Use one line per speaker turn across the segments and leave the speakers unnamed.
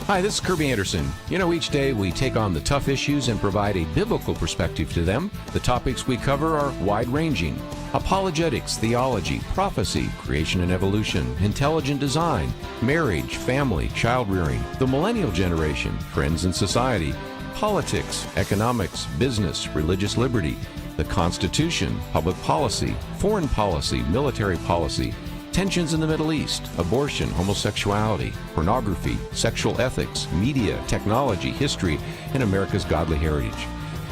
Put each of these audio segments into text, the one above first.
Hi, this is Kerby Anderson. Each day we take on the tough issues and provide a biblical perspective to them. The topics we cover are wide-ranging: apologetics, theology, prophecy, creation and evolution, intelligent design, marriage, family, child-rearing, the millennial generation, friends and society, politics, economics, business, religious liberty, the Constitution, public policy, foreign policy, military policy, tensions in the Middle East, abortion, homosexuality, pornography, sexual ethics, media, technology, history, and America's godly heritage.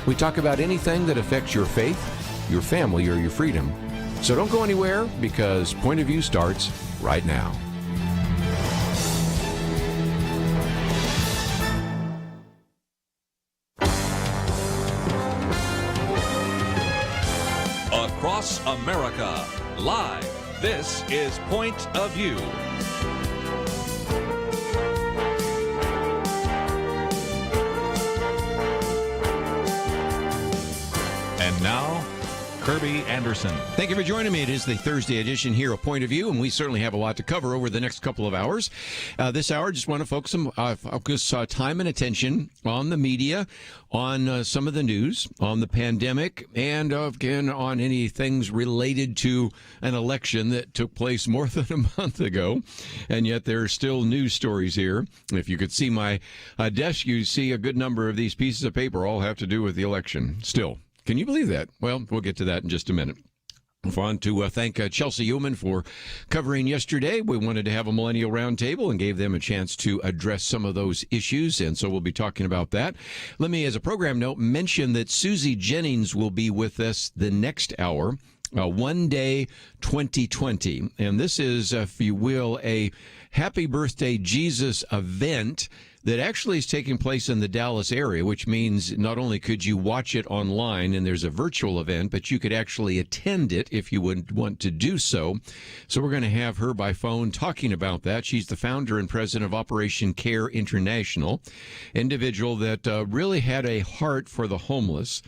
We talk about anything that affects your faith, your family, or your freedom. So don't go anywhere, because Point of View starts right now.
Across America, live. This is Point of View. And now, Kerby Anderson.
Thank you for joining me. It is the Thursday edition here of Point of View, and we certainly have a lot to cover over the next couple of hours. This hour, just want to focus time and attention on the media, on some of the news, on the pandemic, and again on any things related to an election that took place more than a month ago. And yet there are still news stories here. If you could see my desk, you see a good number of these pieces of paper all have to do with the election still. Can you believe that? Well, we'll get to that in just a minute. I want to thank Chelsea Ullman for covering yesterday. We wanted to have a Millennial Roundtable and gave them a chance to address some of those issues, and so we'll be talking about that. Let me, as a program note, mention that Susie Jennings will be with us the next hour. One Day 2020. And this is, if you will, a Happy Birthday Jesus event that actually is taking place in the Dallas area, which means not only could you watch it online and there's a virtual event, but you could actually attend it if you would want to do so. So we're going to have her by phone talking about that. She's the founder and president of Operation Care International, individual that really had a heart for the homeless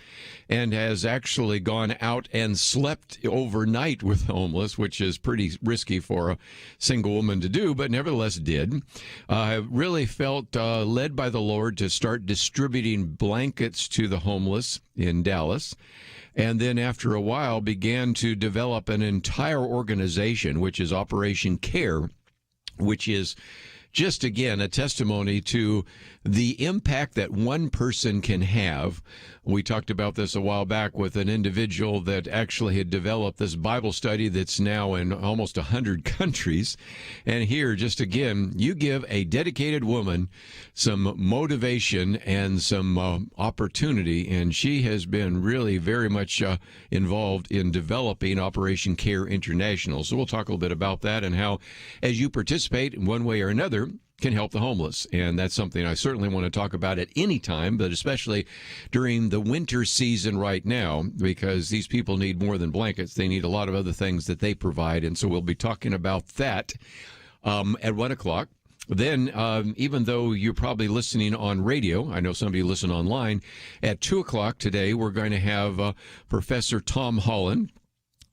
and has actually gone out and slept overnight with the homeless, which is pretty risky for a single woman to do, but nevertheless did. Really felt led by the Lord to start distributing blankets to the homeless in Dallas. And then after a while began to develop an entire organization, which is Operation Care, which is just, again, a testimony to the impact that one person can have. We talked about this a while back with an individual that actually had developed this Bible study that's now in almost 100 countries. And here, just again, you give a dedicated woman some motivation and some opportunity, and she has been really very much involved in developing Operation Care International. So we'll talk a little bit about that and how, as you participate in one way or another, can help the homeless. And that's something I certainly want to talk about at any time, but especially during the winter season right now, because these people need more than blankets. They need a lot of other things that they provide. And so we'll be talking about that at 1 o'clock. Then, even though you're probably listening on radio, I know some of you listen online, at 2 o'clock today, we're going to have Professor Tom Holland,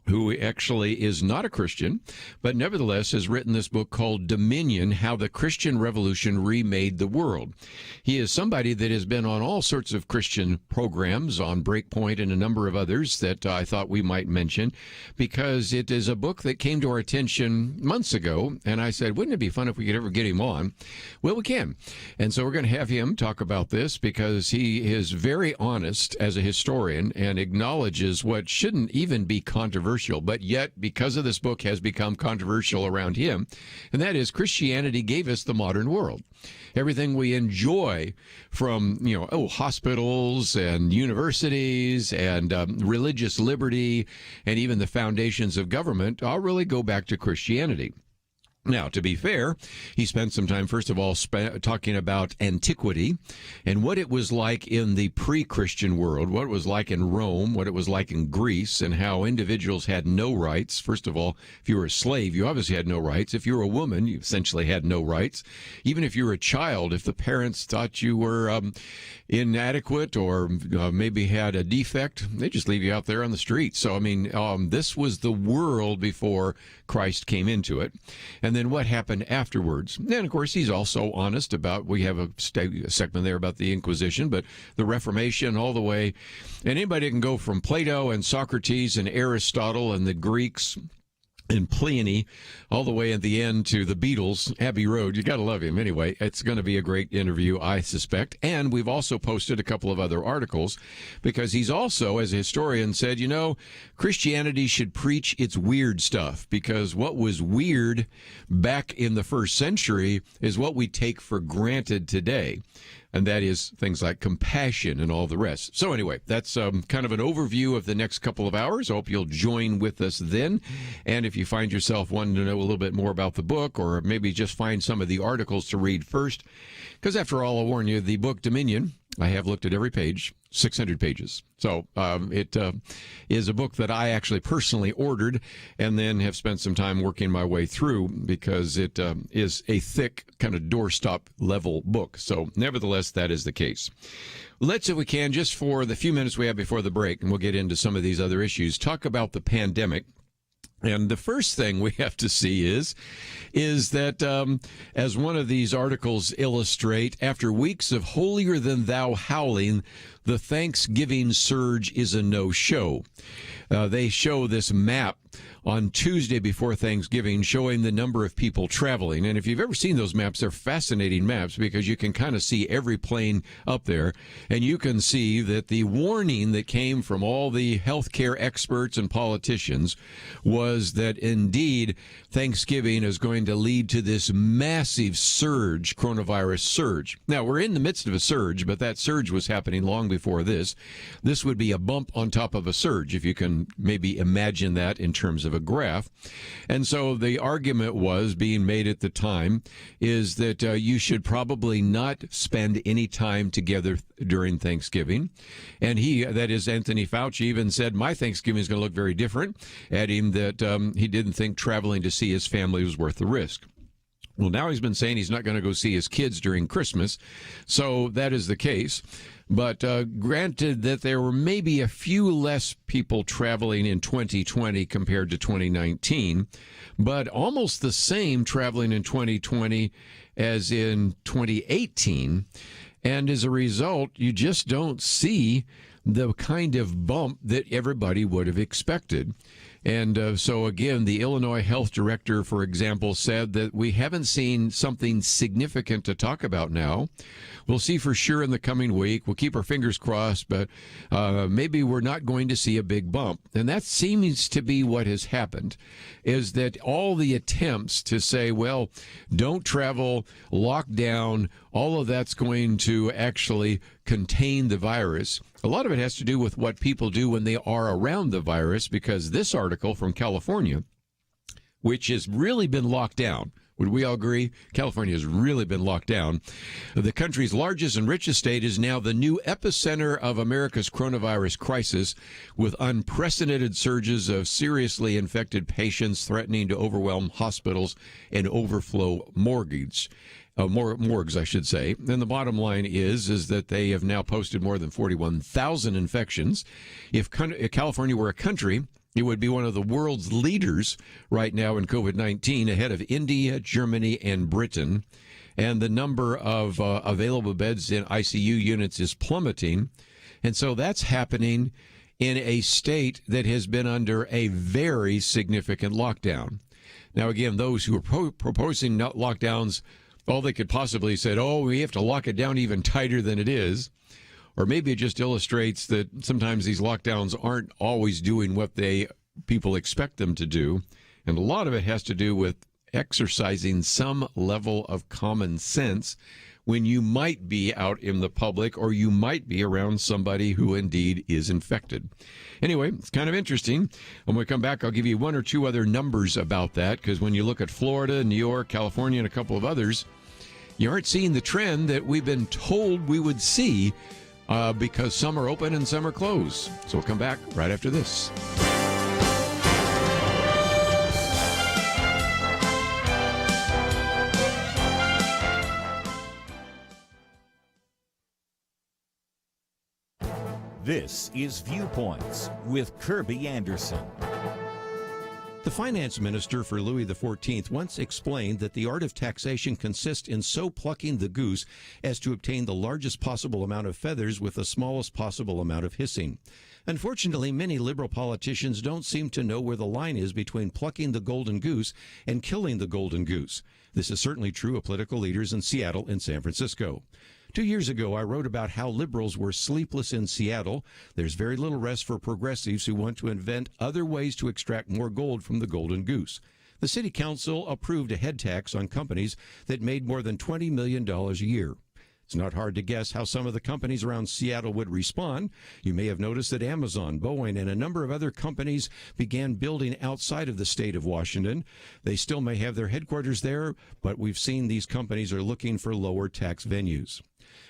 who actually is not a Christian, but nevertheless has written this book called Dominion, How the Christian Revolution Remade the World. He is somebody that has been on all sorts of Christian programs, on Breakpoint and a number of others that I thought we might mention, because it is a book that came to our attention months ago, and I said, wouldn't it be fun if we could ever get him on? Well, we can. And so we're going to have him talk about this, because he is very honest as a historian and acknowledges what shouldn't even be controversial, but yet, because of this book, has become controversial around him, and that is Christianity gave us the modern world. Everything we enjoy from, hospitals and universities and religious liberty and even the foundations of government all really go back to Christianity. Now, to be fair, he spent some time, first of all, talking about antiquity and what it was like in the pre-Christian world, what it was like in Rome, what it was like in Greece, and how individuals had no rights. First of all, if you were a slave, you obviously had no rights. If you were a woman, you essentially had no rights. Even if you were a child, if the parents thought you were inadequate or maybe had a defect, they just leave you out there on the street. So, this was the world before Christ came into it. And then what happened afterwards. And, of course, he's also honest about, we have a segment there about the Inquisition, but the Reformation all the way. And anybody can go from Plato and Socrates and Aristotle and the Greeks and Pliny, all the way at the end to the Beatles, Abbey Road. You got to love him. Anyway, it's going to be a great interview, I suspect. And we've also posted a couple of other articles because he's also, as a historian, said, Christianity should preach its weird stuff because what was weird back in the first century is what we take for granted today. And that is things like compassion and all the rest. So anyway, that's kind of an overview of the next couple of hours. I hope you'll join with us then. And if you find yourself wanting to know a little bit more about the book, or maybe just find some of the articles to read first, because after all, I'll warn you, the book Dominion, I have looked at every page, 600 pages. So it is a book that I actually personally ordered and then have spent some time working my way through because it is a thick kind of doorstop level book. So nevertheless, that is the case. Let's, if we can, just for the few minutes we have before the break, and we'll get into some of these other issues, talk about the pandemic. And the first thing we have to see is that, as one of these articles illustrate, after weeks of holier-than-thou howling, the Thanksgiving surge is a no-show. They show this map on Tuesday before Thanksgiving showing the number of people traveling. And if you've ever seen those maps, they're fascinating maps because you can kind of see every plane up there. And you can see that the warning that came from all the healthcare experts and politicians was that indeed Thanksgiving is going to lead to this massive surge, coronavirus surge. Now, we're in the midst of a surge, but that surge was happening long before this. This would be a bump on top of a surge, if you can maybe imagine that in terms of a graph. And so the argument was being made at the time is that you should probably not spend any time together during Thanksgiving. And that is Anthony Fauci, even said, my Thanksgiving is going to look very different, adding that he didn't think traveling to see his family was worth the risk. Well, now he's been saying he's not going to go see his kids during Christmas. So that is the case. But granted that there were maybe a few less people traveling in 2020 compared to 2019, but almost the same traveling in 2020 as in 2018. And as a result, you just don't see the kind of bump that everybody would have expected. And so, again, the Illinois health director, for example, said that we haven't seen something significant to talk about now. We'll see for sure in the coming week. We'll keep our fingers crossed, but maybe we're not going to see a big bump. And that seems to be what has happened, is that all the attempts to say, well, don't travel, lock down, all of that's going to actually contain the virus. A lot of it has to do with what people do when they are around the virus, because this article from California, which has really been locked down, would we all agree? California has really been locked down. The country's largest and richest state is now the new epicenter of America's coronavirus crisis, with unprecedented surges of seriously infected patients threatening to overwhelm hospitals and overflow morgues, I should say. And the bottom line is that they have now posted more than 41,000 infections. If California were a country, it would be one of the world's leaders right now in COVID-19, ahead of India, Germany, and Britain. And the number of available beds in ICU units is plummeting. And so that's happening in a state that has been under a very significant lockdown. Now, again, those who are proposing lockdowns, all they could possibly say, we have to lock it down even tighter than it is. Or maybe it just illustrates that sometimes these lockdowns aren't always doing what people expect them to do. And a lot of it has to do with exercising some level of common sense when you might be out in the public or you might be around somebody who indeed is infected. Anyway, it's kind of interesting. When we come back, I'll give you one or two other numbers about that, because when you look at Florida, New York, California, and a couple of others, you aren't seeing the trend that we've been told we would see, because some are open and some are closed. So we'll come back right after this.
This is Viewpoints with Kerby Anderson.
The finance minister for Louis XIV once explained that the art of taxation consists in so plucking the goose as to obtain the largest possible amount of feathers with the smallest possible amount of hissing. Unfortunately, many liberal politicians don't seem to know where the line is between plucking the golden goose and killing the golden goose. This is certainly true of political leaders in Seattle and San Francisco. 2 years ago, I wrote about how liberals were sleepless in Seattle. There's very little rest for progressives who want to invent other ways to extract more gold from the golden goose. The city council approved a head tax on companies that made more than $20 million a year. It's not hard to guess how some of the companies around Seattle would respond. You may have noticed that Amazon, Boeing, and a number of other companies began building outside of the state of Washington. They still may have their headquarters there, but we've seen these companies are looking for lower tax venues.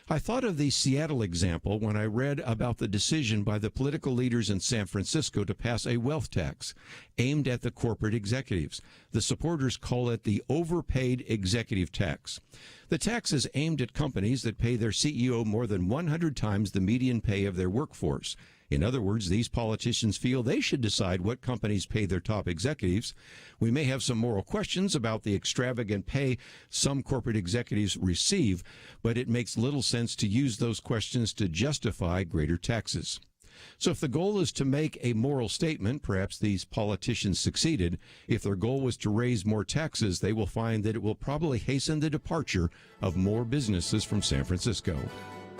I thought of the Seattle example when I read about the decision by the political leaders in San Francisco to pass a wealth tax aimed at the corporate executives. The supporters call it the overpaid executive tax. The tax is aimed at companies that pay their CEO more than 100 times the median pay of their workforce. In other words, these politicians feel they should decide what companies pay their top executives. We may have some moral questions about the extravagant pay some corporate executives receive, but it makes little sense to use those questions to justify greater taxes. So if the goal is to make a moral statement, perhaps these politicians succeeded. If their goal was to raise more taxes, they will find that it will probably hasten the departure of more businesses from San Francisco.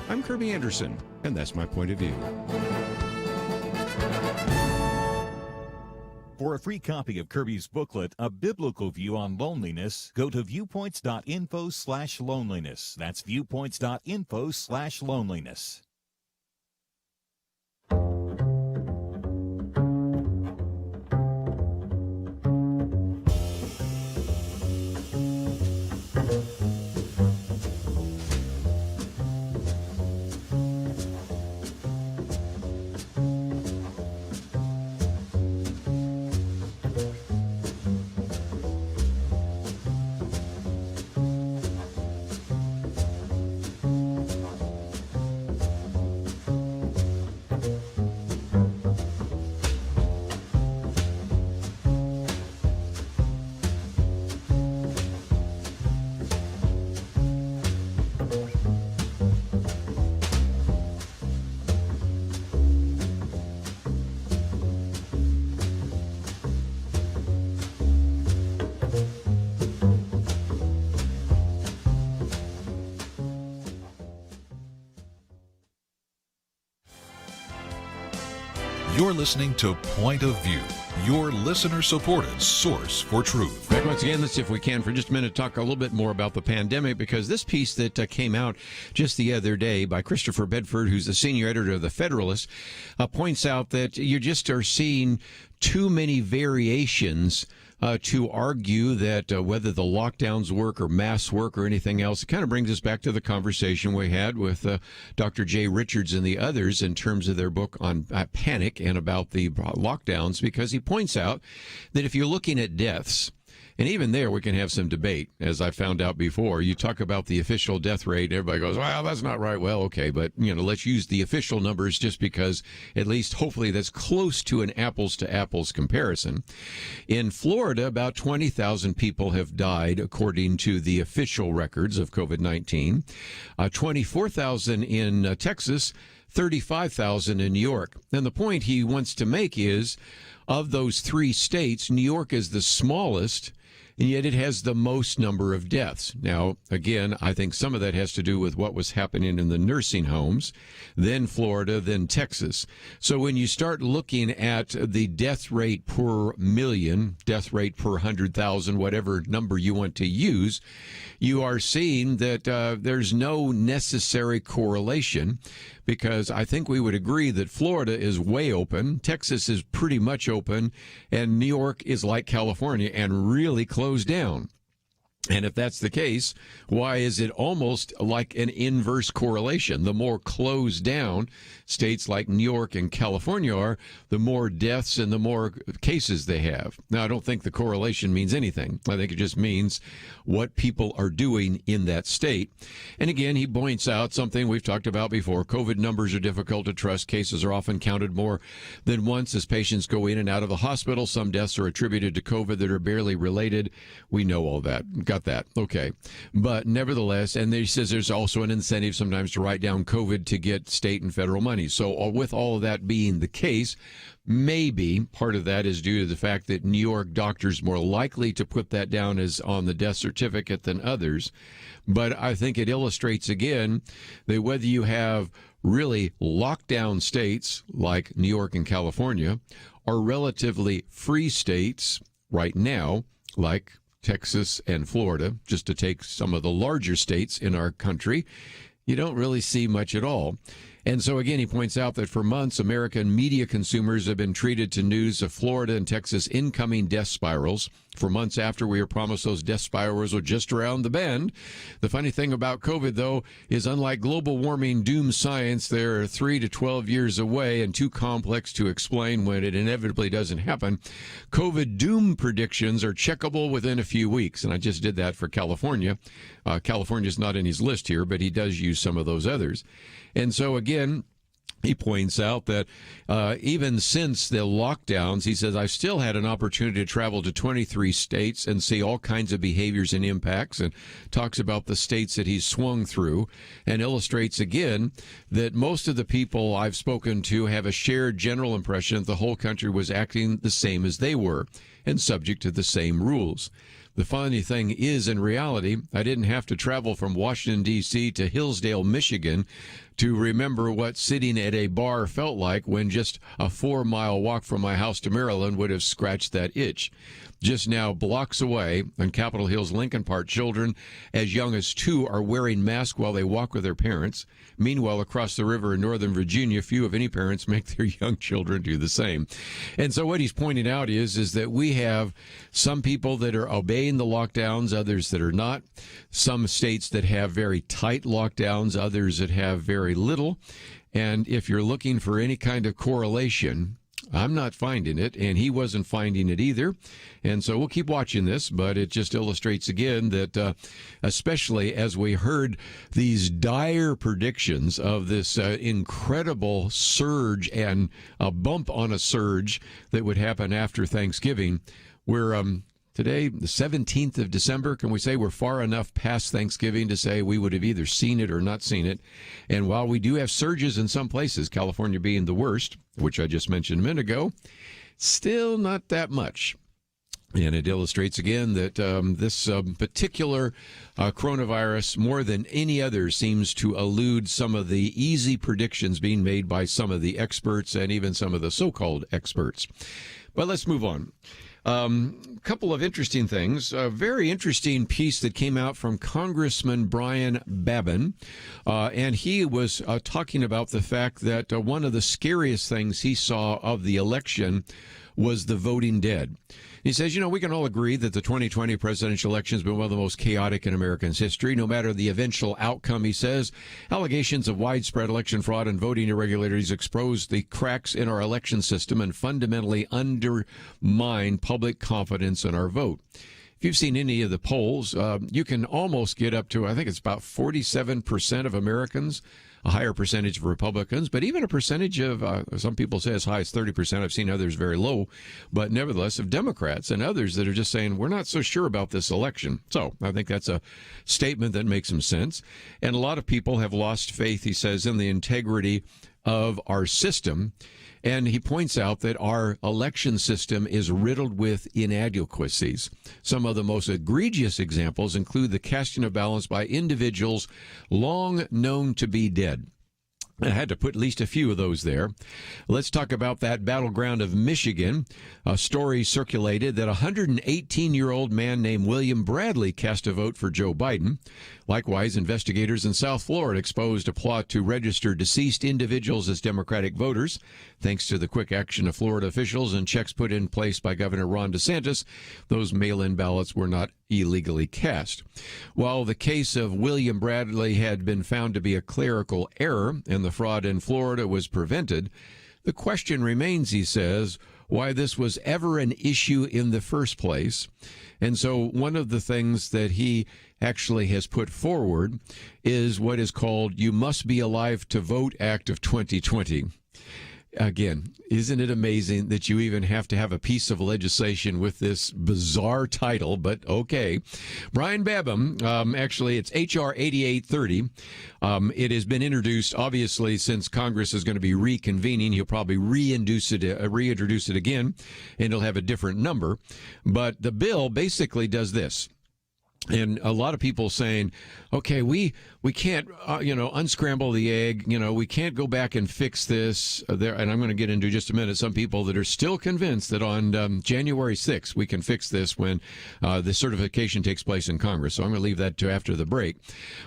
I'm Kerby Anderson, and that's my point of view.
For a free copy of Kerby's booklet, A Biblical View on Loneliness, go to viewpoints.info/loneliness. That's viewpoints.info/loneliness.
You're listening to Point of View, your listener-supported source for truth.
Back once again, let's see if we can for just a minute talk a little bit more about the pandemic, because this piece that came out just the other day by Christopher Bedford, who's the senior editor of The Federalist, points out that you just are seeing too many variations to argue that whether the lockdowns work or masks work or anything else. It kind of brings us back to the conversation we had with Dr. Jay Richards and the others in terms of their book on panic and about the lockdowns, because he points out that if you're looking at deaths, and even there, we can have some debate, as I found out before. You talk about the official death rate, everybody goes, well, that's not right. Well, okay, but, let's use the official numbers just because at least hopefully that's close to an apples-to-apples comparison. In Florida, about 20,000 people have died, according to the official records of COVID-19. 24,000 in Texas, 35,000 in New York. And the point he wants to make is, of those three states, New York is the smallest, and yet it has the most number of deaths. Now, again, I think some of that has to do with what was happening in the nursing homes, then Florida, then Texas. So when you start looking at the death rate per million, death rate per 100,000, whatever number you want to use, you are seeing that there's no necessary correlation, because I think we would agree that Florida is way open, Texas is pretty much open, and New York is like California and really closed down. And if that's the case, why is it almost like an inverse correlation? The more closed down states like New York and California are, the more deaths and the more cases they have. Now, I don't think the correlation means anything. I think it just means what people are doing in that state. And again, he points out something we've talked about before. COVID numbers are difficult to trust. Cases are often counted more than once as patients go in and out of the hospital. Some deaths are attributed to COVID that are barely related. We know all that. Got that. Okay. But nevertheless, and he says there's also an incentive sometimes to write down COVID to get state and federal money. So with all of that being the case, maybe part of that is due to the fact that New York doctors more likely to put that down as on the death certificate than others. But I think it illustrates again that whether you have really lockdown states like New York and California or relatively free states right now like Texas and Florida, just to take some of the larger states in our country, you don't really see much at all. And so, again, he points out that for months, American media consumers have been treated to news of Florida and Texas incoming death spirals. For months after we were promised those death spirals were just around the bend. The funny thing about COVID, though, is unlike global warming doom science, they're 3 to 12 years away and too complex to explain when it inevitably doesn't happen. COVID doom predictions are checkable within a few weeks. And I just did that for California. California's not in his list here, but he does use some of those others. And so, again, he points out that even since the lockdowns, he says, I've still had an opportunity to travel to 23 states and see all kinds of behaviors and impacts, and talks about the states that he's swung through and illustrates again that most of the people I've spoken to have a shared general impression that the whole country was acting the same as they were and subject to the same rules. The funny thing is, in reality, I didn't have to travel from Washington, D.C. to Hillsdale, Michigan to remember what sitting at a bar felt like when just a 4-mile walk from my house to Maryland would have scratched that itch. Just now, blocks away on Capitol Hill's Lincoln Park, children as young as 2 are wearing masks while they walk with their parents. Meanwhile, across the river in Northern Virginia, few, if any, parents make their young children do the same. And so what he's pointing out is that we have some people that are obeying the lockdowns, others that are not. Some states that have very tight lockdowns, others that have very little. And if you're looking for any kind of correlation, I'm not finding it, and he wasn't finding it either. And so we'll keep watching this, but it just illustrates again that especially as we heard these dire predictions of this incredible surge and a bump on a surge that would happen after Thanksgiving, we're today, the 17th of December, can we say we're far enough past Thanksgiving to say we would have either seen it or not seen it? And while we do have surges in some places, California being the worst, which I just mentioned a minute ago, still not that much. And it illustrates again that this particular coronavirus, more than any other, seems to elude some of the easy predictions being made by some of the experts and even some of the so-called experts. But let's move on. Couple of interesting things. A very interesting piece that came out from Congressman Brian Babin, and he was talking about the fact that one of the scariest things he saw of the election was the voting dead. He says, we can all agree that the 2020 presidential election has been one of the most chaotic in America's history. No matter the eventual outcome, he says, allegations of widespread election fraud and voting irregularities expose the cracks in our election system and fundamentally undermine public confidence in our vote. If you've seen any of the polls, you can almost get up to, I think it's about 47% of Americans, a higher percentage of Republicans, but even a percentage of, some people say as high as 30%. I've seen others very low, but nevertheless of Democrats and others that are just saying, we're not so sure about this election. So I think that's a statement that makes some sense. And a lot of people have lost faith, he says, in the integrity of our system. And he points out that our election system is riddled with inadequacies. Some of the most egregious examples include the casting of ballots by individuals long known to be dead. I had to put at least a few of those there. Let's talk about that battleground of Michigan. A story circulated that a 118-year-old man named William Bradley cast a vote for Joe Biden. Likewise, investigators in South Florida exposed a plot to register deceased individuals as Democratic voters. Thanks to the quick action of Florida officials and checks put in place by Governor Ron DeSantis, those mail-in ballots were not illegally cast. While the case of William Bradley had been found to be a clerical error and the fraud in Florida was prevented, the question remains, he says, why this was ever an issue in the first place. And so one of the things that he actually has put forward is what is called You Must Be Alive to Vote Act of 2020. Again, isn't it amazing that you even have to have a piece of legislation with this bizarre title? But okay. Brian Babham, actually, it's H.R. 8830. It has been introduced, obviously, since Congress is going to be reconvening. He'll probably reintroduce it again, and it'll have a different number. But the bill basically does this. And a lot of people saying, okay, we can't, unscramble the egg. We can't go back and fix this. And I'm going to get into just a minute some people that are still convinced that on January 6th, we can fix this when the certification takes place in Congress. So I'm going to leave that to after the break.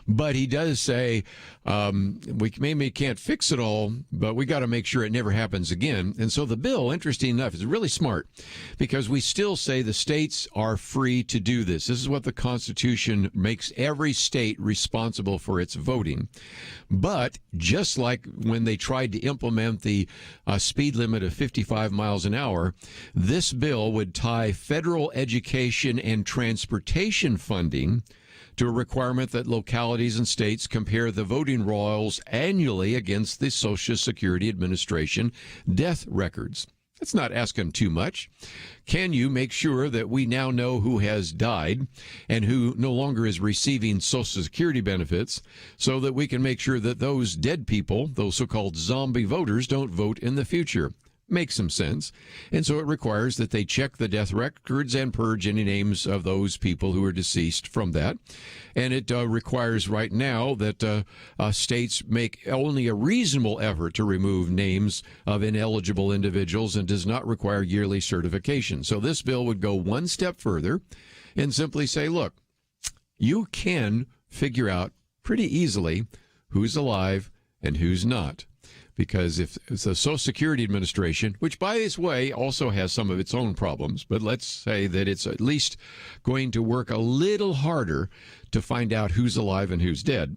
But he does say we maybe can't fix it all, but we got to make sure it never happens again. And so the bill, interesting enough, is really smart because we still say the states are free to do this. This is what the Constitution makes every state responsible for its voting. But just like when they tried to implement the speed limit of 55 miles an hour, this bill would tie federal education and transportation funding to a requirement that localities and states compare the voting rolls annually against the Social Security Administration death records. That's not asking too much. Can you make sure that we now know who has died and who no longer is receiving Social Security benefits so that we can make sure that those dead people, those so-called zombie voters, don't vote in the future? Makes some sense. And so it requires that they check the death records and purge any names of those people who are deceased from that. And it requires right now that states make only a reasonable effort to remove names of ineligible individuals and does not require yearly certification. So this bill would go one step further and simply say, look, you can figure out pretty easily who's alive and who's not. Because if it's the Social Security Administration, which, by this way, also has some of its own problems, but let's say that it's at least going to work a little harder to find out who's alive and who's dead,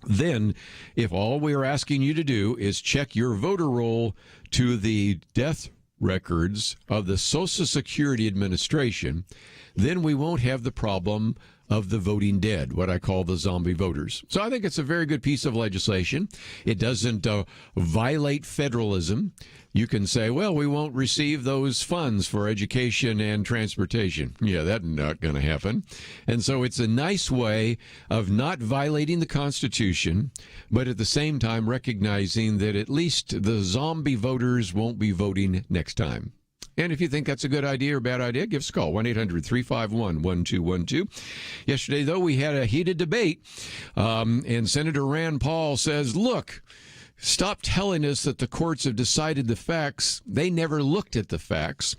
then if all we are asking you to do is check your voter roll to the death records of the Social Security Administration, then we won't have the problem of the voting dead, what I call the zombie voters. So I think it's a very good piece of legislation. It doesn't violate federalism. You can say, well, we won't receive those funds for education and transportation. Yeah, that's not going to happen. And so it's a nice way of not violating the Constitution, but at the same time recognizing that at least the zombie voters won't be voting next time. And if you think that's a good idea or bad idea, give us a call, 1-800-351-1212. Yesterday, though, we had a heated debate, and Senator Rand Paul says, look, stop telling us that the courts have decided the facts. They never looked at the facts.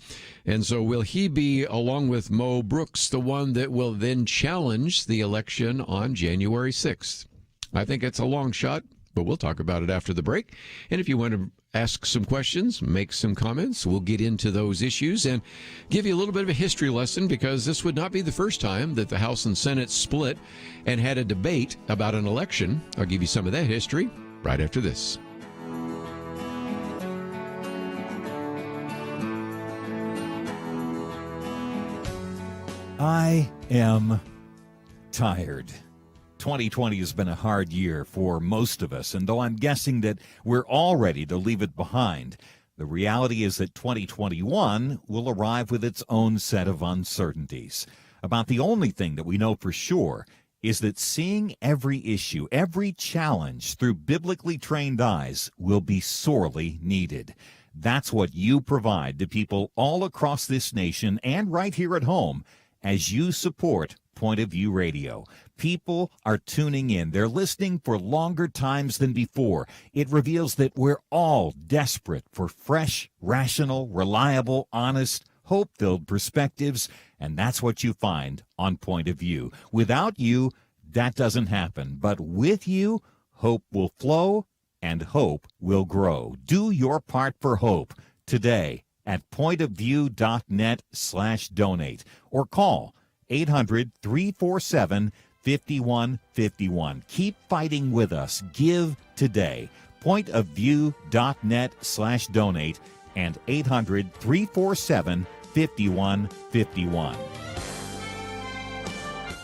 And so will he be, along with Mo Brooks, the one that will then challenge the election on January 6th? I think it's a long shot, but we'll talk about it after the break. And if you want to ask some questions, make some comments, we'll get into those issues and give you a little bit of a history lesson, because this would not be the first time that the House and Senate split and had a debate about an election. I'll give you some of that history right after this.
I am tired. 2020 has been a hard year for most of us, and though I'm guessing that we're all ready to leave it behind, the reality is that 2021 will arrive with its own set of uncertainties. About the only thing that we know for sure is that seeing every issue, every challenge through biblically trained eyes will be sorely needed. That's what you provide to people all across this nation and right here at home as you support Point of View Radio. People are tuning in. They're listening for longer times than before. It reveals that we're all desperate for fresh, rational, reliable, honest, hope-filled perspectives, and that's what you find on Point of View. Without you, that doesn't happen. But with you, hope will flow and hope will grow. Do your part for hope today at pointofview.net/donate or call 800-347-5151. Keep fighting with us. Give today. pointofview.net/donate and 800-347-5151.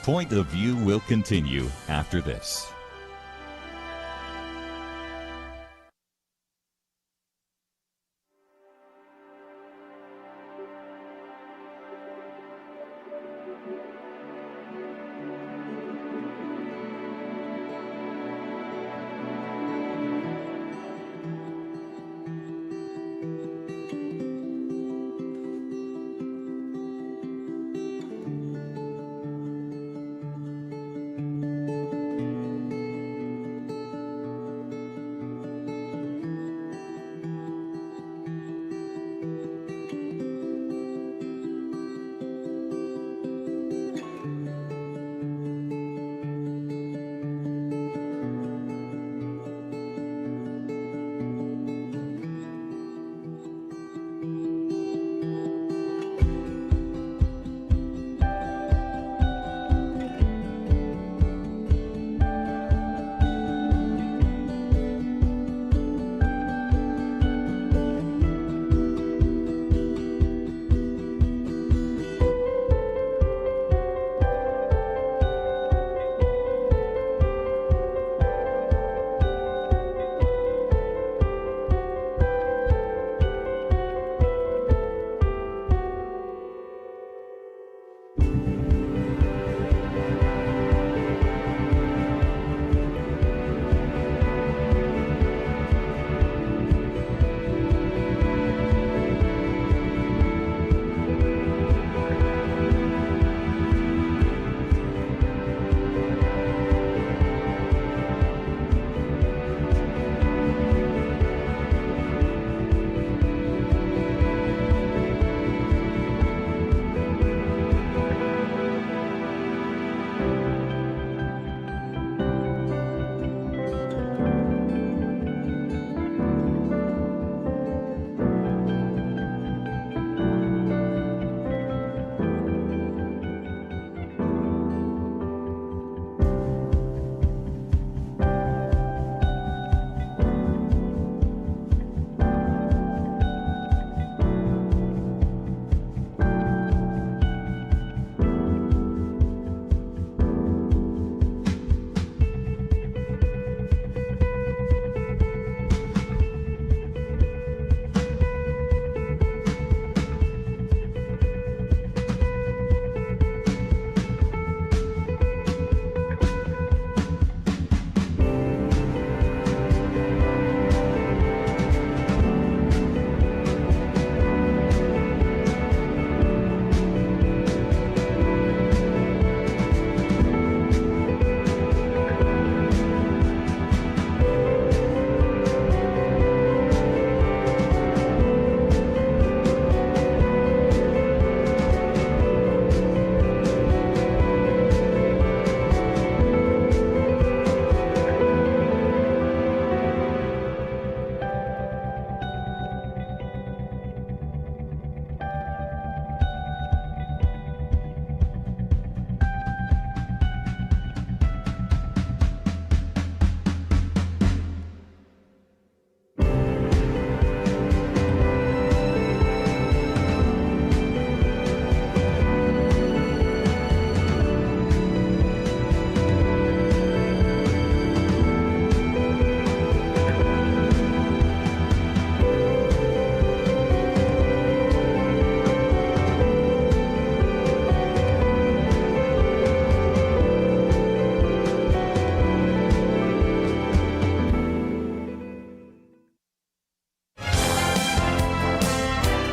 Point of View will continue after this.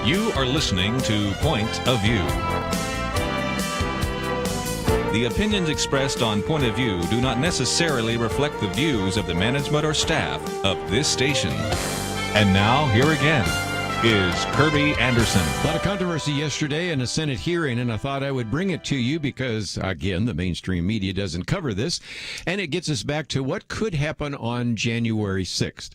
You are listening to Point of View. The opinions expressed on Point of View do not necessarily reflect the views of the management or staff of this station. And now, here again, is Kerby Anderson.
A lot of controversy yesterday in a Senate hearing, and I thought I would bring it to you because, again, the mainstream media doesn't cover this, and it gets us back to what could happen on January 6th.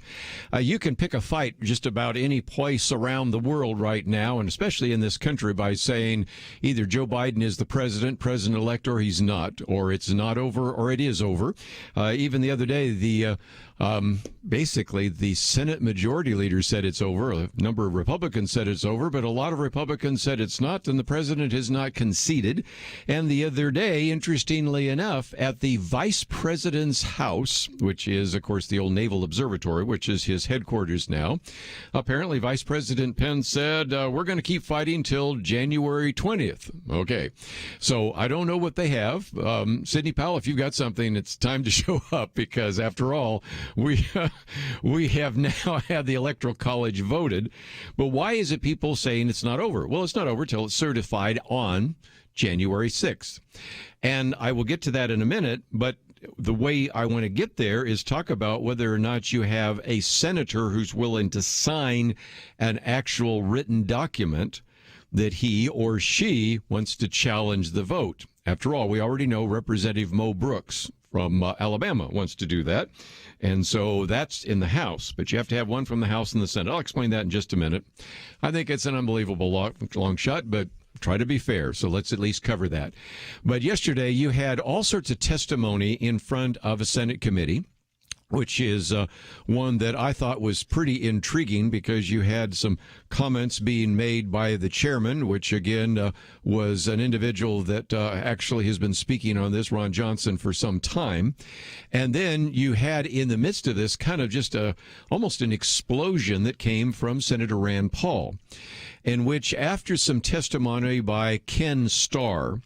You can pick a fight just about any place around the world right now, and especially in this country, by saying either Joe Biden is the president-elect, or he's not, or it's not over, or it is over. Even the other day, basically the Senate Majority Leader said it's over. A number of Republicans said it's over, but a lot of Republicans said it's not, and the president has not conceded. And the other day, interestingly enough, at the Vice President's house, which is, of course, the old Naval Observatory, which is his headquarters now, apparently Vice President Pence said, we're going to keep fighting till January 20th. Okay. So I don't know what they have. Sidney Powell, if you've got something, it's time to show up, because after all, we have now had the Electoral College voted. But why is it people saying it's not over? Well, it's not over till it's certified on January 6th. And I will get to that in a minute, but the way I want to get there is talk about whether or not you have a senator who's willing to sign an actual written document that he or she wants to challenge the vote. After all, we already know Representative Mo Brooks from Alabama wants to do that. And so that's in the House, but you have to have one from the House and the Senate. I'll explain that in just a minute. I think it's an unbelievable long shot, but try to be fair. So let's at least cover that. But yesterday you had all sorts of testimony in front of a Senate committee, which is one that I thought was pretty intriguing, because you had some comments being made by the chairman, which again was an individual that actually has been speaking on this, Ron Johnson, for some time. And then you had in the midst of this kind of just almost an explosion that came from Senator Rand Paul, in which after some testimony by Ken Starr,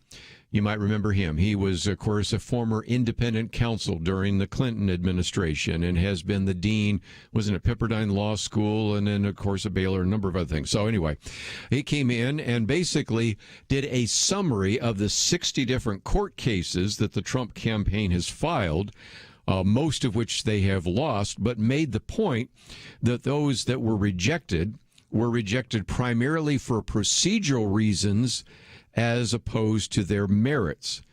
you might remember him. He was, of course, a former independent counsel during the Clinton administration and has been the dean, was in a Pepperdine Law School, and then, of course, a Baylor, a number of other things. So anyway, he came in and basically did a summary of the 60 different court cases that the Trump campaign has filed, most of which they have lost, but made the point that those that were rejected primarily for procedural reasons as opposed to their merits,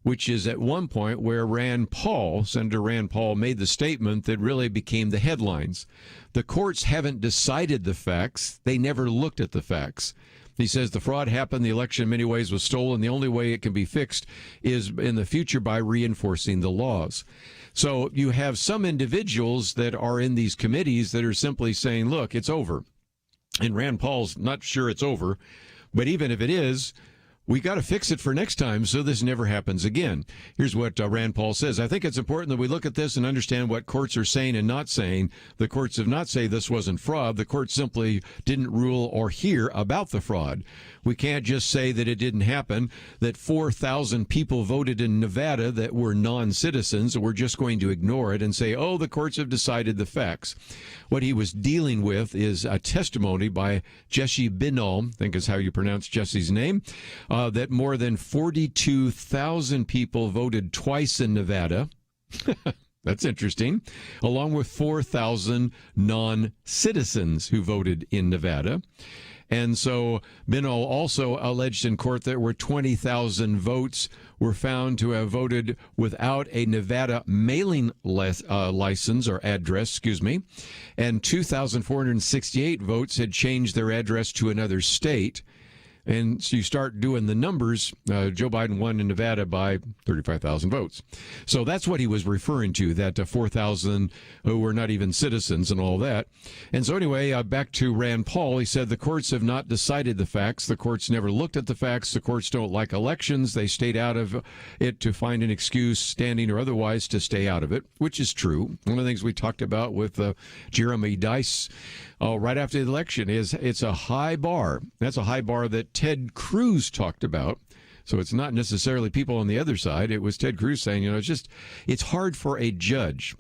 which is at one point where Senator Rand Paul made the statement that really became the headlines. The courts haven't decided the facts. They never looked at the facts. He says the fraud happened, the election in many ways was stolen. The only way it can be fixed is in the future by reinforcing the laws. So you have some individuals that are in these committees that are simply saying, look, it's over. And Rand Paul's not sure it's over, but even if it is, we got to fix it for next time so this never happens again. Here's what Rand Paul says. I think it's important that we look at this and understand what courts are saying and not saying. The courts have not said this wasn't fraud. The courts simply didn't rule or hear about the fraud. We can't just say that it didn't happen, that 4,000 people voted in Nevada that were non-citizens, and we're just going to ignore it and say, oh, the courts have decided the facts. What he was dealing with is a testimony by Jesse Binnall, I think is how you pronounce Jesse's name, that more than 42,000 people voted twice in Nevada. That's interesting. Along with 4,000 non-citizens who voted in Nevada. And so Binnall also alleged in court that were 20,000 votes were found to have voted without a Nevada mailing license or address, and 2,468 votes had changed their address to another state. And so you start doing the numbers, Joe Biden won in Nevada by 35,000 votes. So that's what he was referring to, that 4,000 who were not even citizens and all that. And so anyway, back to Rand Paul, he said the courts have not decided the facts. The courts never looked at the facts. The courts don't like elections. They stayed out of it to find an excuse, standing or otherwise, to stay out of it, which is true. One of the things we talked about with Jeremy Dice right after the election is it's a high bar. That's a high bar that Ted Cruz talked about. So it's not necessarily people on the other side. It was Ted Cruz saying, it's hard for a judge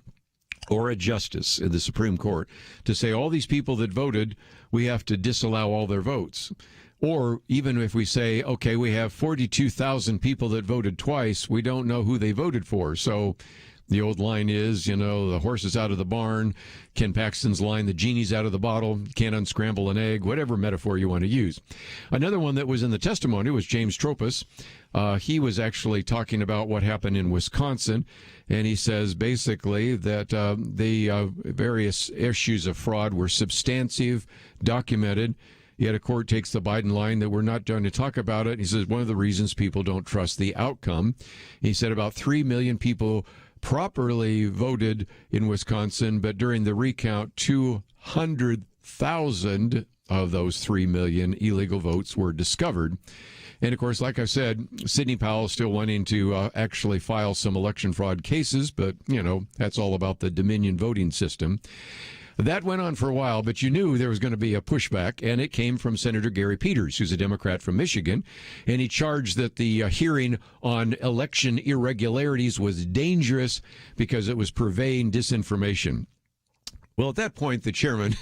or a justice in the Supreme Court to say all these people that voted, we have to disallow all their votes. Or even if we say, okay, we have 42,000 people that voted twice, we don't know who they voted for. So The old line is, the horse is out of the barn. Ken Paxton's line, the genie's out of the bottle. Can't unscramble an egg, whatever metaphor you want to use. Another one that was in the testimony was James Tropus. He was actually talking about what happened in Wisconsin, and he says basically that the various issues of fraud were substantive, documented. Yet a court takes the Biden line that we're not going to talk about it. He says one of the reasons people don't trust the outcome. He said about 3 million people properly voted in Wisconsin, but during the recount, 200,000 of those 3 million illegal votes were discovered. And of course, like I said, Sidney Powell is still wanting to actually file some election fraud cases, but, that's all about the Dominion voting system. That went on for a while, but you knew there was going to be a pushback, and it came from Senator Gary Peters, who's a Democrat from Michigan, and he charged that the hearing on election irregularities was dangerous because it was purveying disinformation. Well, at that point, the chairman,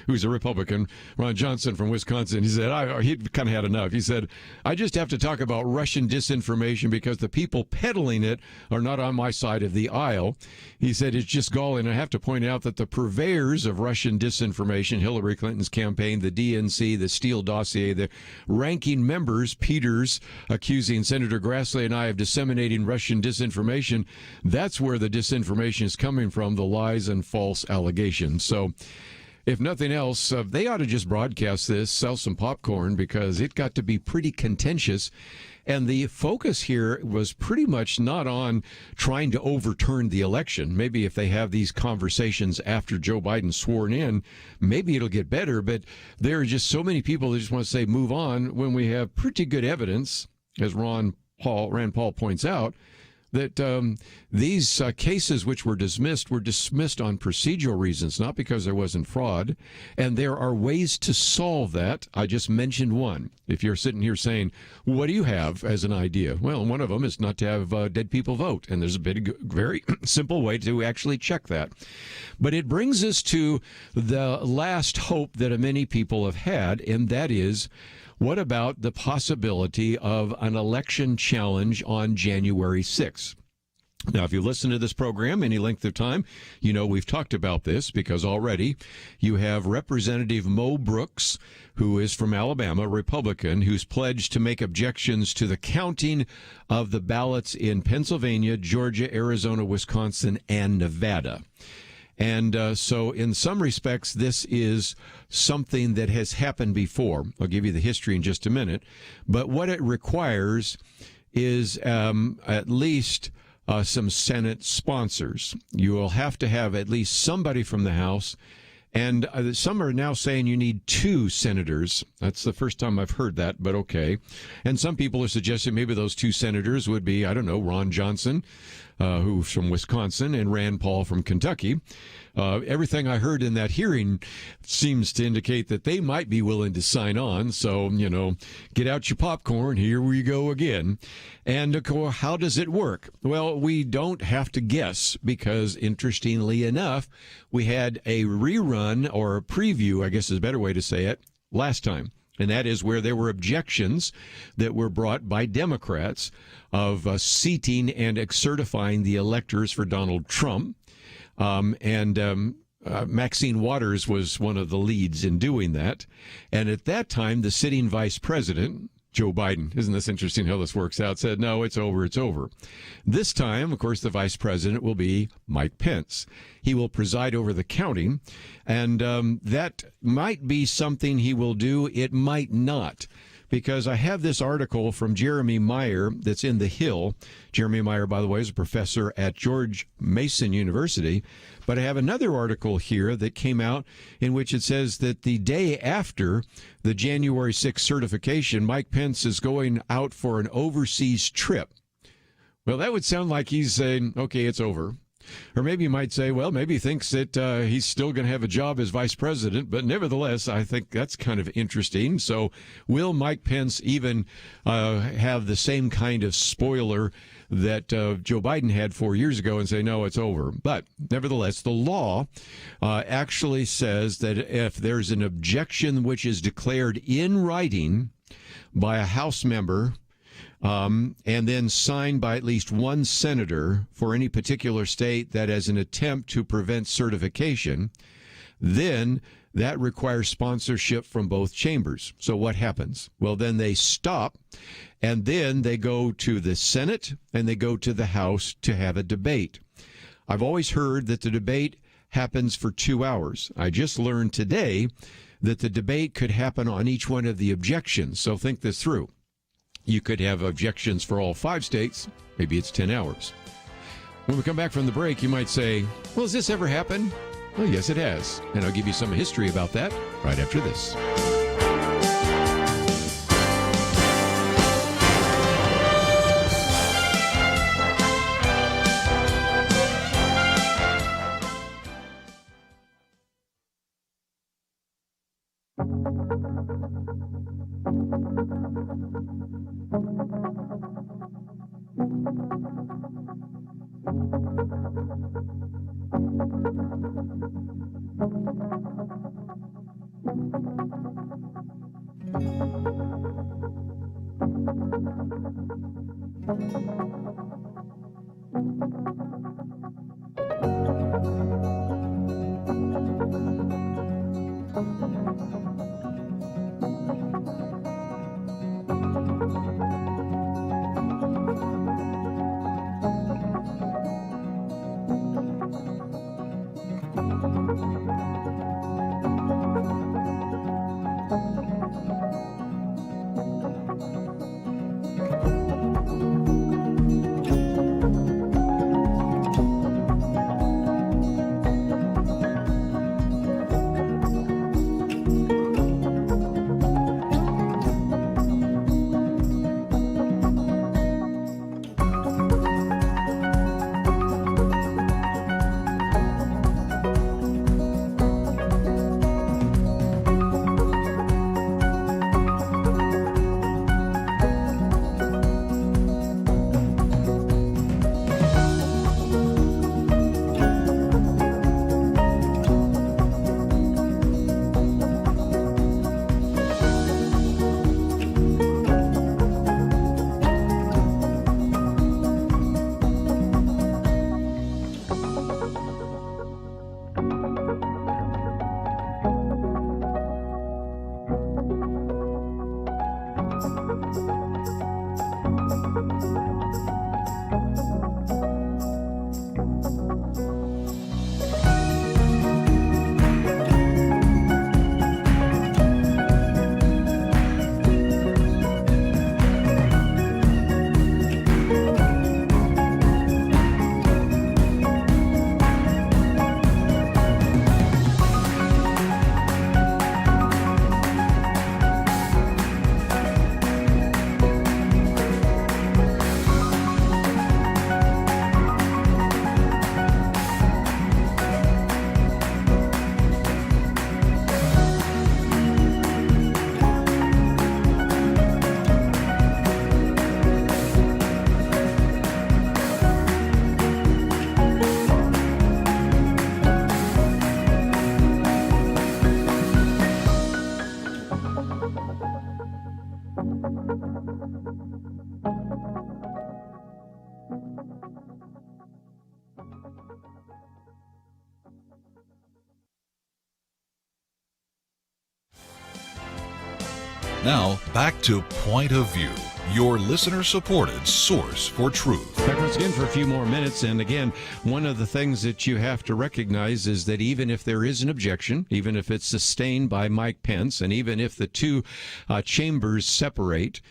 who's a Republican, Ron Johnson from Wisconsin, he said, he'd kind of had enough. He said, I just have to talk about Russian disinformation because the people peddling it are not on my side of the aisle. He said, it's just galling. I have to point out that the purveyors of Russian disinformation, Hillary Clinton's campaign, the DNC, the Steele dossier, the ranking members, Peters, accusing Senator Grassley and I of disseminating Russian disinformation, that's where the disinformation is coming from, the lies and false allegations. So, if nothing else, they ought to just broadcast this, sell some popcorn, because it got to be pretty contentious. And the focus here was pretty much not on trying to overturn the election. Maybe if they have these conversations after Joe Biden's sworn in, maybe it'll get better. But there are just so many people that just want to say move on when we have pretty good evidence, as Rand Paul points out, that these cases which were dismissed on procedural reasons, not because there wasn't fraud. And there are ways to solve that. I just mentioned one. If you're sitting here saying, what do you have as an idea? Well, one of them is not to have dead people vote. And there's a very simple way to actually check that. But it brings us to the last hope that many people have had, and that is, what about the possibility of an election challenge on January 6th? Now, if you listen to this program any length of time, we've talked about this because already you have Representative Mo Brooks, who is from Alabama, Republican, who's pledged to make objections to the counting of the ballots in Pennsylvania, Georgia, Arizona, Wisconsin, and Nevada. And so in some respects, this is something that has happened before. I'll give you the history in just a minute. But what it requires is at least some Senate sponsors. You will have to have at least somebody from the House. And some are now saying you need 2 senators. That's the first time I've heard that, but okay. And some people are suggesting maybe those 2 senators would be, Ron Johnson, who's from Wisconsin, and Rand Paul from Kentucky. Everything I heard in that hearing seems to indicate that they might be willing to sign on. So, get out your popcorn. Here we go again. And, of course, how does it work? Well, we don't have to guess because, interestingly enough, we had a rerun or a preview, I guess is a better way to say it, last time. And that is where there were objections that were brought by Democrats of seating and certifying the electors for Donald Trump. Maxine Waters was one of the leads in doing that. And at that time, the sitting vice president, Joe Biden, isn't this interesting how this works out, said, no, it's over, it's over. This time, of course, the vice president will be Mike Pence. He will preside over the counting, and that might be something he will do. It might not, because I have this article from Jeremy Meyer that's in The Hill. Jeremy Meyer, by the way, is a professor at George Mason University. But I have another article here that came out in which it says that the day after the January 6th certification, Mike Pence is going out for an overseas trip. Well, that would sound like he's saying, okay, it's over. Or maybe you might say, well, maybe he thinks that he's still going to have a job as vice president. But nevertheless, I think that's kind of interesting. So will Mike Pence even have the same kind of spoiler that Joe Biden had 4 years ago and say, no, it's over? But nevertheless, the law actually says that if there's an objection which is declared in writing by a House member, and then signed by at least one senator for any particular state that as an attempt to prevent certification, then that requires sponsorship from both chambers. So what happens? Well, then they stop, and then they go to the Senate and they go to the House to have a debate. I've always heard that the debate happens for 2 hours. I just learned today that the debate could happen on each one of the objections. So think this through. You could have objections for all 5 states. Maybe it's 10 hours. When we come back from the break, you might say, well, has this ever happened? Well, yes, it has. And I'll give you some history about that right after this.
Now, back to Point of View, your listener-supported source for truth.
Back once again for a few more minutes. And again, one of the things that you have to recognize is that even if there is an objection, even if it's sustained by Mike Pence, and even if the two chambers separate,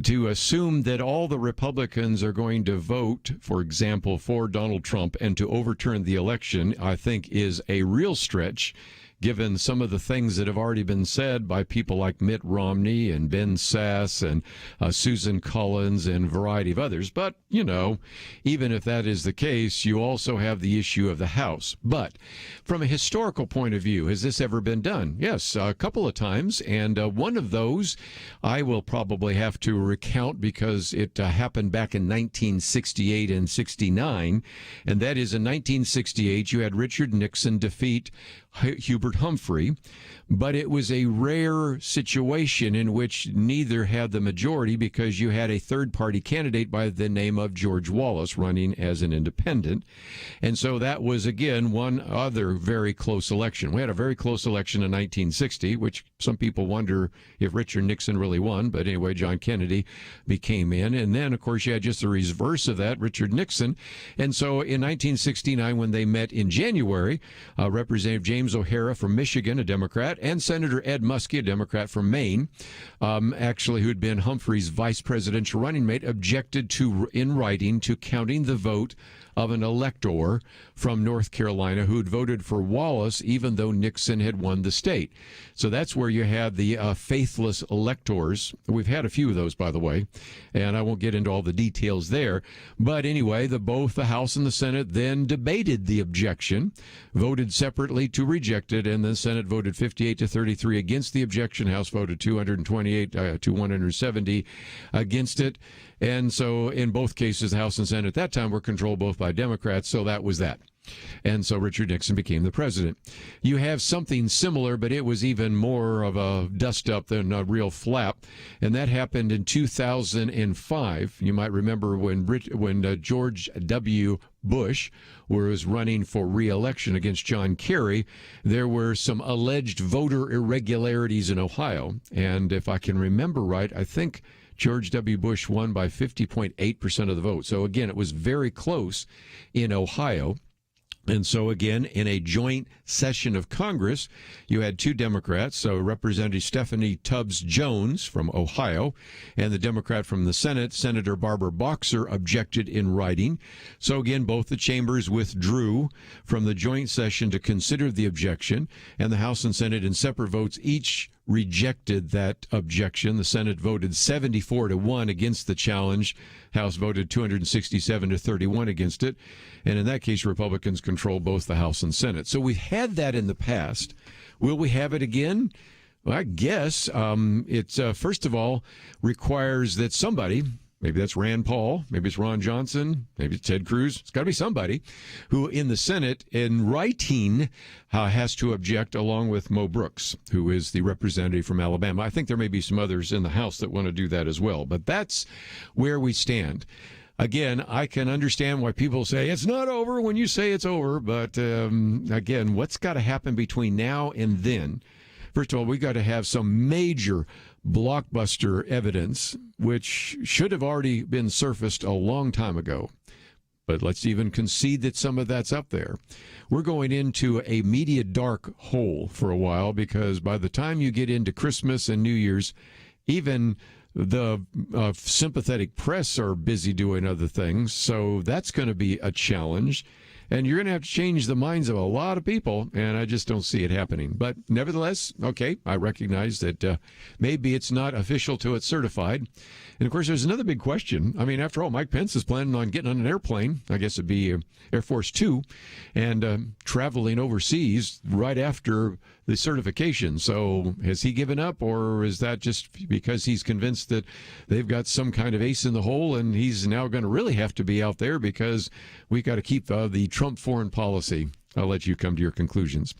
to assume that all the Republicans are going to vote, for example, for Donald Trump and to overturn the election, I think is a real stretch, given some of the things that have already been said by people like Mitt Romney and Ben Sass and Susan Collins and a variety of others. But, you know, even if that is the case, you also have the issue of the House. But from a historical point of view, has this ever been done? Yes, a couple of times. And one of those I will probably have to recount because it happened back in 1968 and 69. And that is in 1968, you had Richard Nixon defeat Hubert Humphrey, but it was a rare situation in which neither had the majority because you had a third-party candidate by the name of George Wallace running as an independent. And so that was, again, one other very close election. We had a very close election in 1960, which some people wonder if Richard Nixon really won, but anyway, John Kennedy became in. And then, of course, you had just the reverse of that, Richard Nixon. And so in 1969, when they met in January, Representative James O'Hara from Michigan, a Democrat, and Senator Ed Muskie, a Democrat from Maine, actually who had been Humphrey's vice presidential running mate, objected to, in writing, to counting the vote of an elector from North Carolina who'd voted for Wallace even though Nixon had won the state. So that's where you had the faithless electors. We've had a few of those, by the way, and I won't get into all the details there. But anyway, both the House and the Senate then debated the objection, voted separately to reject it, and the Senate voted 58 to 33 against the objection. House voted 228 to 170 against it. And so in both cases, the House and Senate at that time were controlled both by Democrats, so that was that. And so Richard Nixon became the president. You have something similar, but it was even more of a dust-up than a real flap, and that happened in 2005. You might remember when George W. Bush was running for re-election against John Kerry, there were some alleged voter irregularities in Ohio. And if I can remember right, I think George W. Bush won by 50.8% of the vote. So again, it was very close in Ohio. And so, again, in a joint session of Congress, you had two Democrats, so Representative Stephanie Tubbs Jones from Ohio, and the Democrat from the Senate, Senator Barbara Boxer, objected in writing. So, again, both the chambers withdrew from the joint session to consider the objection, and the House and Senate in separate votes each rejected that objection. The Senate voted 74 to 1 against the challenge. House voted 267 to 31 against it. And in that case, Republicans control both the House and Senate. So we've had that in the past. Will we have it again? Well, I guess it, first of all, requires that somebody, maybe that's Rand Paul, maybe it's Ron Johnson, maybe it's Ted Cruz. It's got to be somebody who in the Senate in writing has to object along with Mo Brooks, who is the representative from Alabama. I think there may be some others in the House that want to do that as well. But that's where we stand. Again, I can understand why people say it's not over when you say it's over. But again, what's got to happen between now and then? First of all, we got to have some major blockbuster evidence, which should have already been surfaced a long time ago. But let's even concede that some of that's up there. We're going into a media dark hole for a while because by the time you get into Christmas and New Year's, even the sympathetic press are busy doing other things. So that's going to be a challenge. And you're going to have to change the minds of a lot of people, and I just don't see it happening. But nevertheless, okay, I recognize that maybe it's not official till it's certified. And, of course, there's another big question. I mean, after all, Mike Pence is planning on getting on an airplane, I guess it'd be Air Force Two, and traveling overseas right after the certification. So has he given up, or is that just because he's convinced that they've got some kind of ace in the hole and he's now going to really have to be out there because we got to keep the Trump foreign policy? I'll let you come to your conclusions.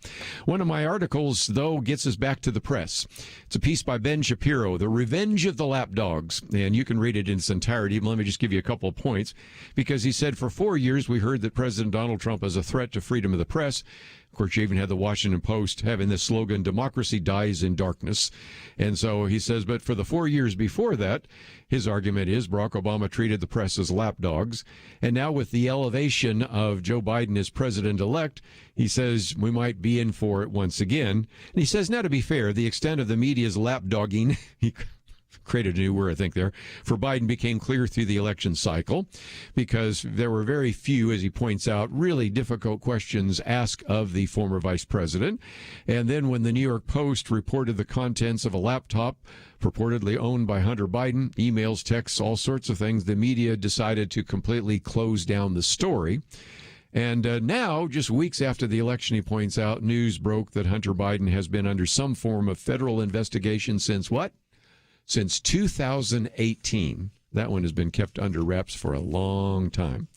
One of my articles, though, gets us back to the press. It's a piece by Ben Shapiro, The Revenge of the Lapdogs, and you can read it in its entirety. Let me just give you a couple of points, because he said, for 4 years, we heard that President Donald Trump is a threat to freedom of the press. Of course, you even had the Washington Post having this slogan, democracy dies in darkness. And so he says, but for the 4 years before that, his argument is Barack Obama treated the press as lapdogs. And now with the elevation of Joe Biden as president-elect, he says we might be in for it once again. And he says, now to be fair, the extent of the media's lapdogging, he created a new word, I think, there, for Biden became clear through the election cycle because there were very few, as he points out, really difficult questions asked of the former vice president. And then when the New York Post reported the contents of a laptop purportedly owned by Hunter Biden, emails, texts, all sorts of things, the media decided to completely close down the story. And now, just weeks after the election, he points out, news broke that Hunter Biden has been under some form of federal investigation since what? Since 2018. That one has been kept under wraps for a long time.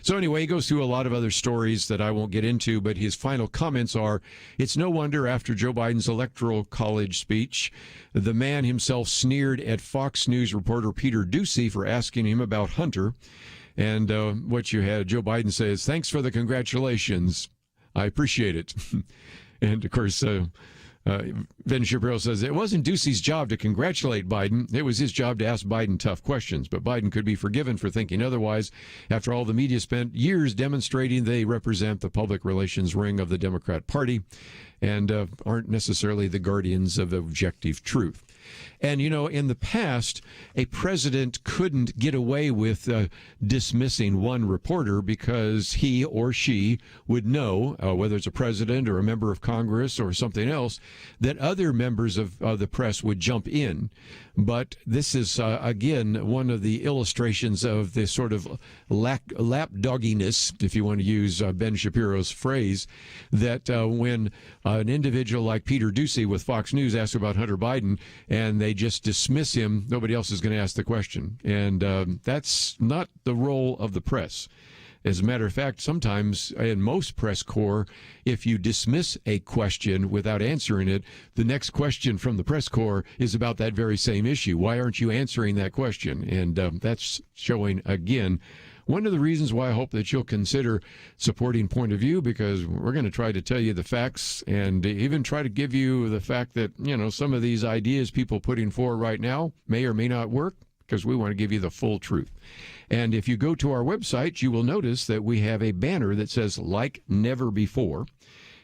So anyway, he goes through a lot of other stories that I won't get into, but his final comments are, it's no wonder after Joe Biden's electoral college speech, the man himself sneered at Fox News reporter Peter Doocy for asking him about Hunter. And what you had, Joe Biden says, thanks for the congratulations. I appreciate it. And, of course, Ben Shapiro says it wasn't Ducey's job to congratulate Biden. It was his job to ask Biden tough questions. But Biden could be forgiven for thinking otherwise. After all, the media spent years demonstrating they represent the public relations ring of the Democrat Party and aren't necessarily the guardians of objective truth. And, you know, in the past, a president couldn't get away with dismissing one reporter because he or she would know, whether it's a president or a member of Congress or something else, that other members of the press would jump in. But this is, again, one of the illustrations of this sort of lapdogginess, if you want to use Ben Shapiro's phrase, that when an individual like Peter Doocy with Fox News asks about Hunter Biden and they just dismiss him, nobody else is going to ask the question. And that's not the role of the press. As a matter of fact, sometimes in most press corps, if you dismiss a question without answering it, the next question from the press corps is about that very same issue. Why aren't you answering that question? And that's showing, again, one of the reasons why I hope that you'll consider supporting Point of View, because we're going to try to tell you the facts and even try to give you the fact that, you know, some of these ideas people putting forward right now may or may not work, because we want to give you the full truth. And if you go to our website, you will notice that we have a banner that says like never before.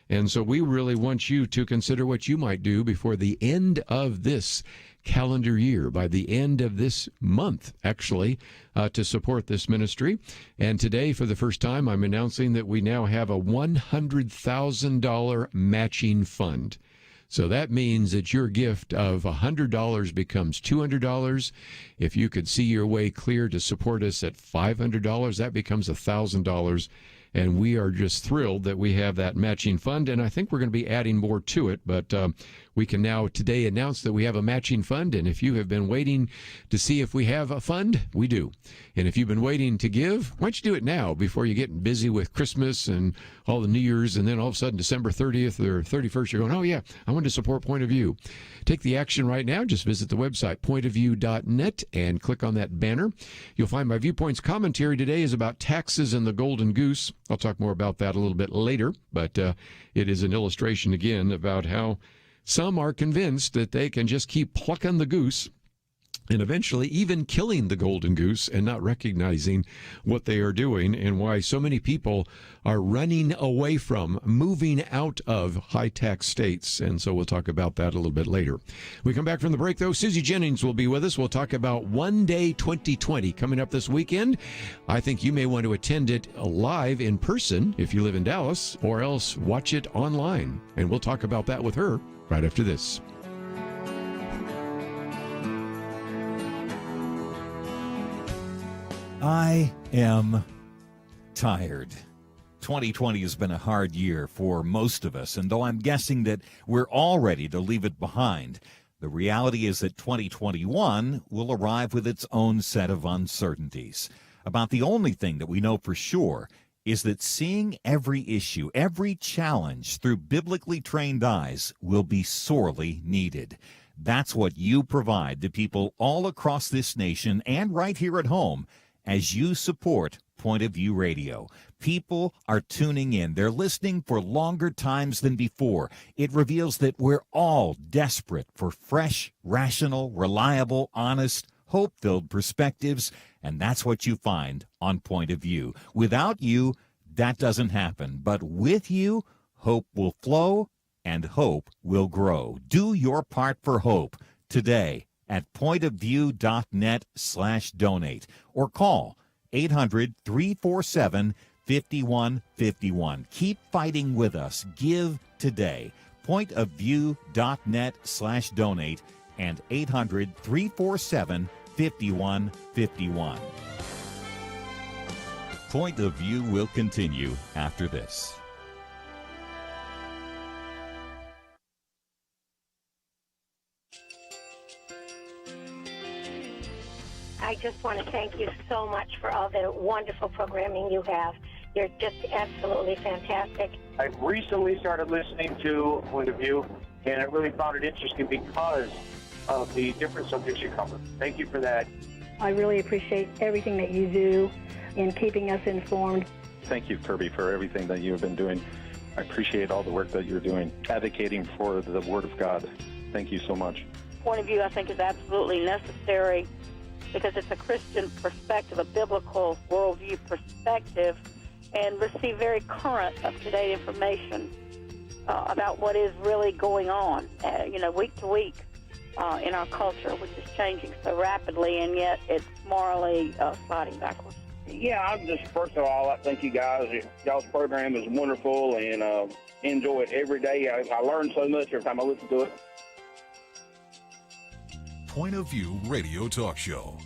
And so we really want you to consider what you might do before the end of this calendar year, by the end of this month, actually, to support this ministry. And today, for the first time, I'm announcing that we now have a $100,000 matching fund. So that means that your gift of $100 becomes $200. If you could see your way clear to support us at $500, that becomes $1,000. And we are just thrilled that we have that matching fund. And I think we're going to be adding more to it. But we can now today announce that we have a matching fund. And if you have been waiting to see if we have a fund, we do. And if you've been waiting to give, why don't you do it now before you get busy with Christmas and all the New Year's, and then all of a sudden December 30th or 31st, you're going, oh, yeah, I want to support Point of View. Take the action right now. Just visit the website, pointofview.net, and click on that banner. You'll find my Viewpoints commentary today is about taxes and the golden goose. I'll talk more about that a little bit later, but it is an illustration, again, about how some are convinced that they can just keep plucking the goose and eventually even killing the golden goose and not recognizing what they are doing, and why so many people are running away from, moving out of high-tax states. And so we'll talk about that a little bit later. We come back from the break, though. Susie Jennings will be with us. We'll talk about One Day 2020 coming up this weekend. I think you may want to attend it live in person if you live in Dallas, or else watch it online. And we'll talk about that with her right after this.
I am tired. 2020 has been a hard year for most of us, and though I'm guessing that we're all ready to leave it behind, the reality is that 2021 will arrive with its own set of uncertainties. About the only thing that we know for sure is that seeing every issue, every challenge through biblically trained eyes will be sorely needed. That's what you provide to people all across this nation and right here at home as you support Point of View Radio. People are tuning in. They're listening for longer times than before. It reveals that we're all desperate for fresh, rational, reliable, honest, hope-filled perspectives, and that's what you find on Point of View. Without you, that doesn't happen. But with you, hope will flow and hope will grow. Do your part for hope today at pointofview.net/donate or call 800-347-5151. Keep fighting with us. Give today. Pointofview.net/donate and 800-347-5151. Point of View will continue after this.
I just want to thank you so much for all the wonderful programming you have. You're just absolutely fantastic.
I recently started listening to Point of View, and I really found it interesting because of the different subjects you cover. Thank you for that.
I really appreciate everything that you do in keeping us informed.
Thank you, Kerby, for everything that you have been doing. I appreciate all the work that you're doing, advocating for the Word of God. Thank you so much.
Point of view, I think, is absolutely necessary because it's a Christian perspective, a biblical worldview perspective, and receive very current, up-to-date information about what is really going on, week to week in our culture, which is changing so rapidly, and yet it's morally sliding backwards.
Yeah, I'm just, first of all, I thank you guys. Y'all's program is wonderful, and enjoy it every day. I learn so much every time I listen to it.
Point of View Radio Talk Show.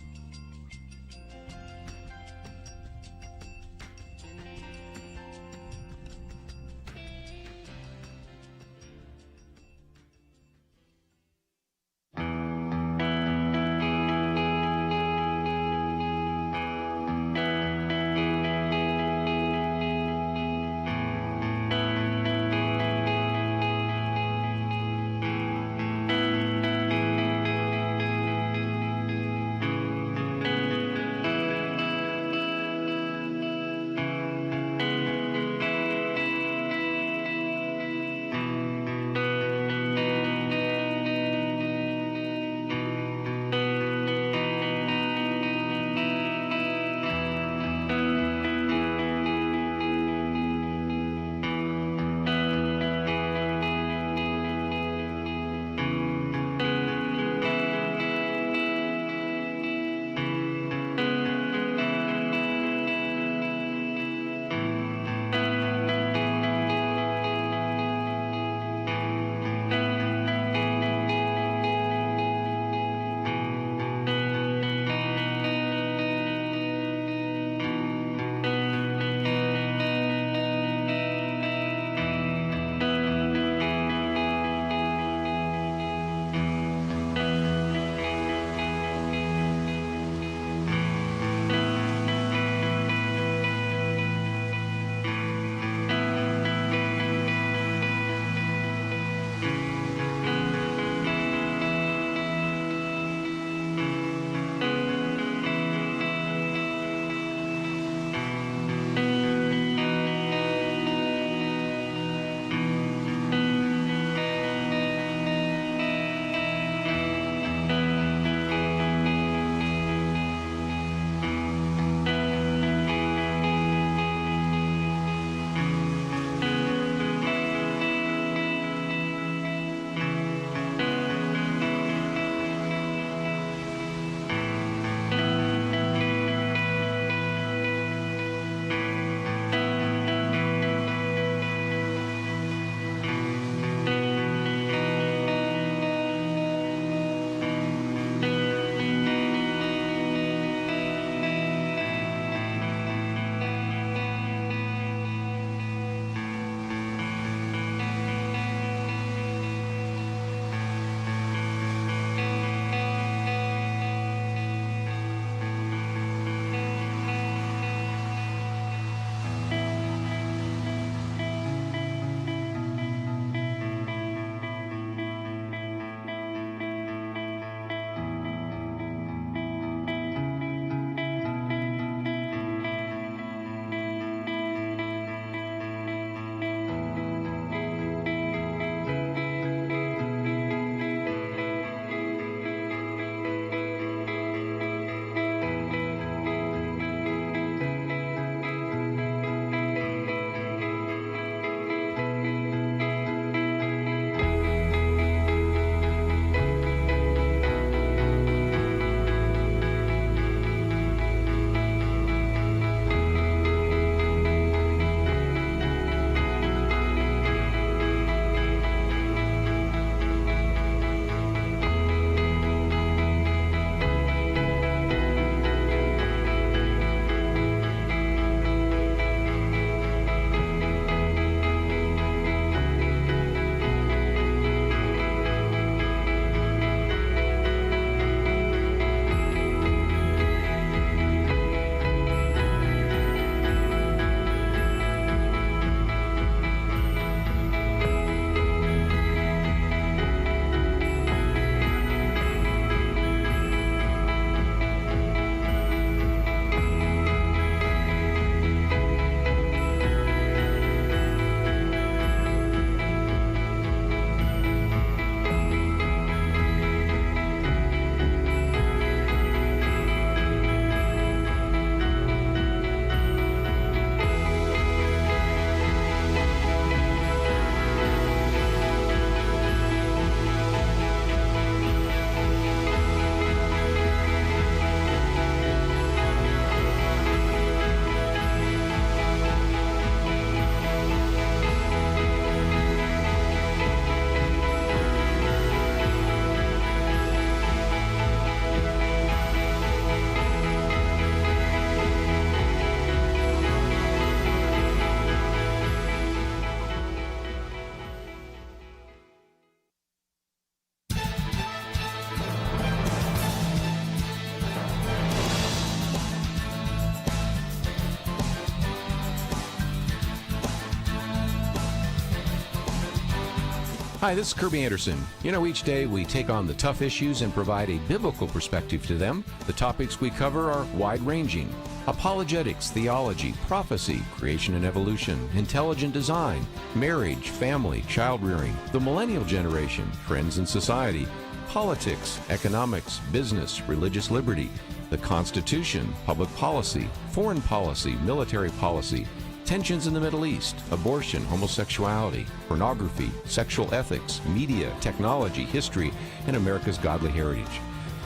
Hi, this is Kerby Anderson. You know, each day we take on the tough issues and provide a biblical perspective to them. The topics we cover are wide-ranging: apologetics, theology, prophecy, creation and evolution, intelligent design, marriage, family, child-rearing, the millennial generation, trends in society, politics, economics, business, religious liberty, the Constitution, public policy, foreign policy, military policy, tensions in the Middle East, abortion, homosexuality, pornography, sexual ethics, media, technology, history, and America's godly heritage.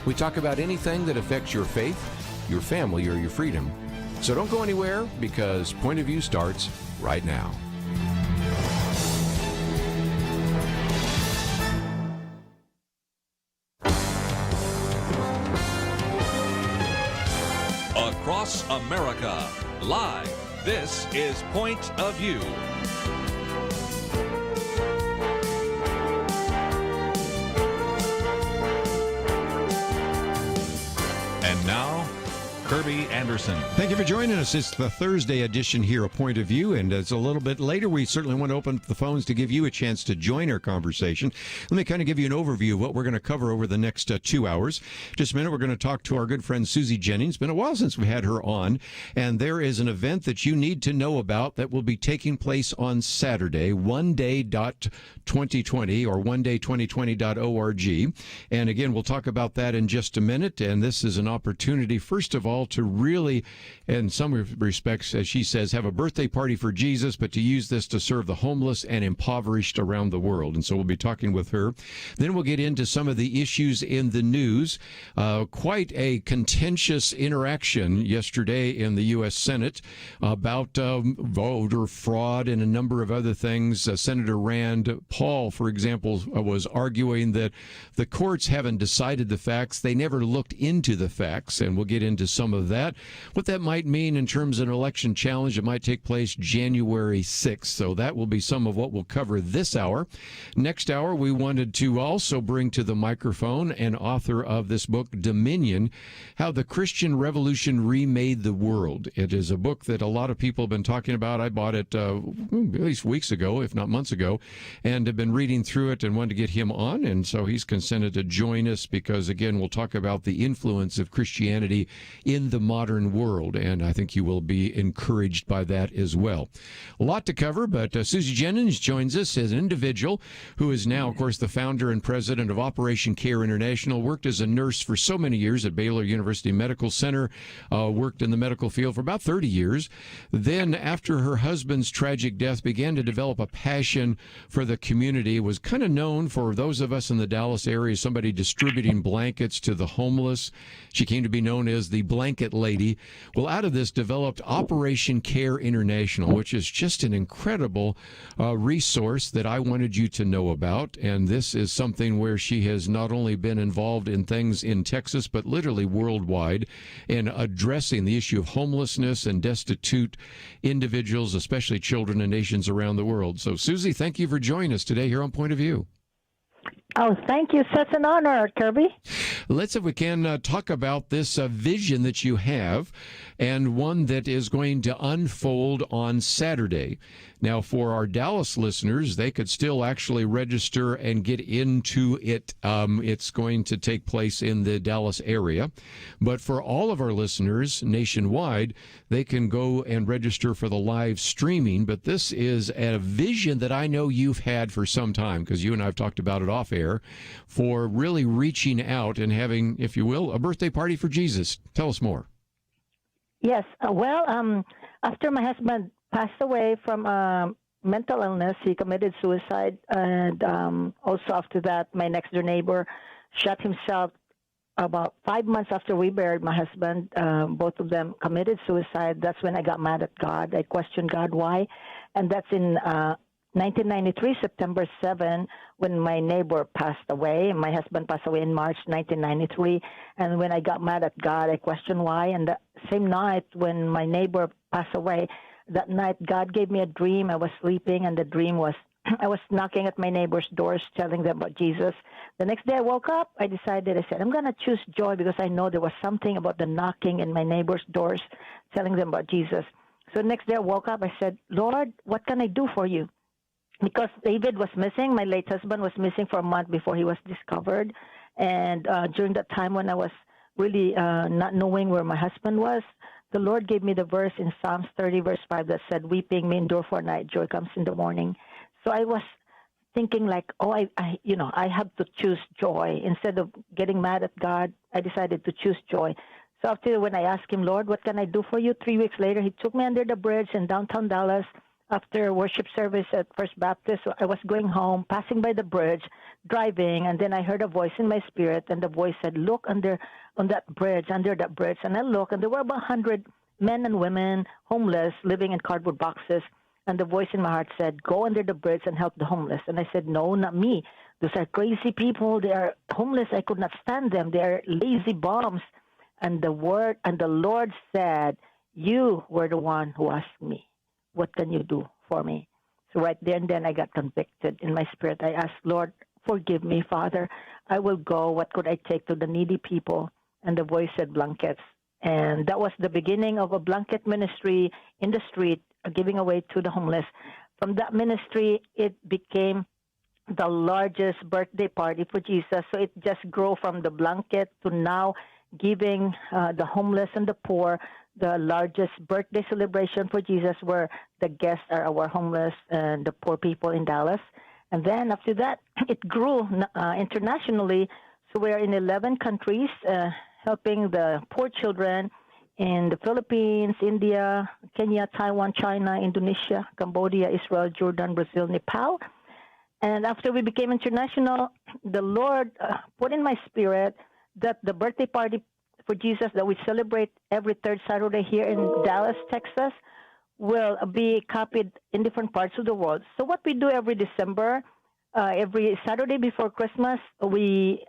We talk about anything that affects your faith, your family, or your freedom. So don't go anywhere, because Point of View starts right now.
Across America, live. This is Point of View. And now, Kerby Anderson.
Thank you for joining us. It's the Thursday edition here of Point of View, and it's a little bit later. We certainly want to open up the phones to give you a chance to join our conversation. Let me kind of give you an overview of what we're going to cover over the next 2 hours. Just a minute, we're going to talk to our good friend Susie Jennings. It's been a while since we had her on, and there is an event that you need to know about that will be taking place on Saturday, oneday.2020 or oneday2020.org. And again, we'll talk about that in just a minute, and this is an opportunity, first of all, to really, in some respects, as she says, have a birthday party for Jesus, but to use this to serve the homeless and impoverished around the world. And so we'll be talking with her. Then we'll get into some of the issues in the news. Quite a contentious interaction yesterday in the U.S. Senate about voter fraud and a number of other things. Senator Rand Paul, for example, was arguing that the courts haven't decided the facts. They never looked into the facts, and we'll get into some of that. What that might mean in terms of an election challenge that might take place January 6th. So that will be some of what we'll cover this hour. Next hour, we wanted to also bring to the microphone an author of this book, Dominion, How the Christian Revolution Remade the World. It is a book that a lot of people have been talking about. I bought it at least weeks ago, if not months ago, and have been reading through it and wanted to get him on. And so he's consented to join us because, again, we'll talk about the influence of Christianity in the modern world, and I think you will be encouraged by that as well. A lot to cover, but Susie Jennings joins us as an individual who is now, of course, the founder and president of Operation Care International, worked as a nurse for so many years at Baylor University Medical Center, worked in the medical field for about 30 years. Then, after her husband's tragic death, began to develop a passion for the community, was kind of known for those of us in the Dallas area, somebody distributing blankets to the homeless. She came to be known as the Blanket Lady. Well, out of this developed Operation Care International, which is just an incredible resource that I wanted you to know about. And this is something where she has not only been involved in things in Texas, but literally worldwide in addressing the issue of homelessness and destitute individuals, especially children in nations around the world. So, Susie, thank you for joining us today here on Point of View.
Oh, thank you. Such an honor, Kerby.
Let's, if we can, talk about this vision that you have, and one that is going to unfold on Saturday. Now, for our Dallas listeners, they could still actually register and get into it. It's going to take place in the Dallas area. But for all of our listeners nationwide, they can go and register for the live streaming. But this is a vision that I know you've had for some time, because you and I have talked about it off air, for really reaching out and having, if you will, a birthday party for Jesus. Tell us more.
Yes. After my husband passed away from mental illness, he committed suicide. And also after that, my next door neighbor shot himself about 5 months after we buried my husband. Both of them committed suicide. That's when I got mad at God. I questioned God why. And that's in 1993, September 7, when my neighbor passed away. My husband passed away in March 1993. And when I got mad at God, I questioned why. And the same night when my neighbor passed away, that night God gave me a dream. I was sleeping, and the dream was I was knocking at my neighbor's doors, telling them about Jesus. The next day I woke up, I said, I'm going to choose joy, because I know there was something about the knocking in my neighbor's doors, telling them about Jesus. So the next day I woke up, I said, Lord, what can I do for you? because David was missing. My late husband was missing for a month before he was discovered. And during that time when I was really not knowing where my husband was, the Lord gave me the verse in Psalms 30, verse 5 that said, weeping may endure for a night, joy comes in the morning. So I was thinking like, I have to choose joy. Instead of getting mad at God, I decided to choose joy. So after when I asked him, Lord, what can I do for you? 3 weeks later, he took me under the bridge in downtown Dallas after worship service at First Baptist. So I was going home, passing by the bridge, driving, and then I heard a voice in my spirit, and the voice said, look under that bridge. And I looked, and there were about 100 men and women, homeless, living in cardboard boxes. And the voice in my heart said, go under the bridge and help the homeless. And I said, no, not me. Those are crazy people. They are homeless. I could not stand them. They are lazy bums. And the Lord said, you were the one who asked me, what can you do for me? So right there and then I got convicted in my spirit. I asked, Lord, forgive me, Father. I will go. What could I take to the needy people? And the voice said, blankets. And that was the beginning of a blanket ministry in the street, giving away to the homeless. From that ministry, it became the largest birthday party for Jesus. So it just grew from the blanket to now giving the homeless and the poor the largest birthday celebration for Jesus, where the guests are our homeless and the poor people in Dallas. And then after that, it grew internationally. So we're in 11 countries helping the poor children in the Philippines, India, Kenya, Taiwan, China, Indonesia, Cambodia, Israel, Jordan, Brazil, Nepal. And after we became international, the Lord put in my spirit that the birthday party for Jesus that we celebrate every third Saturday here in Dallas, Texas, will be copied in different parts of the world. So what we do every December, every Saturday before Christmas, we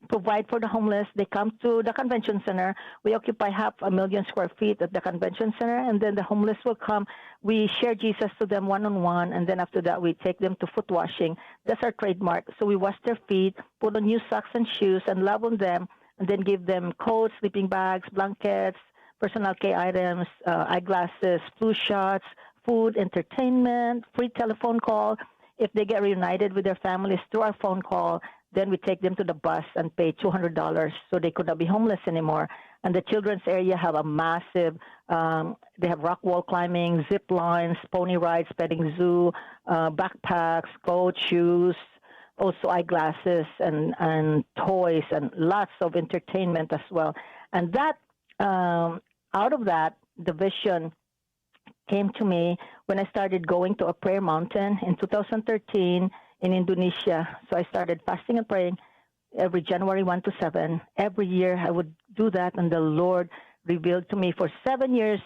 provide for the homeless. They come to the convention center. We occupy 500,000 square feet at the convention center, and then the homeless will come. We share Jesus to them one-on-one, and then after that, we take them to foot washing. That's our trademark. So we wash their feet, put on new socks and shoes, and love on them, and then give them coats, sleeping bags, blankets, personal care items, eyeglasses, flu shots, food, entertainment, free telephone call. If they get reunited with their families through our phone call, then we take them to the bus and pay $200 so they could not be homeless anymore. And the children's area have a massive, they have rock wall climbing, zip lines, pony rides, petting zoo, backpacks, coat, shoes, also eyeglasses and toys and lots of entertainment as well. And that, out of that, the vision came to me when I started going to a prayer mountain in 2013 in Indonesia. So I started fasting and praying every January 1 to 7. Every year I would do that, and the Lord revealed to me for 7 years,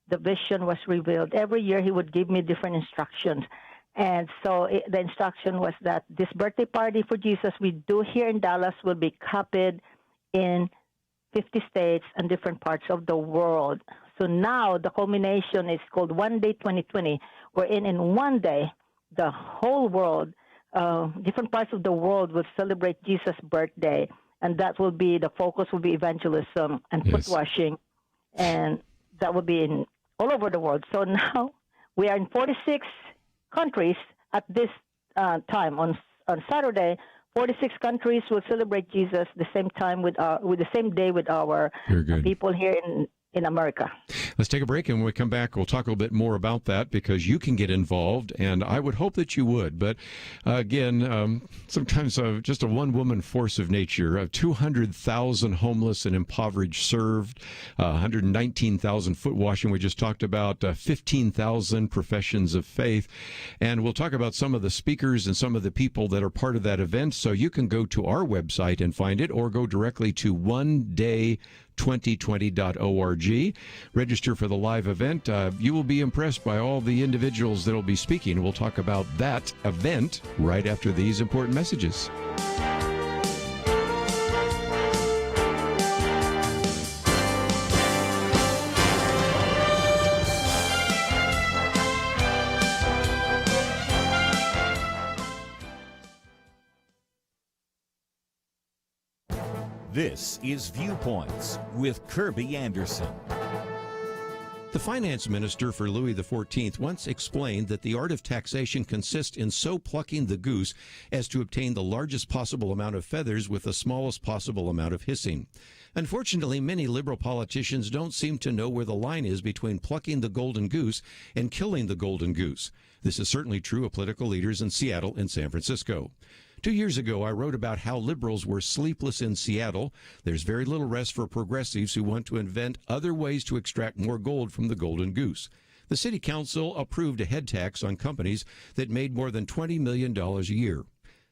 the vision was revealed. Every year he would give me different instructions. And so the instruction was that this birthday party for Jesus we do here in Dallas will be copied in 50 states and different parts of the world. So now the culmination is called One Day 2020, wherein in one day, the whole world, different parts of the world will celebrate Jesus' birthday. And that will be, the focus will be evangelism and foot washing. And that will be in all over the world. So now we are in 46 countries at this time. On Saturday, 46 countries will celebrate Jesus the same time with the same day with our people here in America.
Let's take a break, and when we come back, we'll talk a little bit more about that, because you can get involved, and I would hope that you would. But again, sometimes just a one-woman force of nature, 200,000 homeless and impoverished served, 119,000 foot washing. We just talked about 15,000 professions of faith, and we'll talk about some of the speakers and some of the people that are part of that event. So you can go to our website and find it, or go directly to oneday2020.org. Register for the live event. You will be impressed by all the individuals that will be speaking. We'll talk about that event right after these important messages.
This is Viewpoints with Kerby Anderson.
The finance minister for Louis XIV once explained that the art of taxation consists in so plucking the goose as to obtain the largest possible amount of feathers with the smallest possible amount of hissing. Unfortunately, many liberal politicians don't seem to know where the line is between plucking the golden goose and killing the golden goose. This is certainly true of political leaders in Seattle and San Francisco. 2 years ago, I wrote about how liberals were sleepless in Seattle. There's very little rest for progressives who want to invent other ways to extract more gold from the golden goose. The city council approved a head tax on companies that made more than $20 million a year.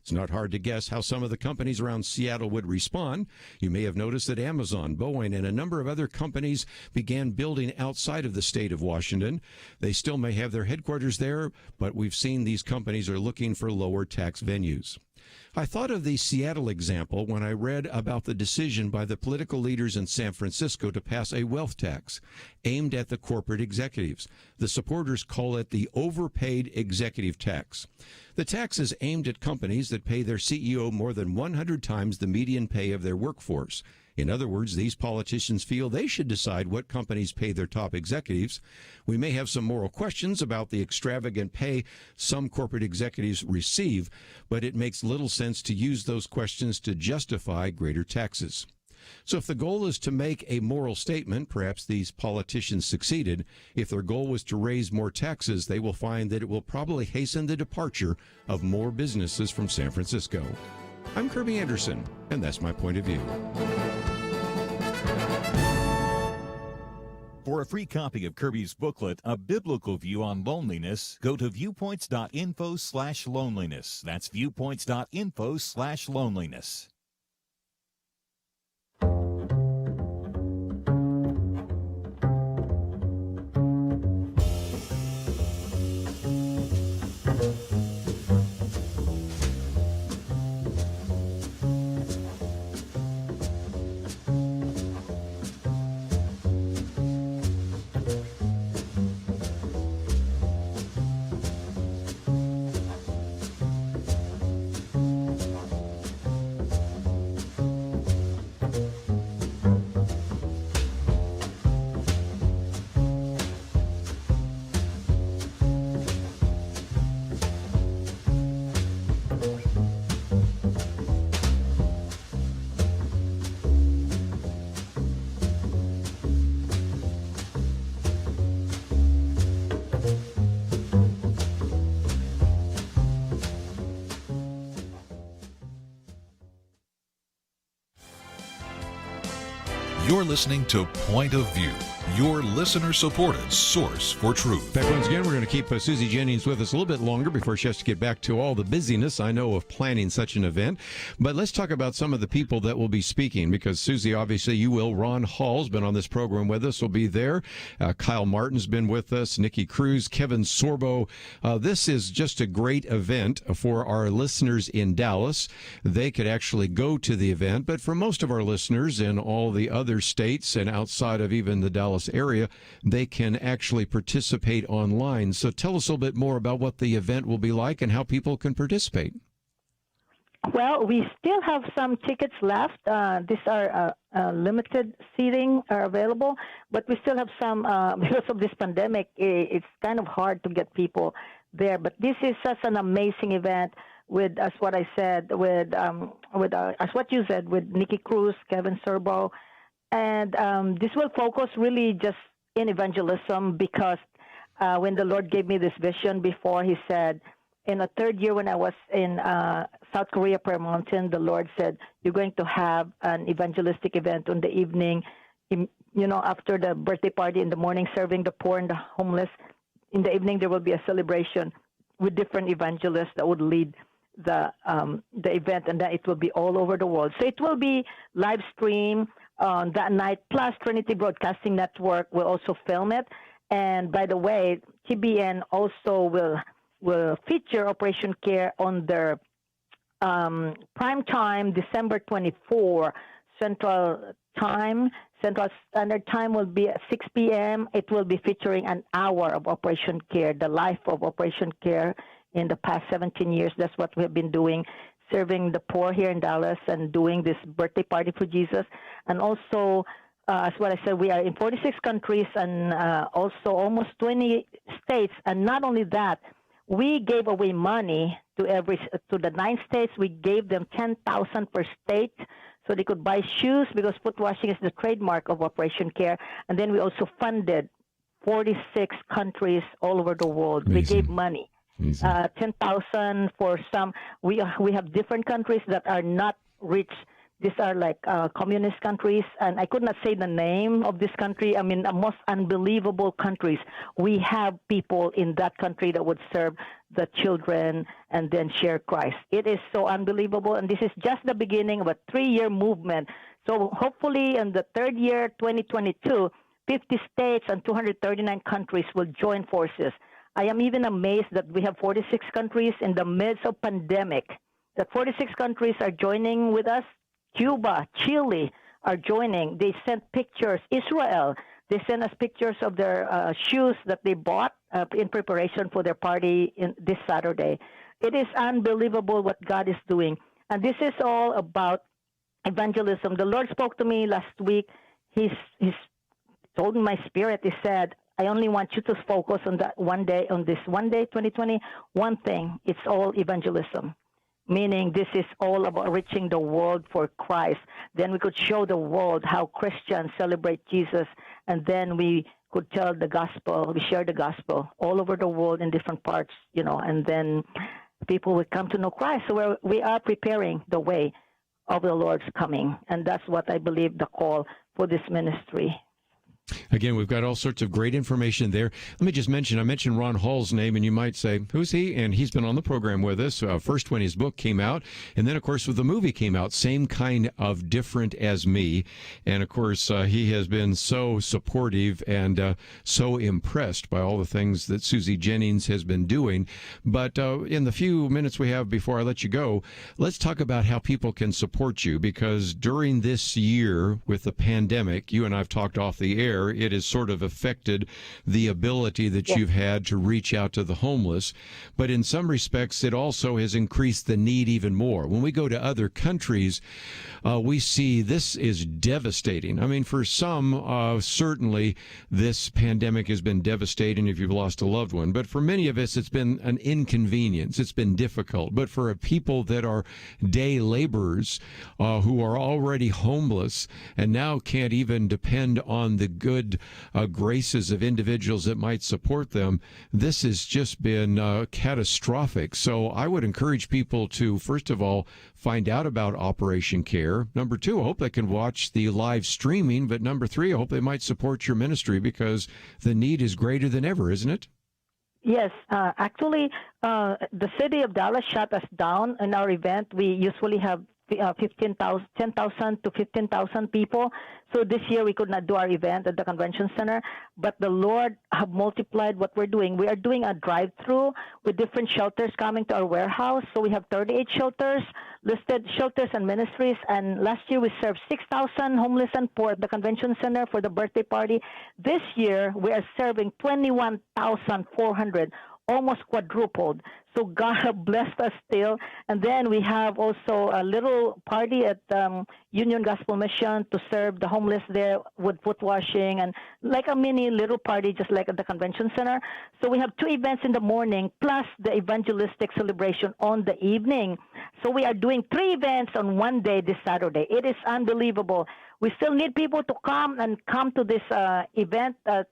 It's not hard to guess how some of the companies around Seattle would respond. You may have noticed that Amazon, Boeing, and a number of other companies began building outside of the state of Washington. They still may have their headquarters there, but we've seen these companies are looking for lower tax venues. I thought of the Seattle example when I read about the decision by the political leaders in San Francisco to pass a wealth tax aimed at the corporate executives. The supporters call it the overpaid executive tax. The tax is aimed at companies that pay their CEO more than 100 times the median pay of their workforce. In other words, these politicians feel they should decide what companies pay their top executives. We may have some moral questions about the extravagant pay some corporate executives receive, but it makes little sense to use those questions to justify greater taxes. So if the goal is to make a moral statement, perhaps these politicians succeeded. If their goal was to raise more taxes, they will find that it will probably hasten the departure of more businesses from San Francisco. I'm Kerby Anderson, and that's my point of view.
For a free copy of Kerby's booklet, A Biblical View on Loneliness, go to viewpoints.info/loneliness. That's viewpoints.info/loneliness.
You're listening to Point of View, your listener-supported source for truth.
Back once again, we're going to keep Susie Jennings with us a little bit longer before she has to get back to all the busyness, I know, of planning such an event. But let's talk about some of the people that will be speaking, because Susie, obviously you will. Ron Hall's been on this program with us, will be there. Kyle Martin's been with us, Nikki Cruz, Kevin Sorbo. This is just a great event for our listeners in Dallas. They could actually go to the event, but for most of our listeners in all the other states and outside of even the Dallas area, they can actually participate online. So tell us a little bit more about what the event will be like and how people can participate.
Well, we still have some tickets left. These are limited seating are available, but we still have some because of this pandemic. It's kind of hard to get people there. But this is such an amazing event with, as what I said, with as what you said, with Nikki Cruz, Kevin Sorbo. And this will focus really just in evangelism, because when the Lord gave me this vision before, he said, in the third year when I was in South Korea, Prayer Mountain, the Lord said, you're going to have an evangelistic event on the evening, after the birthday party, in the morning serving the poor and the homeless. In the evening, there will be a celebration with different evangelists that would lead the event, and that it will be all over the world. So it will be live stream on that night, plus Trinity Broadcasting Network will also film it. And by the way, TBN also will feature Operation Care on their prime time, December 24, Central Standard Time will be at 6 p.m. It will be featuring an hour of Operation Care, the life of Operation Care in the past 17 years. That's what we have been doing, serving the poor here in Dallas and doing this birthday party for Jesus. And also as what I said, we are in 46 countries and also almost 20 states. And not only that, we gave away money to the 9 states. We gave them $10,000 per state, so they could buy shoes, because foot washing is the trademark of Operation Care. And then we also funded 46 countries all over the world.
Amazing.
We gave money, 10,000 for some. We have different countries that are not rich. These are like communist countries, and I could not say the name of this country. I mean, the most unbelievable countries. We have people in that country that would serve the children and then share Christ. It is so unbelievable, and this is just the beginning of a 3-year movement. So hopefully in the 3rd year, 2022, 50 states and 239 countries will join forces. I am even amazed that we have 46 countries in the midst of pandemic, that 46 countries are joining with us. Cuba, Chile are joining. They sent pictures. Israel, they sent us pictures of their shoes that they bought in preparation for their party this Saturday. It is unbelievable what God is doing. And this is all about evangelism. The Lord spoke to me last week. He's told my spirit, he said, I only want you to focus on that one day, on this one day, 2020, one thing. It's all evangelism. Meaning this is all about reaching the world for Christ. Then we could show the world how Christians celebrate Jesus, and then we could tell the gospel, we share the gospel all over the world in different parts, and then people will come to know Christ. So we are preparing the way of the Lord's coming, and that's what I believe the call for this ministry.
Again, we've got all sorts of great information there. Let me just mention, I mentioned Ron Hall's name, and you might say, who's he? And he's been on the program with us, first when his book came out, and then, of course, when the movie came out, Same Kind of Different as Me. And, of course, he has been so supportive and so impressed by all the things that Susie Jennings has been doing. But in the few minutes we have before I let you go, let's talk about how people can support you, because during this year with the pandemic, you and I have talked off the air, it has sort of affected the ability that you've had to reach out to the homeless. But in some respects, it also has increased the need even more. When we go to other countries, we see this is devastating. I mean, for some, certainly this pandemic has been devastating if you've lost a loved one. But for many of us, it's been an inconvenience. It's been difficult. But for people that are day laborers who are already homeless and now can't even depend on the good graces of individuals that might support them, this has just been catastrophic. So I would encourage people to, first of all, find out about Operation Care. Number 2, I hope they can watch the live streaming. But number 3, I hope they might support your ministry, because the need is greater than ever, isn't it?
Yes, actually, the city of Dallas shut us down in our event. We usually have 10,000 to 15,000 people. So this year we could not do our event at the convention center, but the Lord have multiplied what we're doing. We are doing a drive-through with different shelters coming to our warehouse. So we have 38 shelters, listed shelters and ministries. And last year we served 6,000 homeless and poor at the convention center for the birthday party. This year we are serving 21,400, almost quadrupled. So God blessed us still. And then we have also a little party at Union Gospel Mission to serve the homeless there with foot washing, and like a mini little party just like at the convention center. So we have 2 events in the morning plus the evangelistic celebration on the evening. So we are doing 3 events on one day this Saturday. It is unbelievable. We still need people to come to this event at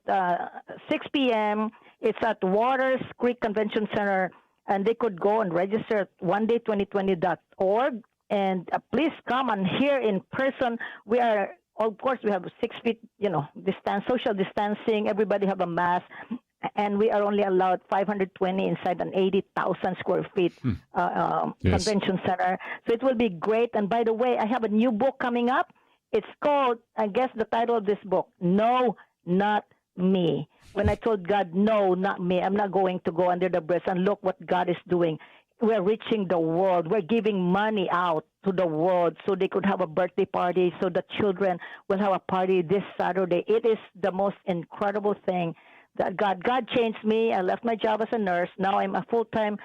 6 p.m. It's at Waters Creek Convention Center, and they could go and register at oneday2020.org. And please come and hear in person. We are, of course, we have 6 feet, social distancing. Everybody have a mask. And we are only allowed 520 inside an 80,000 square feet convention center. So it will be great. And by the way, I have a new book coming up. It's called, I guess the title of this book, No, Not Me. When I told God, no, not me, I'm not going to go under the bridge, and look what God is doing. We're reaching the world. We're giving money out to the world so they could have a birthday party, so the children will have a party this Saturday. It is the most incredible thing that God changed me. I left my job as a nurse. Now I'm a full-time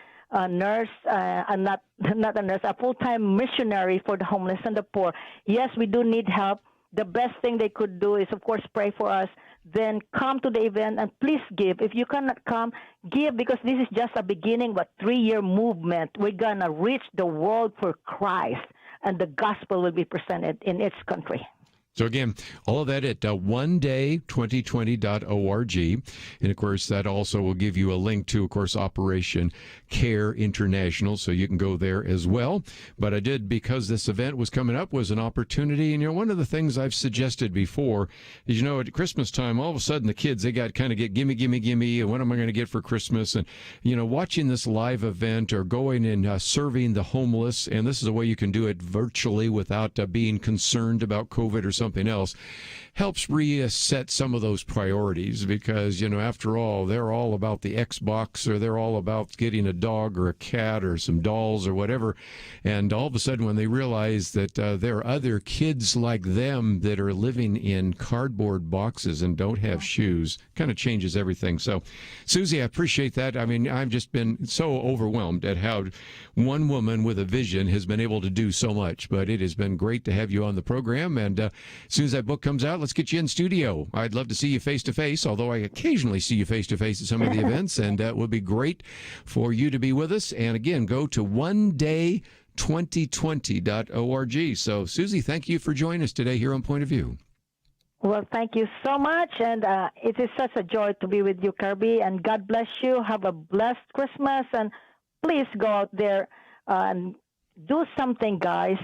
nurse, and not a nurse, a full-time missionary for the homeless and the poor. Yes, we do need help. the best thing they could do is, of course, pray for us. Then come to the event and please give. If you cannot come, give, because this is just a beginning of a 3-year movement. We're going to reach the world for Christ, and the gospel will be presented in its country.
So again, all of that at oneday2020.org. And of course, that also will give you a link to, of course, Operation Care International. So you can go there as well. But I did, because this event was coming up, was an opportunity. And, one of the things I've suggested before is, at Christmas time, all of a sudden the kids, they got kind of get gimme, gimme, gimme. And what am I going to get for Christmas? And, watching this live event or going and serving the homeless. And this is a way you can do it virtually without being concerned about COVID or something else, helps reset some of those priorities, because, after all, they're all about the Xbox, or they're all about getting a dog or a cat or some dolls or whatever. And all of a sudden, when they realize that there are other kids like them that are living in cardboard boxes and don't have shoes, kind of changes everything. So, Susie, I appreciate that. I mean, I've just been so overwhelmed at how one woman with a vision has been able to do so much. But it has been great to have you on the program. And as soon as that book comes out, let's get you in studio. I'd love to see you face to face, although I occasionally see you face to face at some of the events, and it would be great for you to be with us. And again, go to oneday2020.org. So, Susie, thank you for joining us today here on Point of View.
Well, thank you so much, and it is such a joy to be with you, Kerby, and God bless you. Have a blessed Christmas, and please go out there and do something, guys,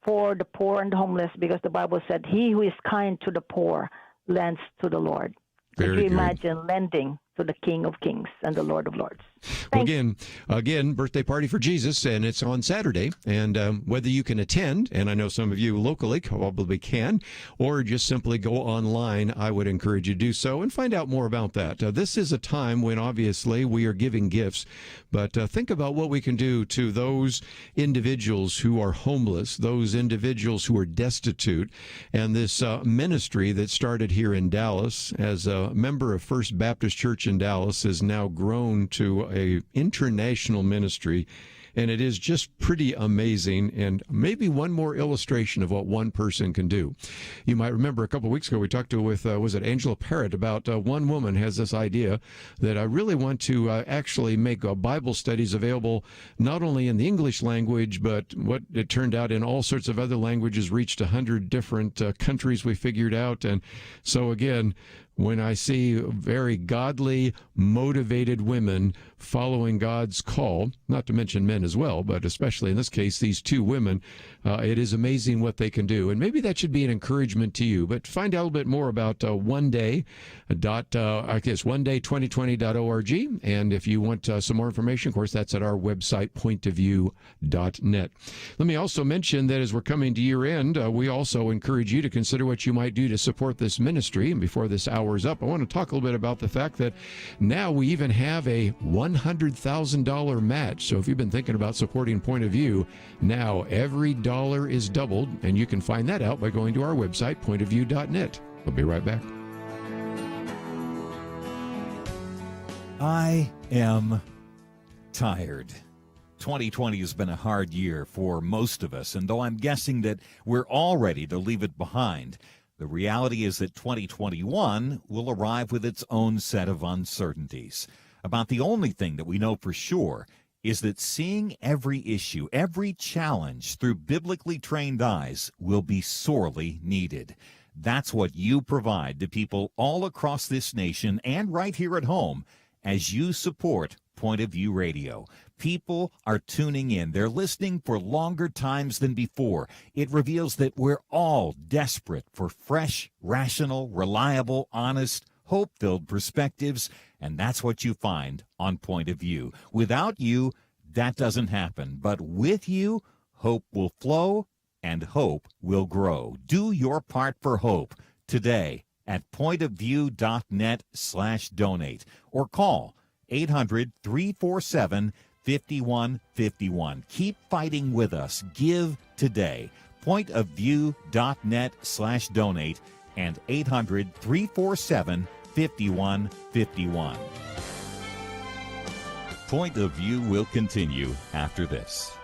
for the poor and the homeless, because the Bible said, he who is kind to the poor lends to the Lord. Could you imagine lending to the King of Kings and the Lord of Lords?
Well, again, birthday party for Jesus, and it's on Saturday. And whether you can attend, and I know some of you locally probably can, or just simply go online, I would encourage you to do so and find out more about that. This is a time when obviously we are giving gifts, but think about what we can do to those individuals who are homeless, those individuals who are destitute, and this ministry that started here in Dallas as a member of First Baptist Church in Dallas has now grown to a international ministry, and it is just pretty amazing. And maybe one more illustration of what one person can do. You might remember a couple of weeks ago we talked with was it Angela Parrott about one woman has this idea that I really want to actually make Bible studies available not only in the English language, but what it turned out in all sorts of other languages, reached 100 different countries we figured out. And so again, when I see very godly, motivated women following God's call, not to mention men as well, but especially in this case, these two women, it is amazing what they can do. And maybe that should be an encouragement to you. But find out a little bit more about oneday2020.org. And if you want some more information, of course, that's at our website, pointofview.net. Let me also mention that as we're coming to year end, we also encourage you to consider what you might do to support this ministry. And before this hour is up, I want to talk a little bit about the fact that now we even have a $100,000 match. So if you've been thinking about supporting Point of View, now every dollar is doubled, and you can find that out by going to our website, pointofview.net. We'll be right back.
I am tired. 2020 has been a hard year for most of us, and though I'm guessing that we're all ready to leave it behind, the reality is that 2021 will arrive with its own set of uncertainties. About the only thing that we know for sure is that seeing every issue, every challenge through biblically trained eyes will be sorely needed. That's what you provide to people all across this nation and right here at home as you support Point of View Radio. People are tuning in. They're listening for longer times than before. It reveals that we're all desperate for fresh, rational, reliable, honest, hope-filled perspectives, and that's what you find on Point of View. Without you, that doesn't happen. But with you, hope will flow and hope will grow. Do your part for hope today at pointofview.net/donate or call 800-347-5151. Keep fighting with us. Give today. Pointofview.net/donate and 800-347-5151. Point of View will continue after this.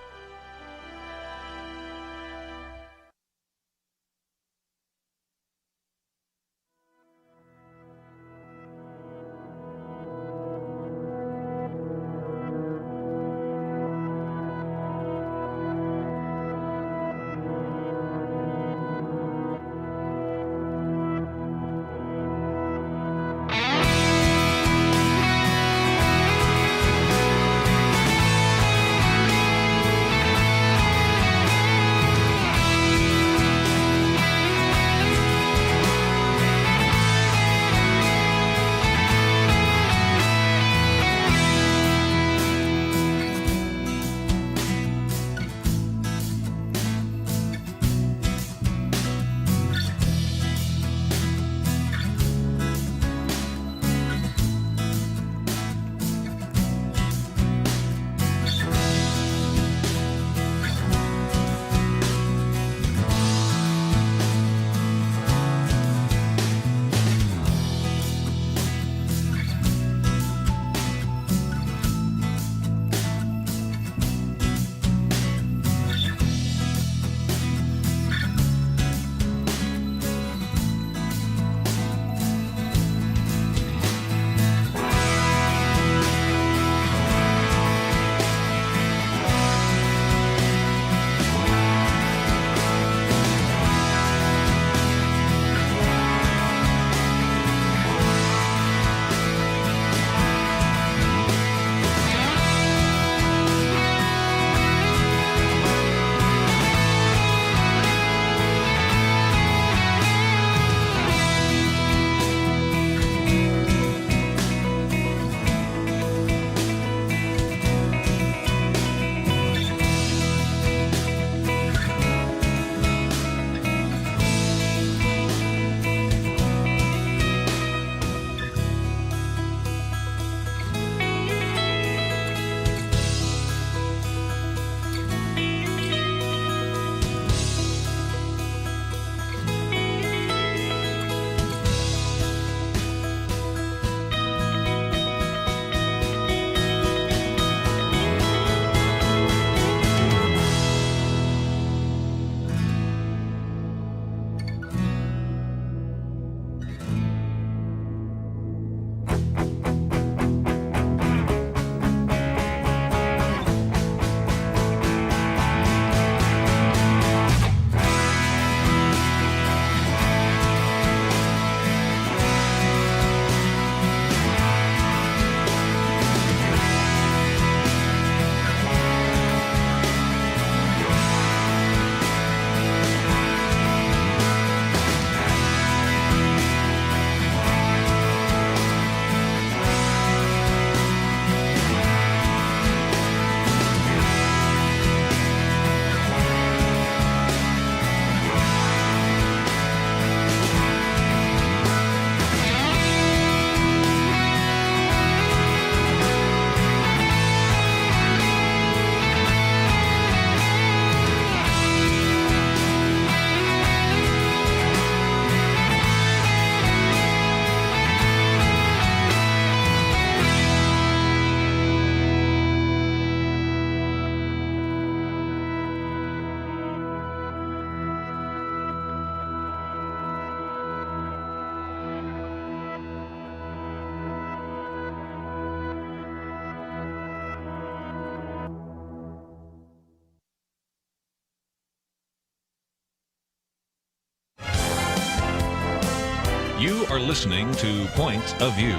You are listening to Point of View.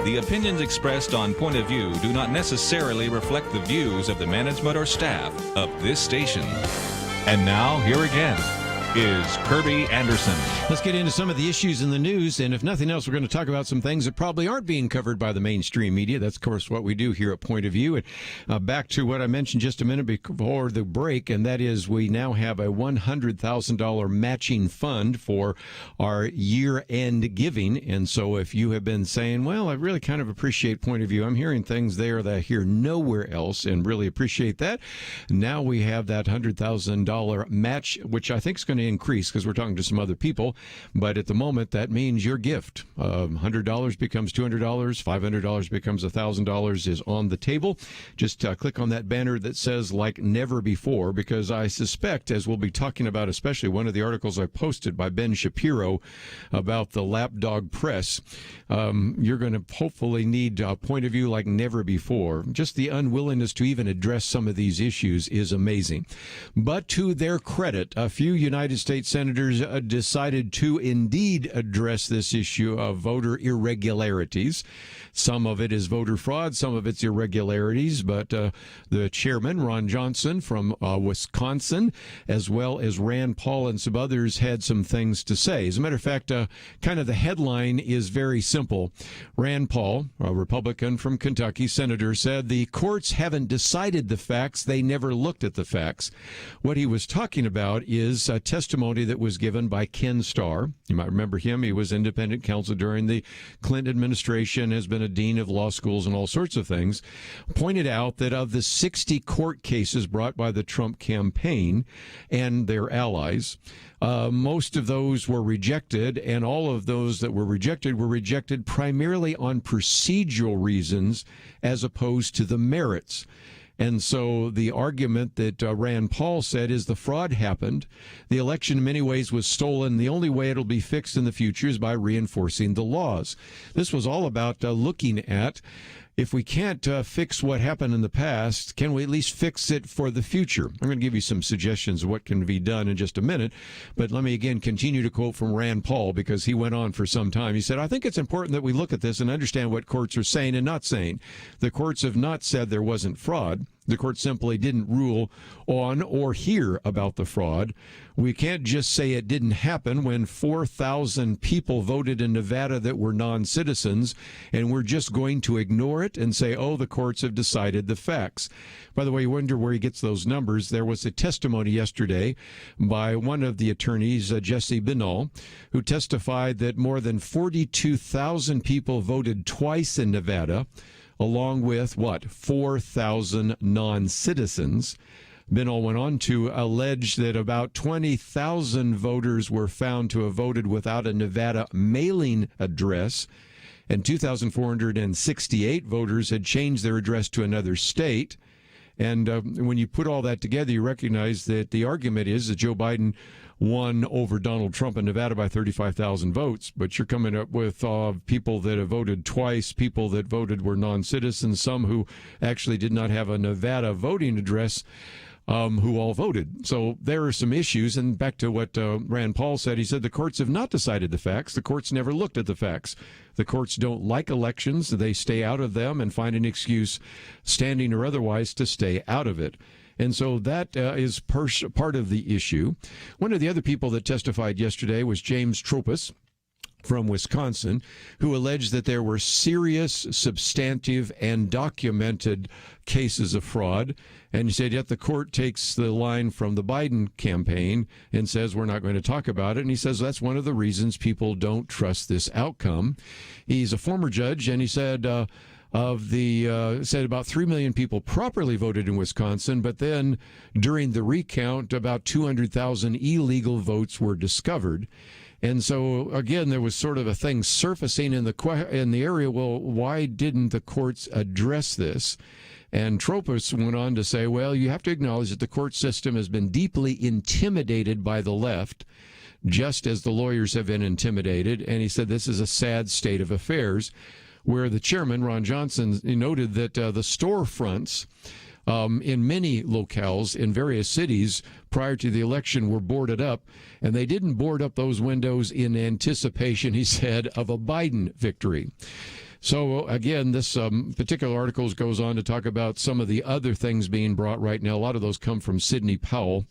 The opinions expressed on Point of View do not necessarily reflect the views of the management or staff of this station. And now, here again is Kerby Anderson.
Let's get into some of the issues in the news, and if nothing else, we're going to talk about some things that probably aren't being covered by the mainstream media. That's, of course, what we do here at Point of View. And back to what I mentioned just a minute before the break, and that is we now have a $100,000 matching fund for our year-end giving. And so if you have been saying, well, I really kind of appreciate Point of View, I'm hearing things there that I hear nowhere else and really appreciate that. Now we have that $100,000 match, which I think is going to increase because we're talking to some other people, but at the moment that means your gift $100 becomes $200, $500 becomes $1,000 is on the table. Just click on that banner that says like never before, because I suspect, as we'll be talking about, especially one of the articles I posted by Ben Shapiro about the lapdog press, you're going to hopefully need a Point of View like never before. Just the unwillingness to even address some of these issues is amazing. But to their credit, a few United States senators decided to indeed address this issue of voter irregularities. Some of it is voter fraud, some of it's irregularities, but the chairman, Ron Johnson from Wisconsin, as well as Rand Paul and some others had some things to say. As a matter of fact, kind of the headline is very simple. Rand Paul, a Republican from Kentucky, senator, said the courts haven't decided the facts, they never looked at the facts. What he was talking about is a testimony that was given by Ken Starr. You might remember him. He was independent counsel during the Clinton administration, has been a dean of law schools and all sorts of things, pointed out that of the 60 court cases brought by the Trump campaign and their allies, most of those were rejected, and all of those that were rejected primarily on procedural reasons as opposed to the merits. And so the argument that Rand Paul said is the fraud happened. The election in many ways was stolen. The only way it'll be fixed in the future is by reinforcing the laws. This was all about looking at, if we can't fix what happened in the past, can we at least fix it for the future? I'm going to give you some suggestions of what can be done in just a minute, but let me again continue to quote from Rand Paul, because he went on for some time. He said, I think it's important that we look at this and understand what courts are saying and not saying. The courts have not said there wasn't fraud. The court simply didn't rule on or hear about the fraud. We can't just say it didn't happen when 4,000 people voted in Nevada that were non-citizens, and we're just going to ignore it and say, oh, the courts have decided the facts. By the way, you wonder where he gets those numbers. There was a testimony yesterday by one of the attorneys, Jesse Binal, who testified that more than 42,000 people voted twice in Nevada, along with, 4,000 non-citizens. Binal went on to allege that about 20,000 voters were found to have voted without a Nevada mailing address, and 2,468 voters had changed their address to another state. And when you put all that together, you recognize that the argument is that Joe Biden won over Donald Trump in Nevada by 35,000 votes, but you're coming up with people that have voted twice, people that voted were non-citizens, some who actually did not have a Nevada voting address, who all voted. So there are some issues, and back to what Rand Paul said, he said the courts have not decided the facts. The courts never looked at the facts. The courts don't like elections. They stay out of them and find an excuse, standing or otherwise, to stay out of it. And so that is part of the issue. One of the other people that testified yesterday was James Tropus from Wisconsin, who alleged that there were serious, substantive, and documented cases of fraud. And he said, yet the court takes the line from the Biden campaign and says, we're not going to talk about it. And he says that's one of the reasons people don't trust this outcome. He's a former judge, and he said, said about 3 million people properly voted in Wisconsin, but then during the recount, about 200,000 illegal votes were discovered. And so, again, there was sort of a thing surfacing in the area, well, why didn't the courts address this? And Tropus went on to say, well, you have to acknowledge that the court system has been deeply intimidated by the left, just as the lawyers have been intimidated. And he said this is a sad state of affairs, where the chairman, Ron Johnson, noted that the storefronts in many locales in various cities prior to the election were boarded up, and they didn't board up those windows in anticipation, he said, of a Biden victory. So, again, this particular article goes on to talk about some of the other things being brought right now. A lot of those come from Sidney Powell.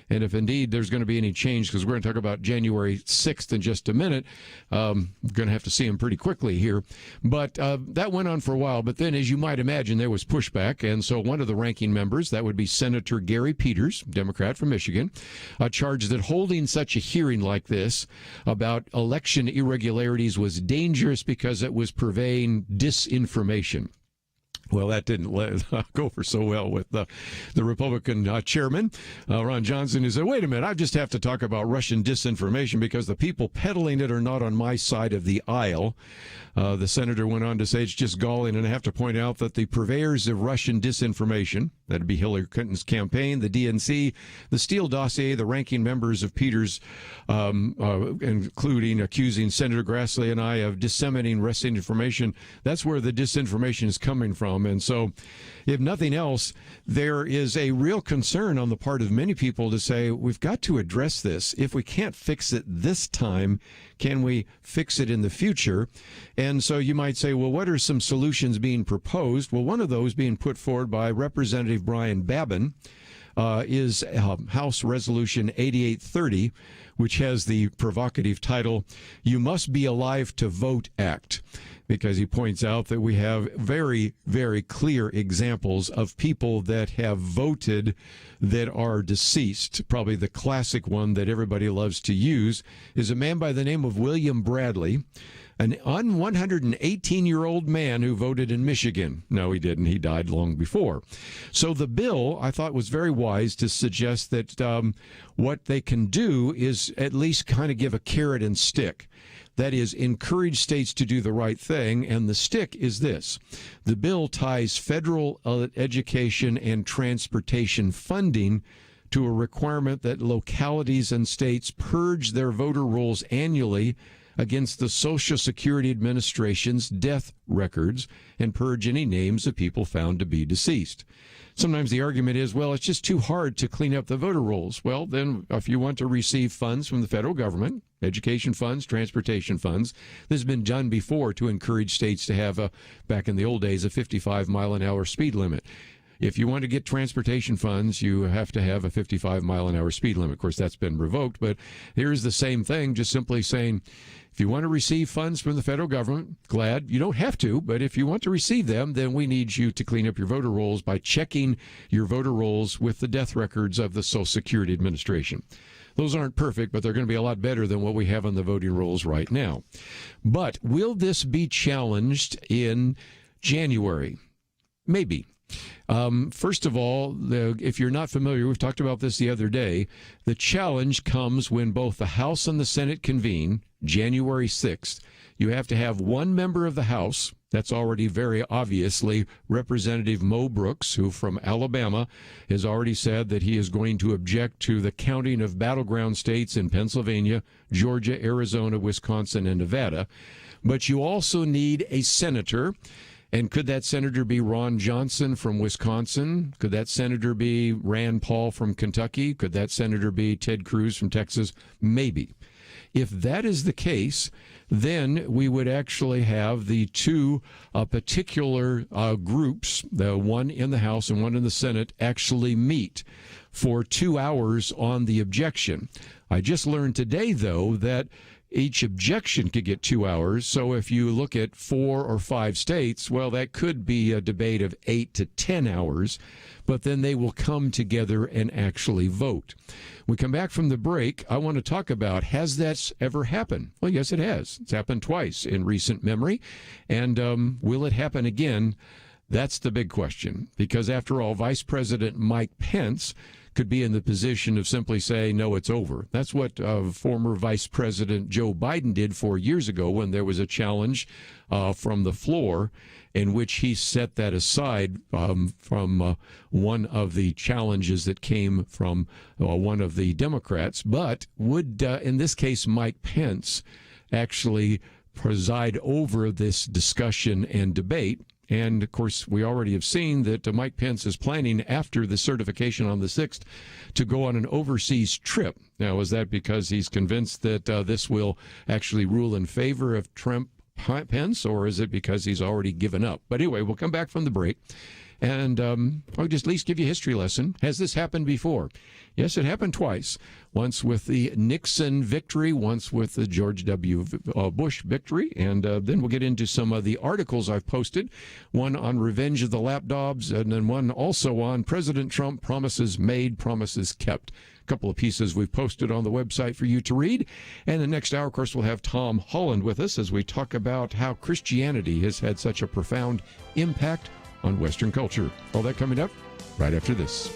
And if indeed there's going to be any change, because we're going to talk about January 6th in just a minute, we're going to have to see him pretty quickly here. But that went on for a while. But then, as you might imagine, there was pushback. And so one of the ranking members, that would be Senator Gary Peters, Democrat from Michigan, charged that holding such a hearing like this about election irregularities was dangerous because it was purveying disinformation. Well, that didn't go over so well with the Republican chairman, Ron Johnson, who said, wait a minute, I just have to talk about Russian disinformation because the people peddling it are not on my side of the aisle. The senator went on to say it's just galling, and I have to point out that the purveyors of Russian disinformation, that'd be Hillary Clinton's campaign, the DNC, the Steele dossier, the ranking members of Peters, including accusing Senator Grassley and I of disseminating Russian information, that's where the disinformation is coming from. And so, if nothing else, there is a real concern on the part of many people to say, we've got to address this. If we can't fix it this time, can we fix it in the future? And so you might say, well, what are some solutions being proposed? Well, one of those being put forward by Representative Brian Babin is House Resolution 8830, which has the provocative title, You Must Be Alive to Vote Act, because he points out that we have very, very clear examples of people that have voted that are deceased. Probably the classic one that everybody loves to use is a man by the name of William Bradley, an 118-year-old man who voted in Michigan. No, he didn't. He died long before. So the bill, I thought, was very wise to suggest that what they can do is at least kind of give a carrot and stick. That is, encourage states to do the right thing, and the stick is this. The bill ties federal education and transportation funding to a requirement that localities and states purge their voter rolls annually against the Social Security Administration's death records and purge any names of people found to be deceased. Sometimes the argument is, well, it's just too hard to clean up the voter rolls. Well, then if you want to receive funds from the federal government, education funds, transportation funds, this has been done before to encourage states to have, back in the old days, a 55-mile-an-hour speed limit. If you want to get transportation funds, you have to have a 55-mile-an-hour speed limit. Of course, that's been revoked, but here's the same thing, just simply saying, if you want to receive funds from the federal government, glad. You don't have to, but if you want to receive them, then we need you to clean up your voter rolls by checking your voter rolls with the death records of the Social Security Administration. Those aren't perfect, but they're going to be a lot better than what we have on the voting rolls right now. But will this be challenged in January? Maybe. First of all, if you're not familiar, we've talked about this the other day, the challenge comes when both the House and the Senate convene January 6th. You have to have one member of the House. That's already very obviously Representative Mo Brooks, who from Alabama has already said that he is going to object to the counting of battleground states in Pennsylvania, Georgia, Arizona, Wisconsin, and Nevada. But you also need a senator. And could that senator be Ron Johnson from Wisconsin? Could that senator be Rand Paul from Kentucky? Could that senator be Ted Cruz from Texas? Maybe. If that is the case, then we would actually have the two particular groups, the one in the House and one in the Senate, actually meet for 2 hours on the objection. I just learned today, though, that each objection could get 2 hours. So if you look at 4 or 5 states, well, that could be a debate of 8 to 10 hours, but then they will come together and actually vote. When we come back from the break, I want to talk about, has that ever happened? Well, yes, it has. It's happened twice in recent memory. And will it happen again? That's the big question. Because after all, Vice President Mike Pence could be in the position of simply saying, no, it's over. That's what former Vice President Joe Biden did 4 years ago when there was a challenge from the floor in which he set that aside from one of the challenges that came from one of the Democrats. But would, in this case, Mike Pence actually preside over this discussion and debate? And, of course, we already have seen that Mike Pence is planning, after the certification on the 6th, to go on an overseas trip. Now, is that because he's convinced that this will actually rule in favor of Trump Pence, or is it because he's already given up? But anyway, we'll come back from the break. And I'll just at least give you a history lesson. Has this happened before? Yes, it happened twice. Once with the Nixon victory, once with the George W. Bush victory. And then we'll get into some of the articles I've posted. One on Revenge of the Lapdogs, and then one also on President Trump, promises made, promises kept. A couple of pieces we've posted on the website for you to read. And the next hour, of course, we'll have Tom Holland with us as we talk about how Christianity has had such a profound impact on Western culture. All that coming up right after this.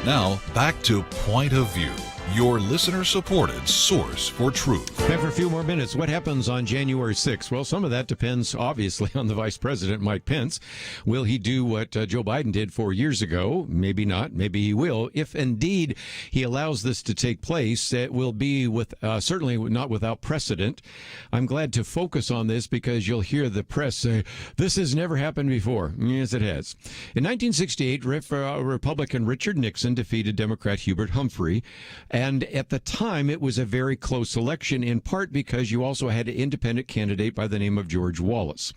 Now, back to Point of View, your listener-supported source for truth.
And for a few more minutes, what happens on January 6th? Well, some of that depends, obviously, on the Vice President, Mike Pence. Will he do what Joe Biden did 4 years ago? Maybe not. Maybe he will. If indeed he allows this to take place, it will be certainly not without precedent. I'm glad to focus on this because you'll hear the press say, this has never happened before. Yes, it has. In 1968, Republican Richard Nixon defeated Democrat Hubert Humphrey And at the time, it was a very close election, in part because you also had an independent candidate by the name of George Wallace.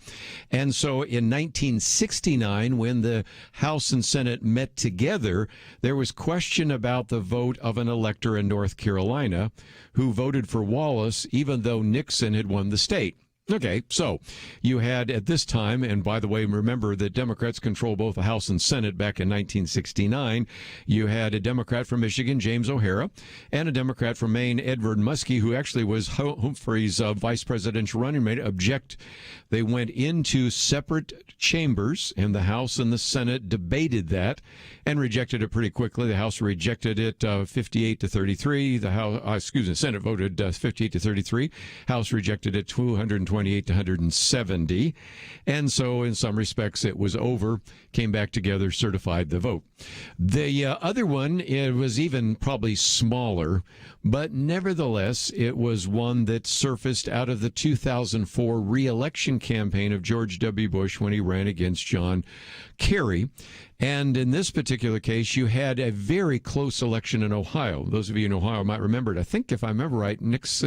And so in 1969, when the House and Senate met together, there was question about the vote of an elector in North Carolina who voted for Wallace, even though Nixon had won the state. Okay, so you had at this time, and by the way, remember that Democrats control both the House and Senate back in 1969. You had a Democrat from Michigan, James O'Hara, and a Democrat from Maine, Edward Muskie, who actually was Humphrey's vice presidential running mate, object. They went into separate chambers, and the House and the Senate debated that and rejected it pretty quickly. The House rejected it 58 to 33. The Senate voted 58 to 33. House rejected it 228 to 170. And so in some respects it was over, came back together, certified the vote. The other one, it was even probably smaller, but nevertheless it was one that surfaced out of the 2004 re-election campaign of George W. Bush when he ran against John Kerry. And in this particular case, you had a very close election in Ohio. Those of you in Ohio might remember it. I think, if I remember right, in this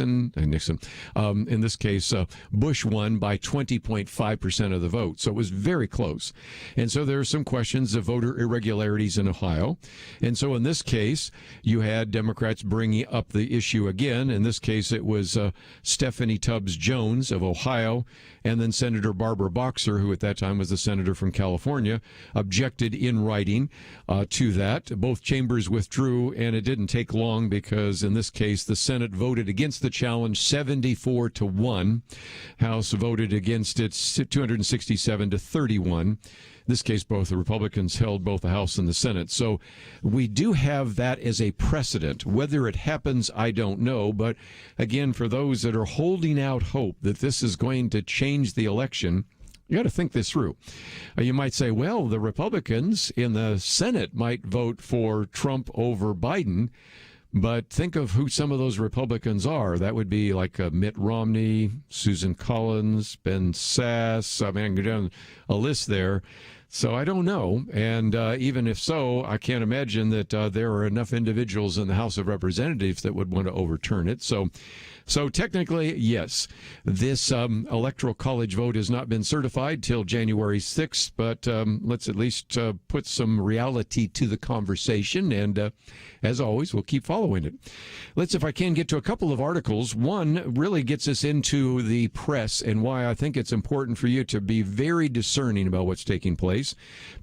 case, Bush won by 20.5% of the vote. So it was very close. And so there are some questions of voter irregularities in Ohio. And so in this case, you had Democrats bringing up the issue again. In this case, it was Stephanie Tubbs Jones of Ohio, and then Senator Barbara Boxer, who at that time was the senator from California, objected in writing to that. Both chambers withdrew, and it didn't take long because in this case the Senate voted against the challenge 74 to 1. House voted against it 267 to 31. In this case, both the Republicans held both the House and the Senate. So we do have that as a precedent. Whether it happens, I don't know. But again, for those that are holding out hope that this is going to change the election, you got to think this through. You might say, well, the Republicans in the Senate might vote for Trump over Biden, but think of who some of those Republicans are. That would be like Mitt Romney, Susan Collins, Ben Sass. I mean, I can go down a list there. So I don't know. And even if so, I can't imagine that there are enough individuals in the House of Representatives that would want to overturn it. So technically, yes, this electoral college vote has not been certified till January 6th, but let's at least put some reality to the conversation. And as always, we'll keep following it. Let's, if I can, get to a couple of articles. One really gets us into the press and why I think it's important for you to be very discerning about what's taking place.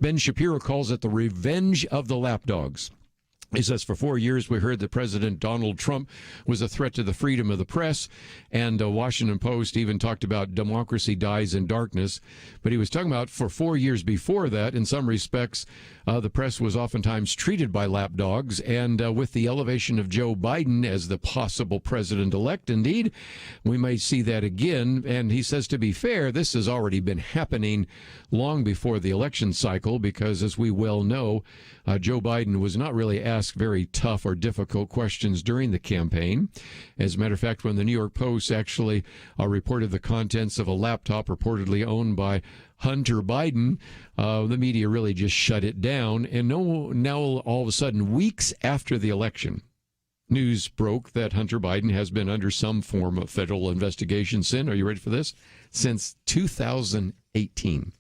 Ben Shapiro calls it the revenge of the lapdogs. He says, for 4 years, we heard that President Donald Trump was a threat to the freedom of the press, and Washington Post even talked about democracy dies in darkness. But he was talking about for 4 years before that, in some respects, the press was oftentimes treated by lapdogs, and with the elevation of Joe Biden as the possible president-elect, indeed, we may see that again. And he says, to be fair, this has already been happening long before the election cycle, because as we well know, Joe Biden was not really asked very tough or difficult questions during the campaign. As a matter of fact, when the New York Post actually reported the contents of a laptop reportedly owned by Hunter Biden, the media really just shut it down. And now all of a sudden, weeks after the election, news broke that Hunter Biden has been under some form of federal investigation are you ready for this? Since 2018.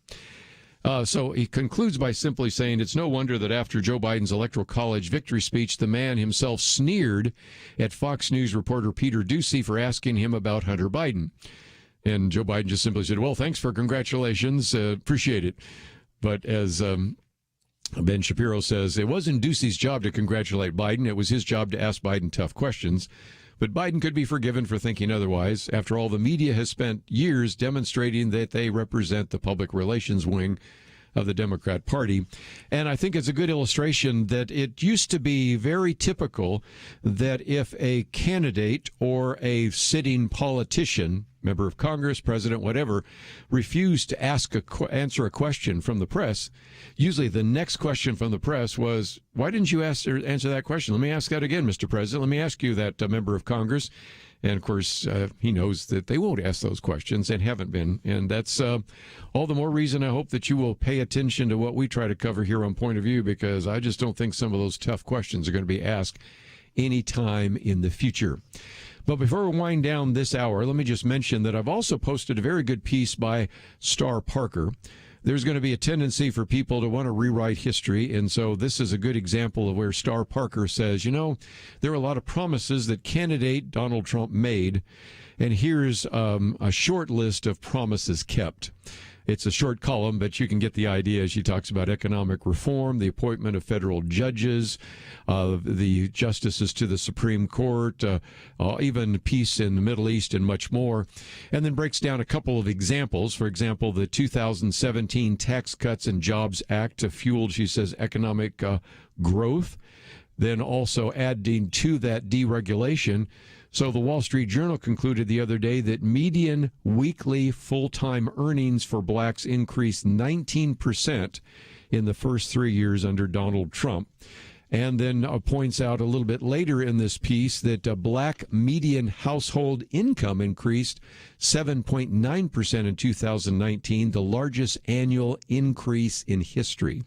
So he concludes by simply saying it's no wonder that after Joe Biden's Electoral College victory speech, the man himself sneered at Fox News reporter Peter Doocy for asking him about Hunter Biden. And Joe Biden just simply said, well, thanks for congratulations. Appreciate it. But as Ben Shapiro says, it wasn't Doocy's job to congratulate Biden. It was his job to ask Biden tough questions. But Biden could be forgiven for thinking otherwise. After all, the media has spent years demonstrating that they represent the public relations wing of the Democrat Party. And I think it's a good illustration that it used to be very typical that if a candidate or a sitting politician, member of Congress, president, whatever, refused to answer a question from the press, usually the next question from the press was, why didn't you answer that question? Let me ask that again, Mr. President. Let me ask you that, member of Congress. And, of course, he knows that they won't ask those questions and haven't been. And that's all the more reason I hope that you will pay attention to what we try to cover here on Point of View, because I just don't think some of those tough questions are going to be asked anytime in the future. But before we wind down this hour, let me just mention that I've also posted a very good piece by Star Parker. There's going to be a tendency for people to want to rewrite history, and so this is a good example of where Star Parker says, there are a lot of promises that candidate Donald Trump made, and here's a short list of promises kept. It's a short column, but you can get the idea. She talks about economic reform, the appointment of federal judges, the justices to the Supreme Court, even peace in the Middle East, and much more. And then breaks down a couple of examples. For example, the 2017 Tax Cuts and Jobs Act fueled, she says, economic growth. Then also adding to that deregulation. So the Wall Street Journal concluded the other day that median weekly full-time earnings for blacks increased 19% in the first 3 years under Donald Trump. And then points out a little bit later in this piece that black median household income increased 7.9% in 2019, the largest annual increase in history.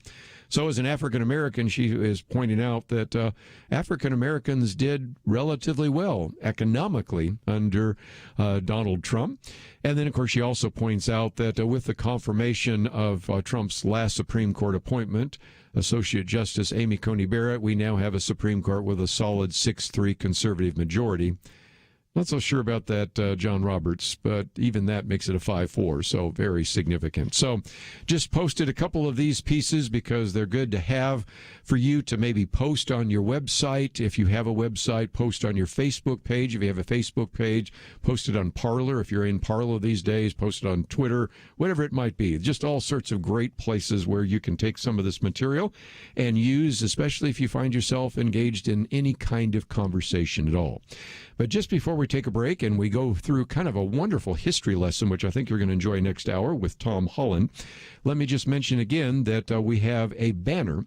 So as an African American, she is pointing out that African Americans did relatively well economically under Donald Trump. And then, of course, she also points out that with the confirmation of Trump's last Supreme Court appointment, Associate Justice Amy Coney Barrett, we now have a Supreme Court with a solid 6-3 conservative majority. Not so sure about that, John Roberts, but even that makes it a 5-4, so very significant. So just posted a couple of these pieces because they're good to have for you to maybe post on your website. If you have a website, post on your Facebook page. If you have a Facebook page, post it on Parler. If you're in Parler these days, post it on Twitter, whatever it might be. Just all sorts of great places where you can take some of this material and use, especially if you find yourself engaged in any kind of conversation at all. But just before we take a break and we go through kind of a wonderful history lesson, which I think you're going to enjoy next hour with Tom Holland, let me just mention again that we have a banner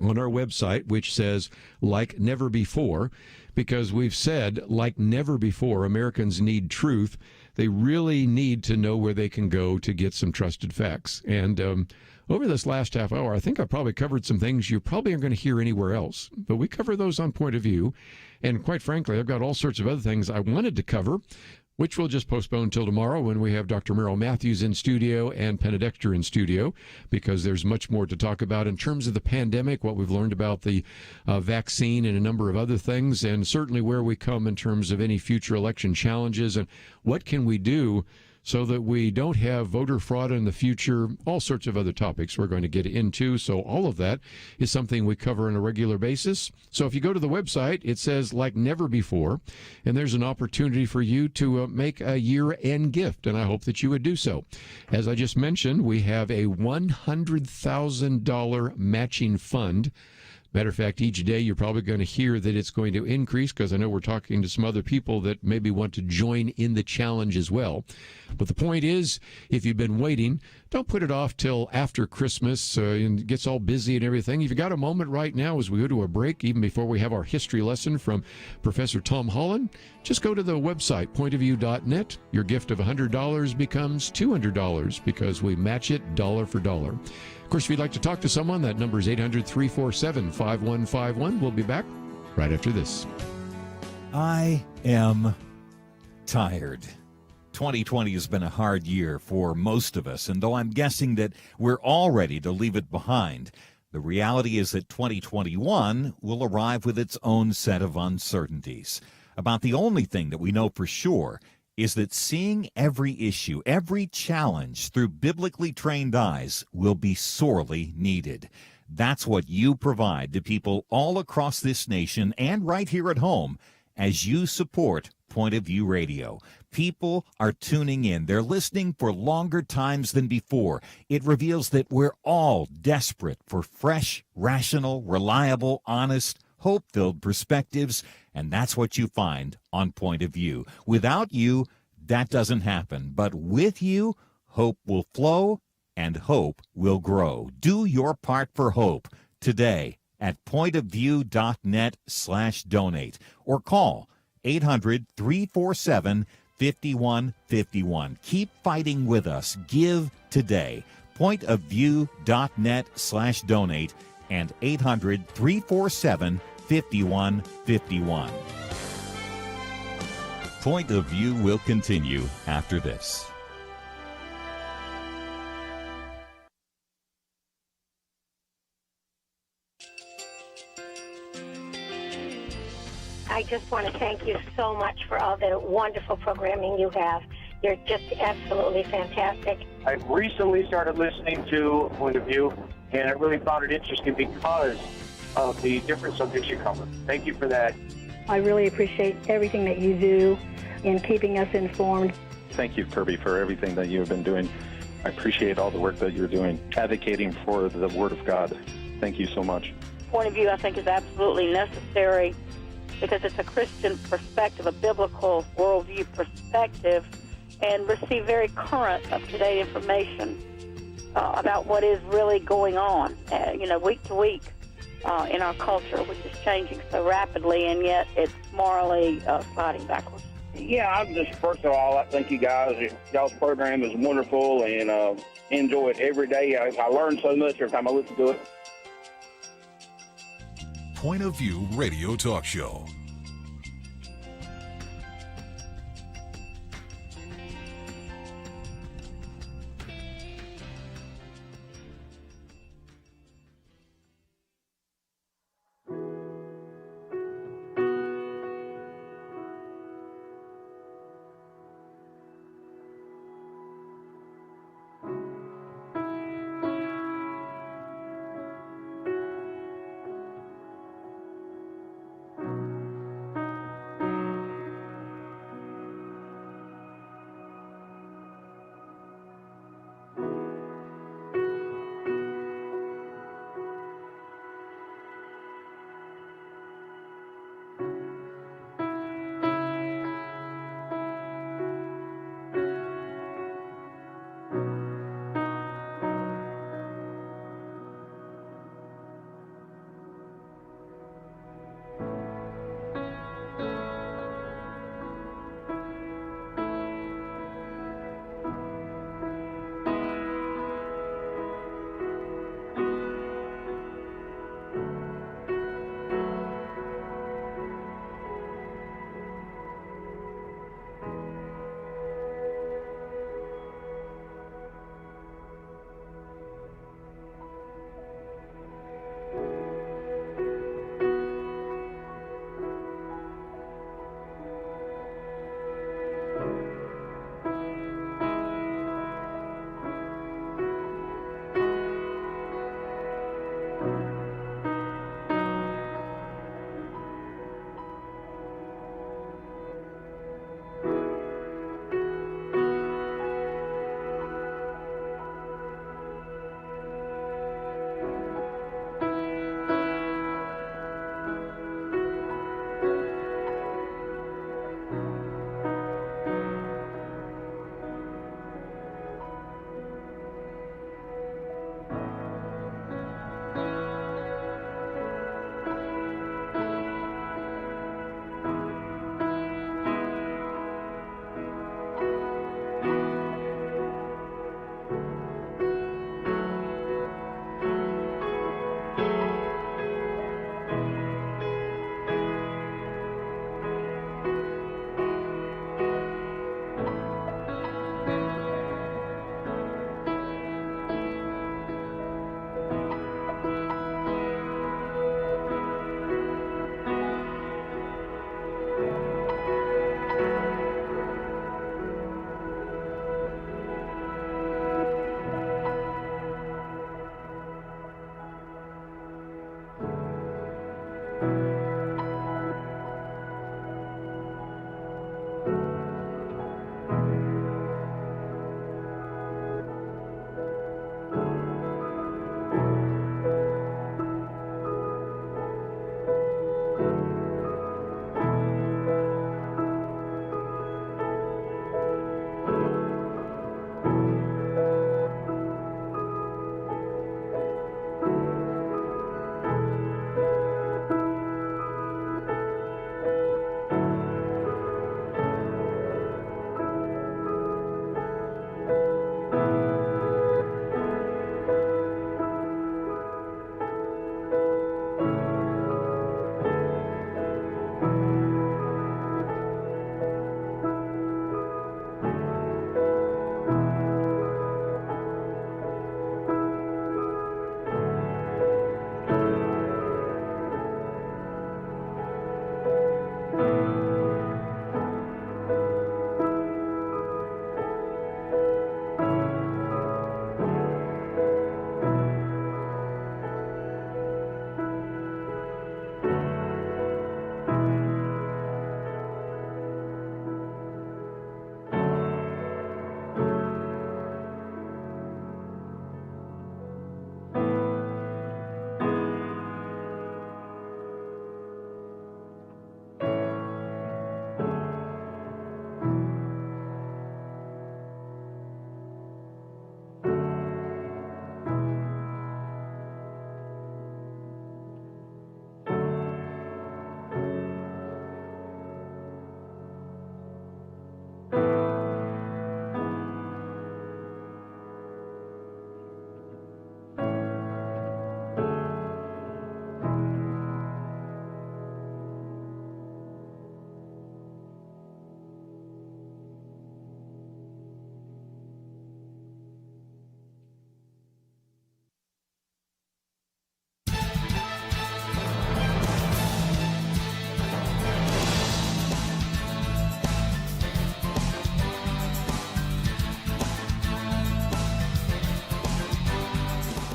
on our website which says, like never before, because we've said, like never before, Americans need truth. They really need to know where they can go to get some trusted facts. And over this last half hour, I think I probably covered some things you probably aren't going to hear anywhere else. But we cover those on Point of View. And quite frankly, I've got all sorts of other things I wanted to cover, which we'll just postpone until tomorrow when we have Dr. Merrill Matthews in studio and Penna Dexter in studio, because there's much more to talk about in terms of the pandemic, what we've learned about the vaccine and a number of other things, and certainly where we come in terms of any future election challenges and what can we do so that we don't have voter fraud in the future, all sorts of other topics we're going to get into. So all of that is something we cover on a regular basis. So if you go to the website, it says like never before, and there's an opportunity for you to make a year-end gift, and I hope that you would do so. As I just mentioned, we have a $100,000 matching fund. Matter of fact, each day you're probably going to hear that it's going to increase, because I know we're talking to some other people that maybe want to join in the challenge as well. But the point is, if you've been waiting, don't put it off till after Christmas and it gets all busy and everything. If you got a moment right now as we go to a break, even before we have our history lesson from Professor Tom Holland, just go to the website, pointofview.net. Your gift of $100 becomes $200 because we match it dollar for dollar. Of course, if you'd like to talk to someone, that number is 800-347-5151. We'll be back right after this.
I am tired. 2020 has been a hard year for most of us, and though I'm guessing that we're all ready to leave it behind, the reality is that 2021 will arrive with its own set of uncertainties. About the only thing that we know for sure is that seeing every issue, every challenge through biblically trained eyes will be sorely needed. That's what you provide to people all across this nation and right here at home as you support Point of View Radio. People are tuning in. They're listening for longer times than before. It reveals that we're all desperate for fresh, rational, reliable, honest, hope-filled perspectives, and that's what you find on Point of View. Without you, that doesn't happen. But with you, hope will flow and hope will grow. Do your part for hope today at pointofview.net/donate or call 800-347-5151. Keep fighting with us. Give today. Pointofview.net/donate and 800-347-5151. 5151. Point of View will continue after this.
I just want to thank you so much for all the wonderful programming you have. You're just absolutely fantastic.
I recently started listening to Point of View, and I really found it interesting because of the different subjects you cover. Thank you for that.
I really appreciate everything that you do in keeping us informed.
Thank you, Kerby, for everything that you have been doing. I appreciate all the work that you're doing, advocating for the Word of God. Thank you so much.
Point of view, I think, is absolutely necessary because it's a Christian perspective, a biblical worldview perspective, and receive very current, up-to-date information about what is really going on, week to week in our culture, which is changing so rapidly, and yet it's morally sliding backwards.
Yeah, I'm just, first of all, I thank you guys. Y'all's program is wonderful, and enjoy it every day. I learn so much every time I listen to it.
Point of View Radio Talk Show.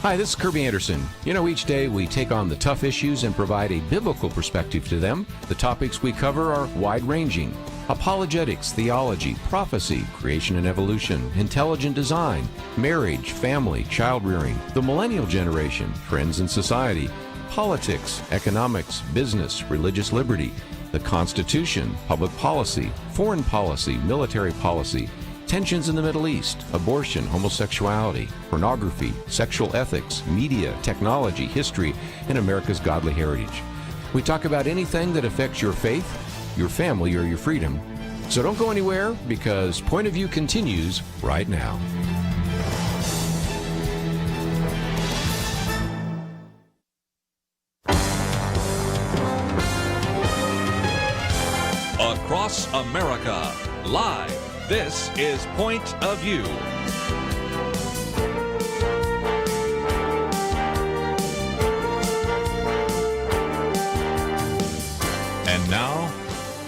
Hi, this is Kerby Anderson. You know, each day we take on the tough issues and provide a biblical perspective to them. The topics we cover are wide-ranging: apologetics, theology, prophecy, creation and evolution, intelligent design, marriage, family, child-rearing, the millennial generation, trends in society, politics, economics, business, religious liberty, the Constitution, public policy, foreign policy, military policy, tensions in the Middle East, abortion, homosexuality, pornography, sexual ethics, media, technology, history, and America's godly heritage. We talk about anything that affects your faith, your family, or your freedom. So don't go anywhere, because Point of View continues right now.
Across America, live. This is Point of View. And now,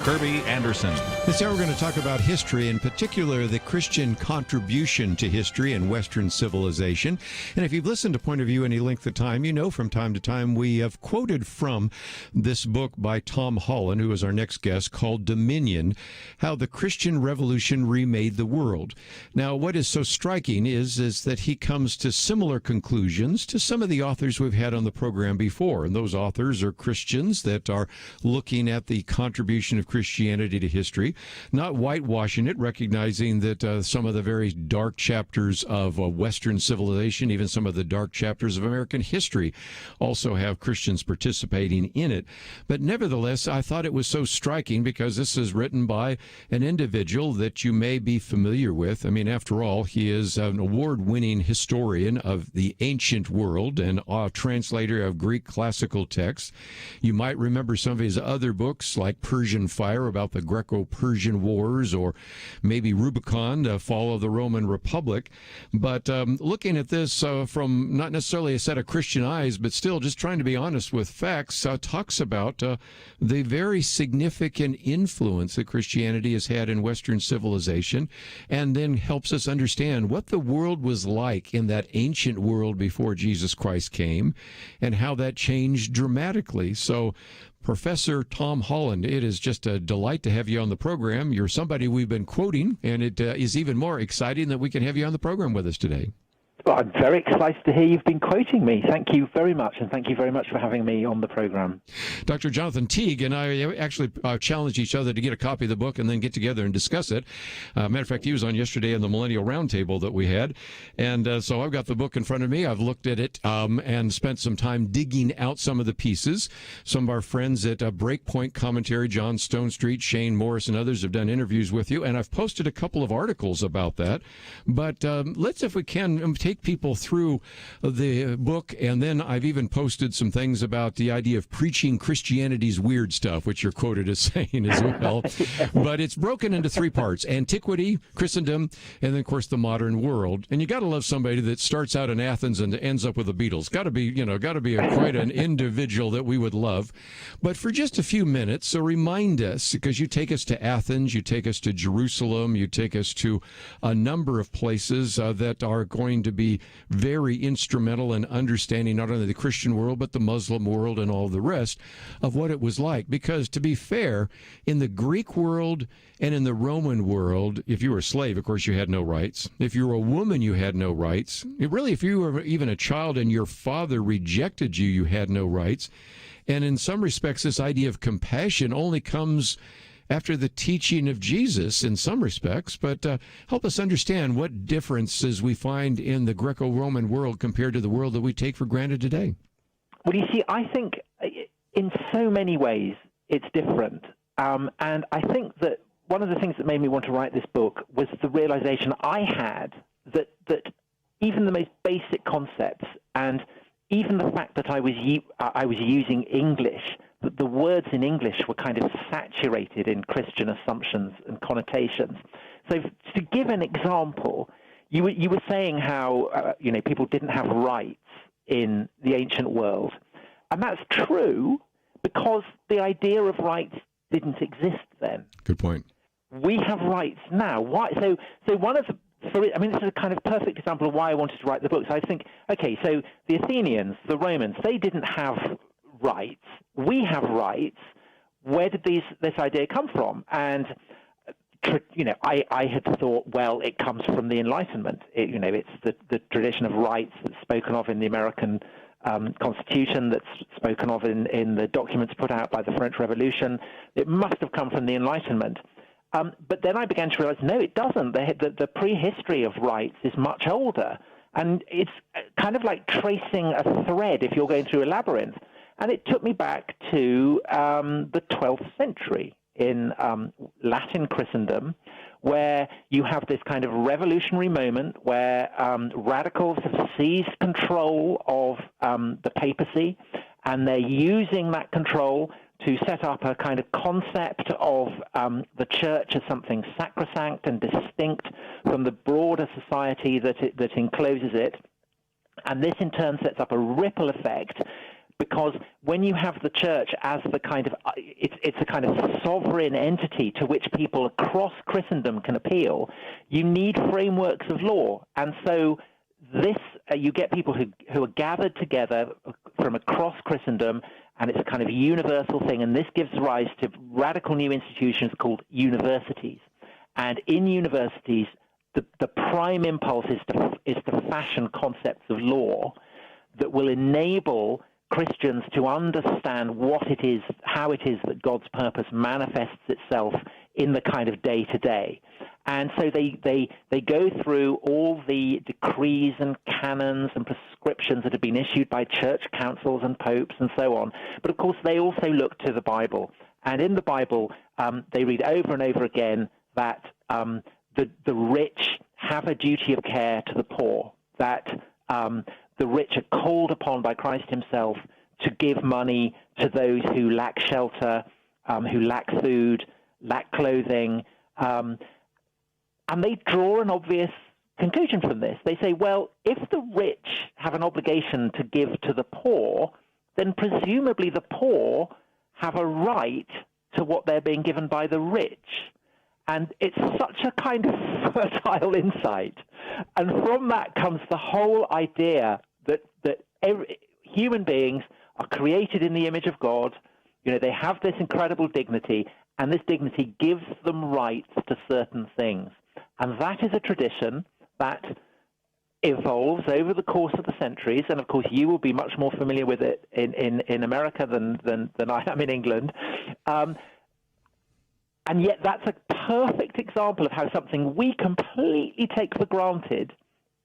Kerby Anderson.
This hour we're going to talk about history, in particular the Christian contribution to history and Western civilization. And if you've listened to Point of View any length of time, you know from time to time we have quoted from this book by Tom Holland, who is our next guest, called Dominion, How the Christian Revolution Remade the World. Now, what is so striking is that he comes to similar conclusions to some of the authors we've had on the program before. And those authors are Christians that are looking at the contribution of Christianity to history, not whitewashing it, recognizing that some of the very dark chapters of Western civilization, even some of the dark chapters of American history, also have Christians participating in it. But nevertheless, I thought it was so striking because this is written by an individual that you may be familiar with. I mean, after all, he is an award-winning historian of the ancient world and a translator of Greek classical texts. You might remember some of his other books, like Persian Fire, about the Greco-Persian Wars, or maybe Rubicon, Fall of the Roman Republic. But looking at this from not necessarily a set of Christian eyes, but still just trying to be honest with facts, talks about the very significant influence that Christianity has had in Western civilization, and then helps us understand what the world was like in that ancient world before Jesus Christ came, and how that changed dramatically. So, Professor Tom Holland, it is just a delight to have you on the program. You're somebody we've been quoting, and it is even more exciting that we can have you on the program with us today.
Well, I'm very excited to hear you've been quoting me. Thank you very much, and thank you very much for having me on the program.
Dr. Jonathan Teague and I actually challenged each other to get a copy of the book and then get together and discuss it. Matter of fact, he was on yesterday in the Millennial Roundtable that we had, and so I've got the book in front of me. I've looked at it and spent some time digging out some of the pieces. Some of our friends at Breakpoint Commentary, John Stonestreet, Shane Morris, and others have done interviews with you, and I've posted a couple of articles about that. But let's, if we can, take people through the book, and then I've even posted some things about the idea of preaching Christianity's weird stuff, which you're quoted as saying as well. But it's broken into three parts: antiquity, Christendom, and then, of course, the modern world. And you got to love somebody that starts out in Athens and ends up with the Beatles. Got to be quite an individual that we would love. But for just a few minutes, so remind us, because you take us to Athens, you take us to Jerusalem, you take us to a number of places that are going to be very instrumental in understanding not only the Christian world, but the Muslim world and all the rest of what it was like. Because, to be fair, in the Greek world and in the Roman world, if you were a slave, of course, you had no rights. If you were a woman, you had no rights. If you were even a child and your father rejected you, you had no rights. And in some respects, this idea of compassion only comes after the teaching of Jesus in some respects, but help us understand what differences we find in the Greco-Roman world compared to the world that we take for granted today.
Well, you see, I think in so many ways it's different. And I think that one of the things that made me want to write this book was the realization I had that even the most basic concepts, and even the fact that I was using English, that the words in English were kind of saturated in Christian assumptions and connotations. So to give an example, you were saying how people didn't have rights in the ancient world, and that's true because the idea of rights didn't exist then.
Good point.
We have rights now. Why? So one of the this is a kind of perfect example of why I wanted to write the book. So I think, okay, so the Athenians, the Romans, they didn't have rights. We have rights. Where did this idea come from? And I had thought, well, it comes from the Enlightenment. It's the tradition of rights that's spoken of in the American Constitution, that's spoken of in the documents put out by the French Revolution. It must have come from the Enlightenment. But then I began to realize, no, it doesn't. The prehistory of rights is much older. And it's kind of like tracing a thread if you're going through a labyrinth. And it took me back to the 12th century in Latin Christendom, where you have this kind of revolutionary moment where radicals have seized control of the papacy, and they're using that control to set up a kind of concept of the church as something sacrosanct and distinct from the broader society that encloses it. And this in turn sets up a ripple effect, because when you have the church as the kind of it's a kind of sovereign entity to which people across Christendom can appeal, you need frameworks of law. And so this you get people who are gathered together from across Christendom, and it's a kind of universal thing. And this gives rise to radical new institutions called universities. And in universities, the prime impulse is to fashion concepts of law that will enable Christians to understand what it is, how it is that God's purpose manifests itself in the kind of day-to-day. And so they go through all the decrees and canons and prescriptions that have been issued by church councils and popes and so on. But of course, they also look to the Bible. And in the Bible, they read over and over again that the rich have a duty of care to the poor, that the rich are called upon by Christ himself to give money to those who lack shelter, who lack food, lack clothing. And they draw an obvious conclusion from this. They say, well, if the rich have an obligation to give to the poor, then presumably the poor have a right to what they're being given by the rich. And it's such a kind of fertile insight. And from that comes the whole idea that human beings are created in the image of God. They have this incredible dignity, and this dignity gives them rights to certain things. And that is a tradition that evolves over the course of the centuries. And of course, you will be much more familiar with it in America than I am in England. And yet that's a perfect example of how something we completely take for granted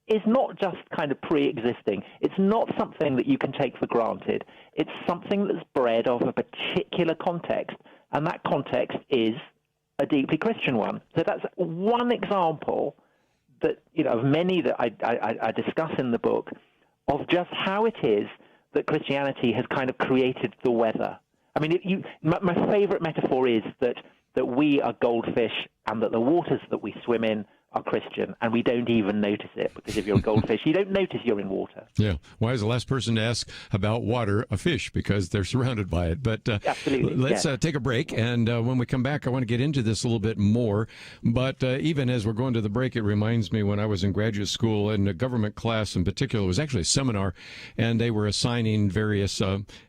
is not just kind of pre-existing. It's not something that you can take for granted. It's something that's bred of a particular context, and that context is a deeply Christian one. So that's one example that of many that I discuss in the book of just how it is that Christianity has kind of created the weather. I mean, my favorite metaphor is that we are goldfish and that the waters that we swim in are Christian, and we don't even notice it, because if you're a goldfish, you don't notice you're in water.
Yeah. Why is the last person to ask about water a fish? Because they're surrounded by it. But
absolutely.
Let's take a break, and when we come back, I want to get into this a little bit more. But even as we're going to the break, it reminds me when I was in graduate school, in a government class in particular, it was actually a seminar, and they were assigning various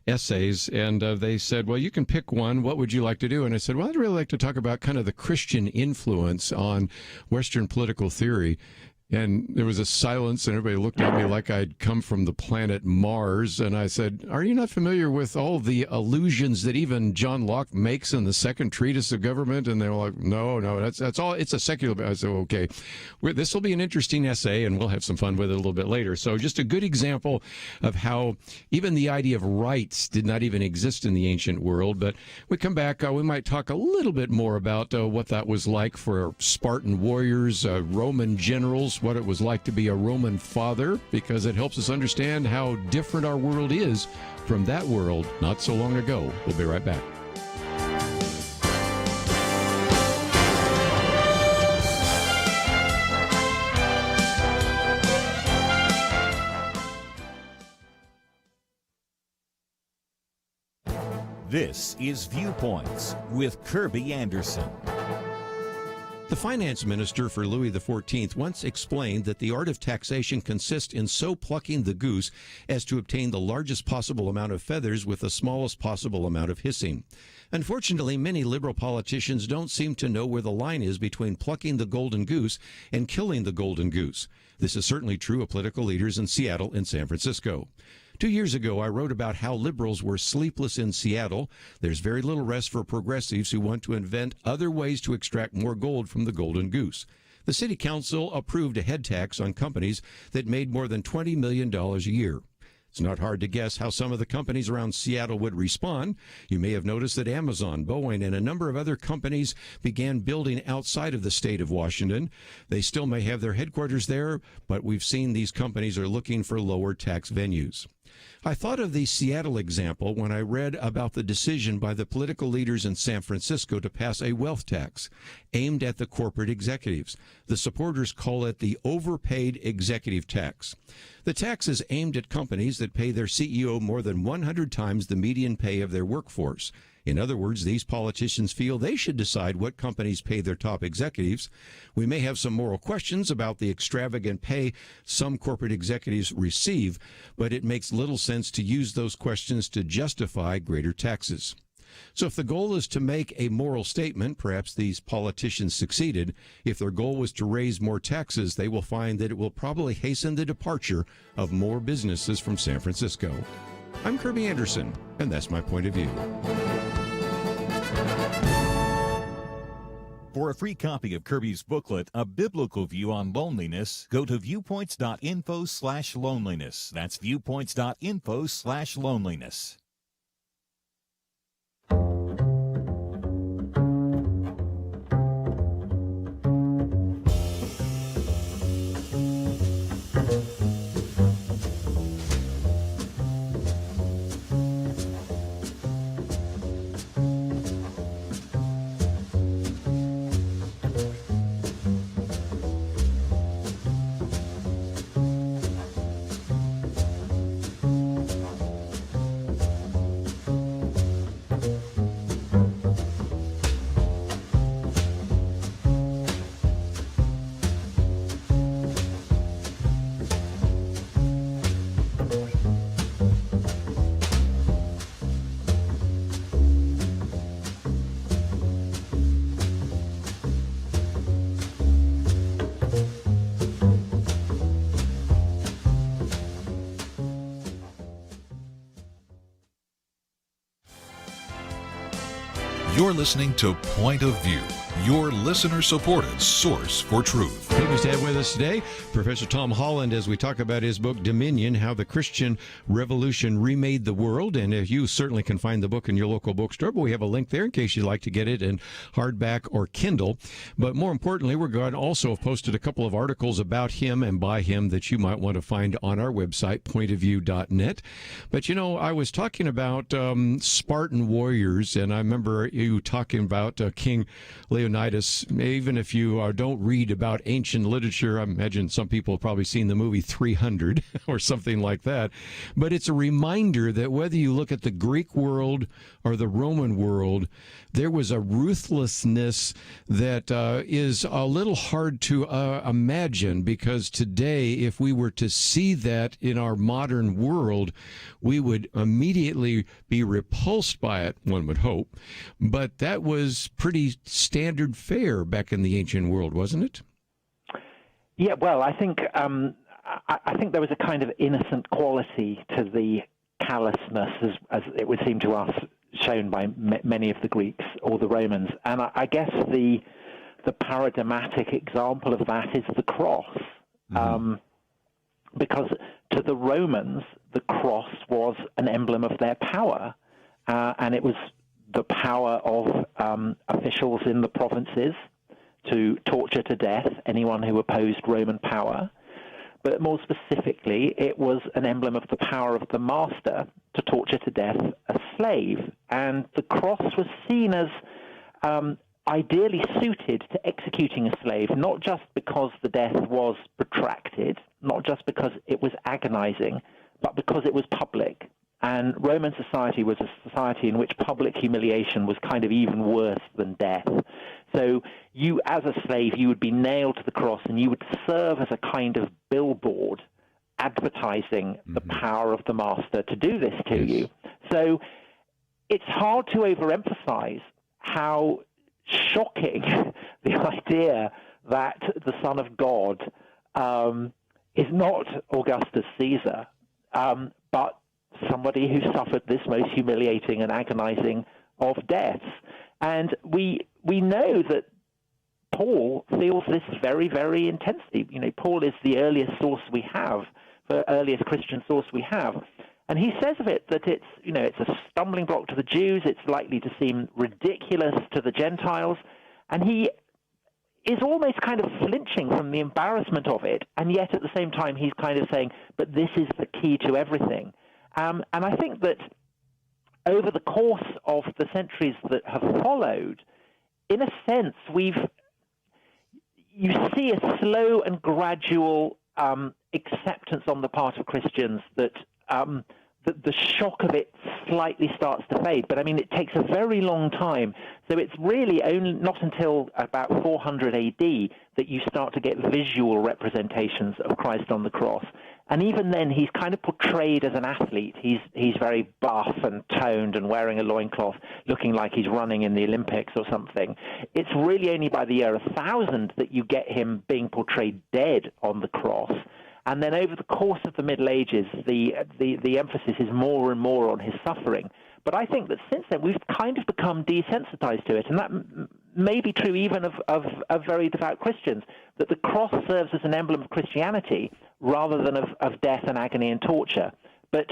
essays, and they said, well, you can pick one. What would you like to do? And I said, well, I'd really like to talk about kind of the Christian influence on Western political theory. And there was a silence, and everybody looked at me like I'd come from the planet Mars. And I said, are you not familiar with all the allusions that even John Locke makes in the Second Treatise of Government? And they were like, no, that's all. It's a secular. I said, okay, this will be an interesting essay, and we'll have some fun with it a little bit later. So just a good example of how even the idea of rights did not even exist in the ancient world. But we come back, we might talk a little bit more about what that was like for Spartan warriors, Roman generals, what it was like to be a Roman father, because it helps us understand how different our world is from that world not so long ago. We'll be right back.
This is Viewpoints with Kerby Anderson.
The finance minister for Louis XIV once explained that the art of taxation consists in so plucking the goose as to obtain the largest possible amount of feathers with the smallest possible amount of hissing. Unfortunately, many liberal politicians don't seem to know where the line is between plucking the golden goose and killing the golden goose. This is certainly true of political leaders in Seattle and San Francisco. 2 years ago, I wrote about how liberals were sleepless in Seattle. There's very little rest for progressives who want to invent other ways to extract more gold from the golden goose. The city council approved a head tax on companies that made more than $20 million a year. It's not hard to guess how some of the companies around Seattle would respond. You may have noticed that Amazon, Boeing, and a number of other companies began building outside of the state of Washington. They still may have their headquarters there, but we've seen these companies are looking for lower tax venues. I thought of the Seattle example when I read about the decision by the political leaders in San Francisco to pass a wealth tax aimed at the corporate executives. The supporters call it the overpaid executive tax. The tax is aimed at companies that pay their CEO more than 100 times the median pay of their workforce. In other words, these politicians feel they should decide what companies pay their top executives. We may have some moral questions about the extravagant pay some corporate executives receive, but it makes little sense to use those questions to justify greater taxes. So if the goal is to make a moral statement, perhaps these politicians succeeded. If their goal was to raise more taxes, they will find that it will probably hasten the departure of more businesses from San Francisco. I'm Kerby Anderson, and that's my point of view.
For a free copy of Kerby's booklet, A Biblical View on Loneliness, go to viewpoints.info/loneliness. That's viewpoints.info/loneliness.
You're listening to Point of View, your listener-supported source for truth.
Privileged to have with us today Professor Tom Holland as we talk about his book, Dominion, How the Christian Revolution Remade the World. And you certainly can find the book in your local bookstore, but we have a link there in case you'd like to get it in hardback or Kindle. But more importantly, we're going to also have posted a couple of articles about him and by him that you might want to find on our website, pointofview.net. But, you know, I was talking about Spartan warriors, and I remember you talking about King Leonidas. Even if you don't read about ancient literature, I imagine some people have probably seen the movie 300 or something like that. But it's a reminder that whether you look at the Greek world or the Roman world, there was a ruthlessness that is a little hard to imagine, because today, if we were to see that in our modern world, we would immediately be repulsed by it, one would hope. But that was pretty standard fare back in the ancient world, wasn't it?
Yeah, well, I think there was a kind of innocent quality to the callousness, as it would seem to us, shown by many of the Greeks or the Romans. And I guess the paradigmatic example of that is the cross. Mm-hmm. Because to the Romans, the cross was an emblem of their power, and it was the power of officials in the provinces to torture to death anyone who opposed Roman power. But more specifically, it was an emblem of the power of the master to torture to death a slave. And the cross was seen as ideally suited to executing a slave, not just because the death was protracted, not just because it was agonizing, but because it was public. And Roman society was a society in which public humiliation was kind of even worse than death. So you, as a slave, you would be nailed to the cross, and you would serve as a kind of billboard advertising the power of the master to do this to you. So it's hard to overemphasize how shocking the idea that the Son of God is not Augustus Caesar, but somebody who suffered this most humiliating and agonizing of deaths. And we know that Paul feels this very, very intensely. You know, Paul is the earliest source we have, the earliest Christian source we have. And he says of it that it's, you know, it's a stumbling block to the Jews. It's likely to seem ridiculous to the Gentiles. And he is almost kind of flinching from the embarrassment of it. And yet at the same time, he's kind of saying, but this is the key to everything. And I think that over the course of the centuries that have followed, in a sense, you see a slow and gradual acceptance on the part of Christians that the shock of it slightly starts to fade. But I mean, it takes a very long time. So it's really only not until about 400 AD that you start to get visual representations of Christ on the cross. And even then, he's kind of portrayed as an athlete. He's very buff and toned and wearing a loincloth, looking like he's running in the Olympics or something. It's really only by the year 1000 that you get him being portrayed dead on the cross. And then over the course of the Middle Ages, the emphasis is more and more on his suffering. But I think that since then, we've kind of become desensitized to it. And that may be true even of very devout Christians, that the cross serves as an emblem of Christianity rather than of death and agony and torture. But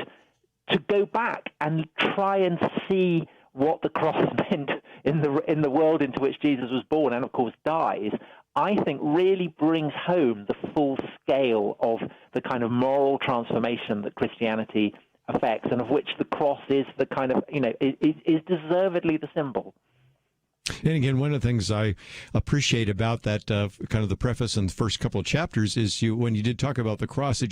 to go back and try and see what the cross meant in the world into which Jesus was born and, of course, dies, I think really brings home the full scale of the kind of moral transformation that Christianity affects, and of which the cross is the kind of, you know, is deservedly the symbol.
And again, one of the things I appreciate about that kind of the preface and the first couple of chapters is when you did talk about the cross,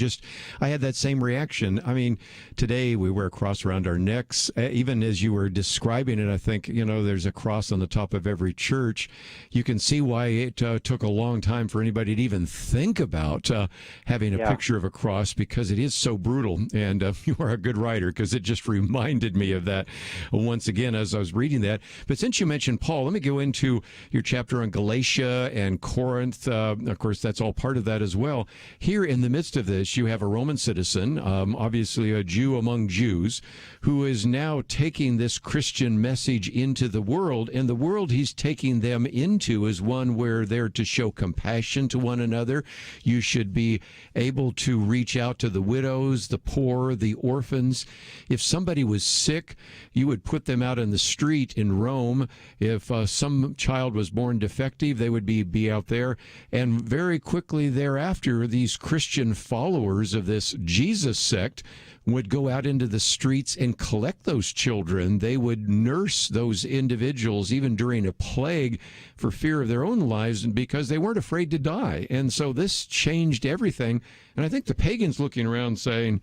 I had that same reaction. I mean, today we wear a cross around our necks. Even as you were describing it, I think, you know, there's a cross on the top of every church. You can see why it took a long time for anybody to even think about having a picture of a cross, because it is so brutal. And you are a good writer, because it just reminded me of that once again as I was reading that. But since you mentioned Paul, let me go into your chapter on Galatia and Corinth. Of course, that's all part of that as well. Here in the midst of this, you have a Roman citizen, obviously a Jew among Jews, who is now taking this Christian message into the world. And the world he's taking them into is one where they're to show compassion to one another. You should be able to reach out to the widows, the poor, the orphans. If somebody was sick, you would put them out in the street in Rome. If some child was born defective, they would be out there. And very quickly thereafter, these Christian followers of this Jesus sect would go out into the streets and collect those children. They would nurse those individuals even during a plague for fear of their own lives, because they weren't afraid to die. And so this changed everything. And I think the pagans looking around saying,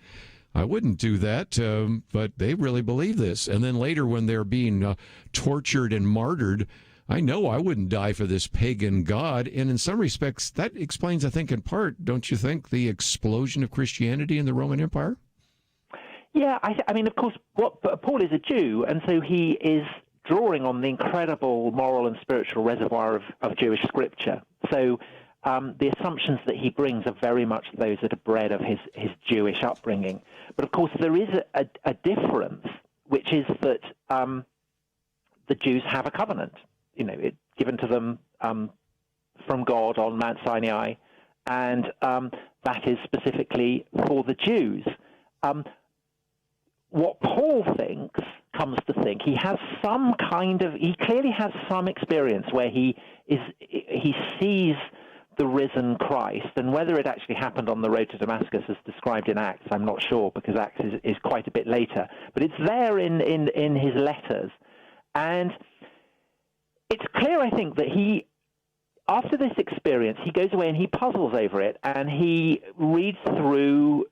I wouldn't do that, but they really believe this. And then later when they're being tortured and martyred, I know I wouldn't die for this pagan god. And in some respects, that explains, I think, in part, don't you think, the explosion of Christianity in the Roman Empire?
Yeah, I mean, of course, Paul is a Jew, and so he is drawing on the incredible moral and spiritual reservoir of Jewish scripture. So the assumptions that he brings are very much those that are bred of his Jewish upbringing. But of course, there is a difference, which is that the Jews have a covenant, you know, given to them from God on Mount Sinai, and that is specifically for the Jews. What Paul comes to think, he clearly has some experience where he sees the risen Christ, and whether it actually happened on the road to Damascus as described in Acts, I'm not sure, because Acts is quite a bit later, but it's there in his letters. And it's clear, I think, that after this experience, he goes away and he puzzles over it, and he reads through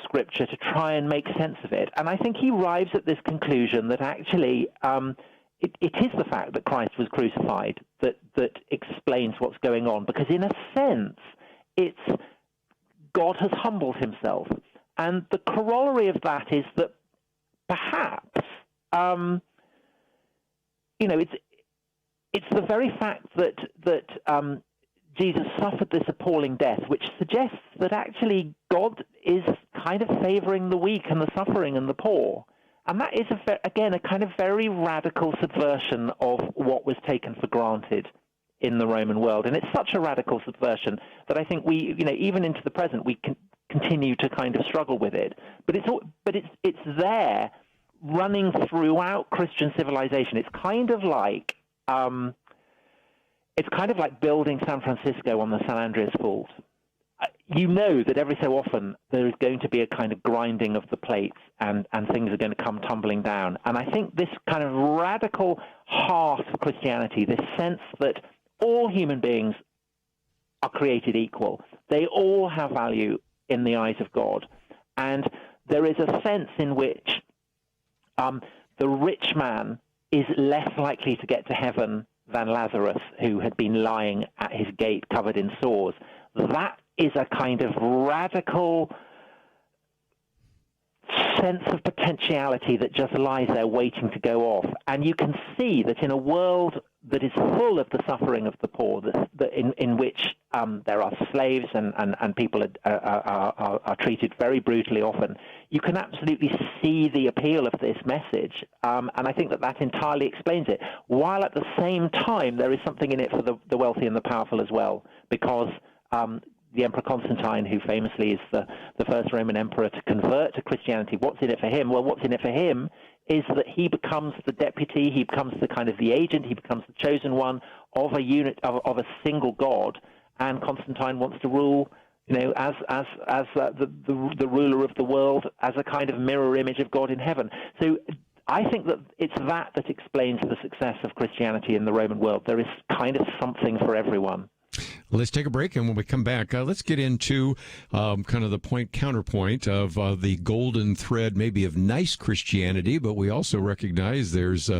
Scripture to try and make sense of it. And I think he arrives at this conclusion that actually it is the fact that Christ was crucified that explains what's going on, because in a sense, it's God has humbled himself. And the corollary of that is that perhaps, it's the very fact that Jesus suffered this appalling death, which suggests that actually God is kind of favoring the weak and the suffering and the poor. And that is, again, a kind of very radical subversion of what was taken for granted in the Roman world. And it's such a radical subversion that I think we, even into the present, we can continue to kind of struggle with it. But it's there, running throughout Christian civilization. It's kind of like building San Francisco on the San Andreas Fault. You know that every so often there is going to be a kind of grinding of the plates and things are going to come tumbling down. And I think this kind of radical heart of Christianity, this sense that all human beings are created equal, they all have value in the eyes of God. And there is a sense in which the rich man is less likely to get to heaven than Lazarus, who had been lying at his gate covered in sores. That is a kind of radical sense of potentiality that just lies there waiting to go off. And you can see that in a world that is full of the suffering of the poor, in which there are slaves and people are treated very brutally often, you can absolutely see the appeal of this message. And I think that entirely explains it, while at the same time there is something in it for the wealthy and the powerful as well, because the Emperor Constantine, who famously is the first Roman emperor to convert to Christianity, what's in it for him? Well, what's in it for him is that he becomes the deputy, he becomes the agent, he becomes the chosen one of a unit of a single God, and Constantine wants to rule, as the ruler of the world, as a kind of mirror image of God in heaven. So I think that it's that explains the success of Christianity in the Roman world. There is kind of something for everyone.
Let's take a break, and when we come back, let's get into kind of the counterpoint of the golden thread, maybe of nice Christianity, but we also recognize there's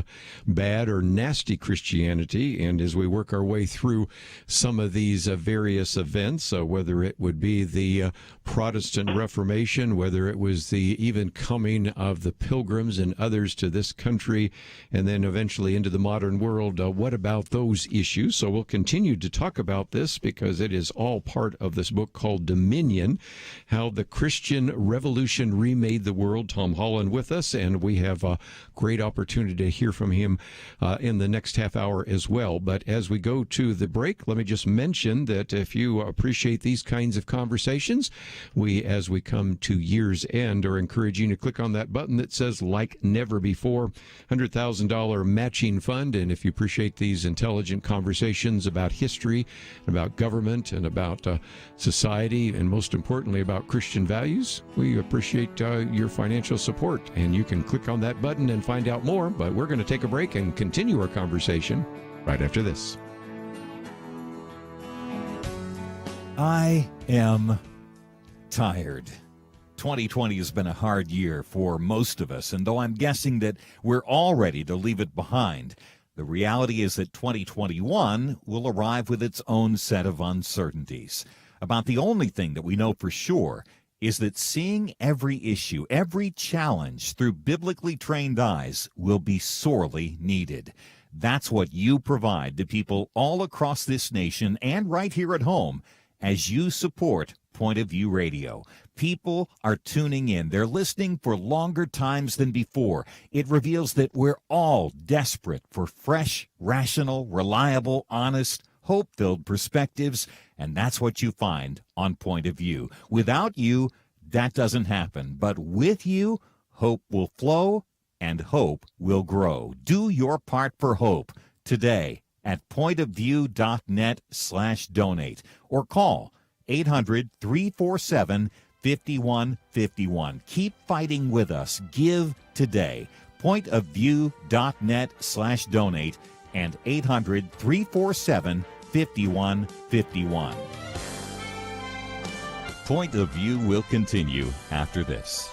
bad or nasty Christianity. And as we work our way through some of these various events, whether it would be the Protestant Reformation, whether it was the even coming of the Pilgrims and others to this country, and then eventually into the modern world, what about those issues? So we'll continue to talk about this, because it is all part of this book called Dominion, How the Christian Revolution Remade the World. Tom Holland with us, and we have a great opportunity to hear from him in the next half hour as well. But as we go to the break, let me just mention that if you appreciate these kinds of conversations, as we come to year's end, are encouraging you to click on that button that says Like Never Before, $100,000 matching fund. And if you appreciate these intelligent conversations about history, about government, and about society, and most importantly about Christian values, we appreciate your financial support. And you can click on that button and find out more. But we're going to take a break and continue our conversation right after this.
I am tired. 2020 has been a hard year for most of us, and though I'm guessing that we're all ready to leave it behind, the reality is that 2021 will arrive with its own set of uncertainties. About the only thing that we know for sure is that seeing every issue, every challenge through biblically trained eyes will be sorely needed. That's what you provide to people all across this nation and right here at home as you support Point of View Radio. People are tuning in. They're listening for longer times than before. It reveals that we're all desperate for fresh, rational, reliable, honest, hope-filled perspectives, and that's what you find on Point of View. Without you, that doesn't happen. But with you, hope will flow and hope will grow. Do your part for hope today at pointofview.net/donate or call 800-347-5151. Keep fighting with us. Give today. Pointofview.net/donate and 800-347-5151. Point of View will continue after this.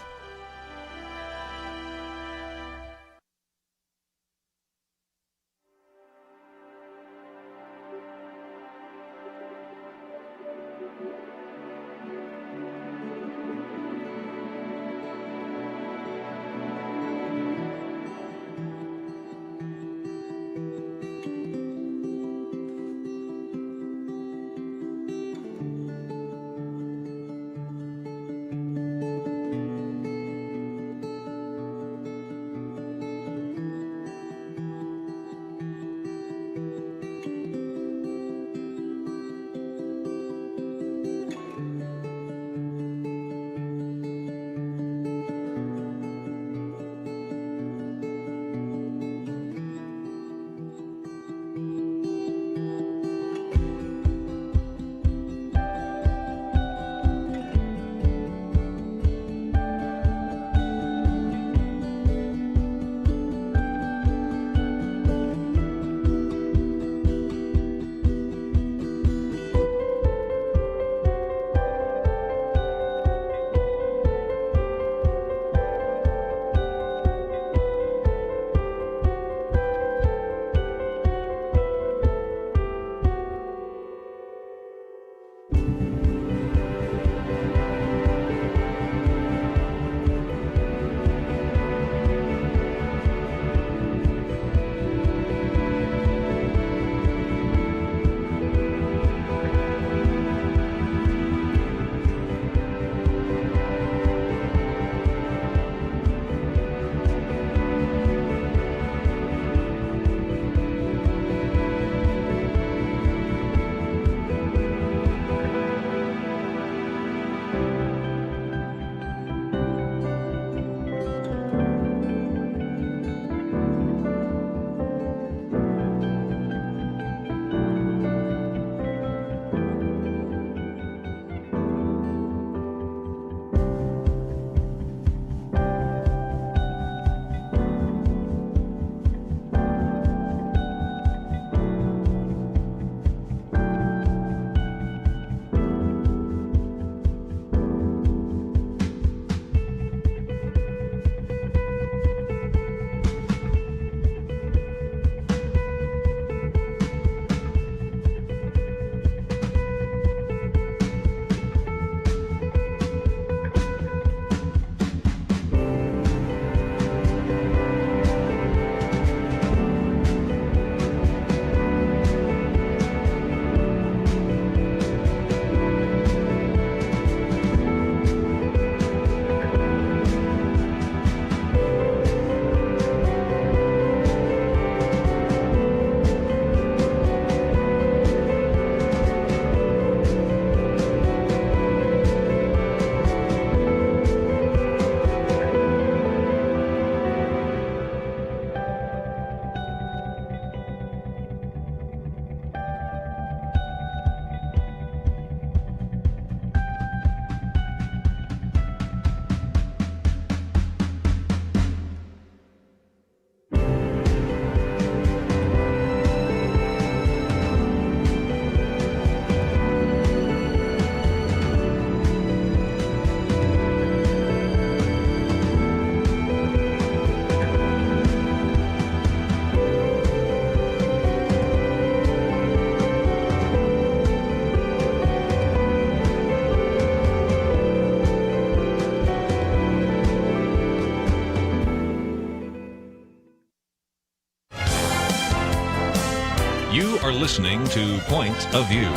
listening to Point of View.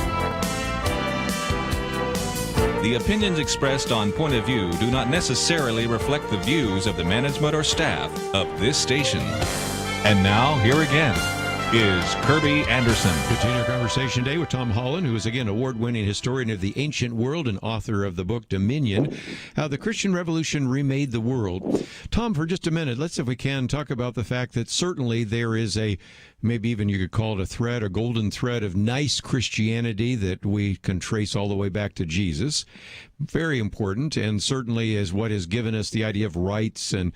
The opinions expressed on Point of View do not necessarily reflect the views of the management or staff of this station. And now, here again is Kerby Anderson.
Continue our conversation today with Tom Holland, who is again award-winning historian of the ancient world and author of the book Dominion, How the Christian Revolution Remade the World. Tom, for just a minute, let's, if we can, talk about the fact that certainly there is a, maybe even you could call it a thread, a golden thread of nice Christianity that we can trace all the way back to Jesus. Very important, and certainly is what has given us the idea of rights and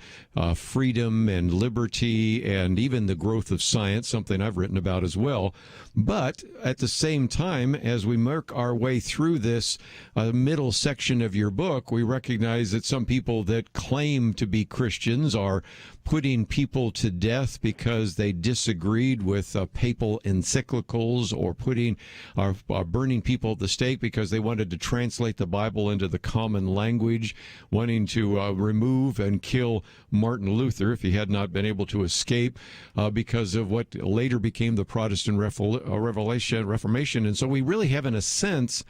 freedom and liberty and even the growth of science, something I've written about as well. But at the same time, as we work our way through this middle section of your book, we recognize that some people that claim to be Christians are putting people to death because they disagreed with papal encyclicals, or burning people at the stake because they wanted to translate the Bible into the common language, wanting to remove and kill Martin Luther if he had not been able to escape because of what later became the Protestant Reformation. And so we really have, in a sense,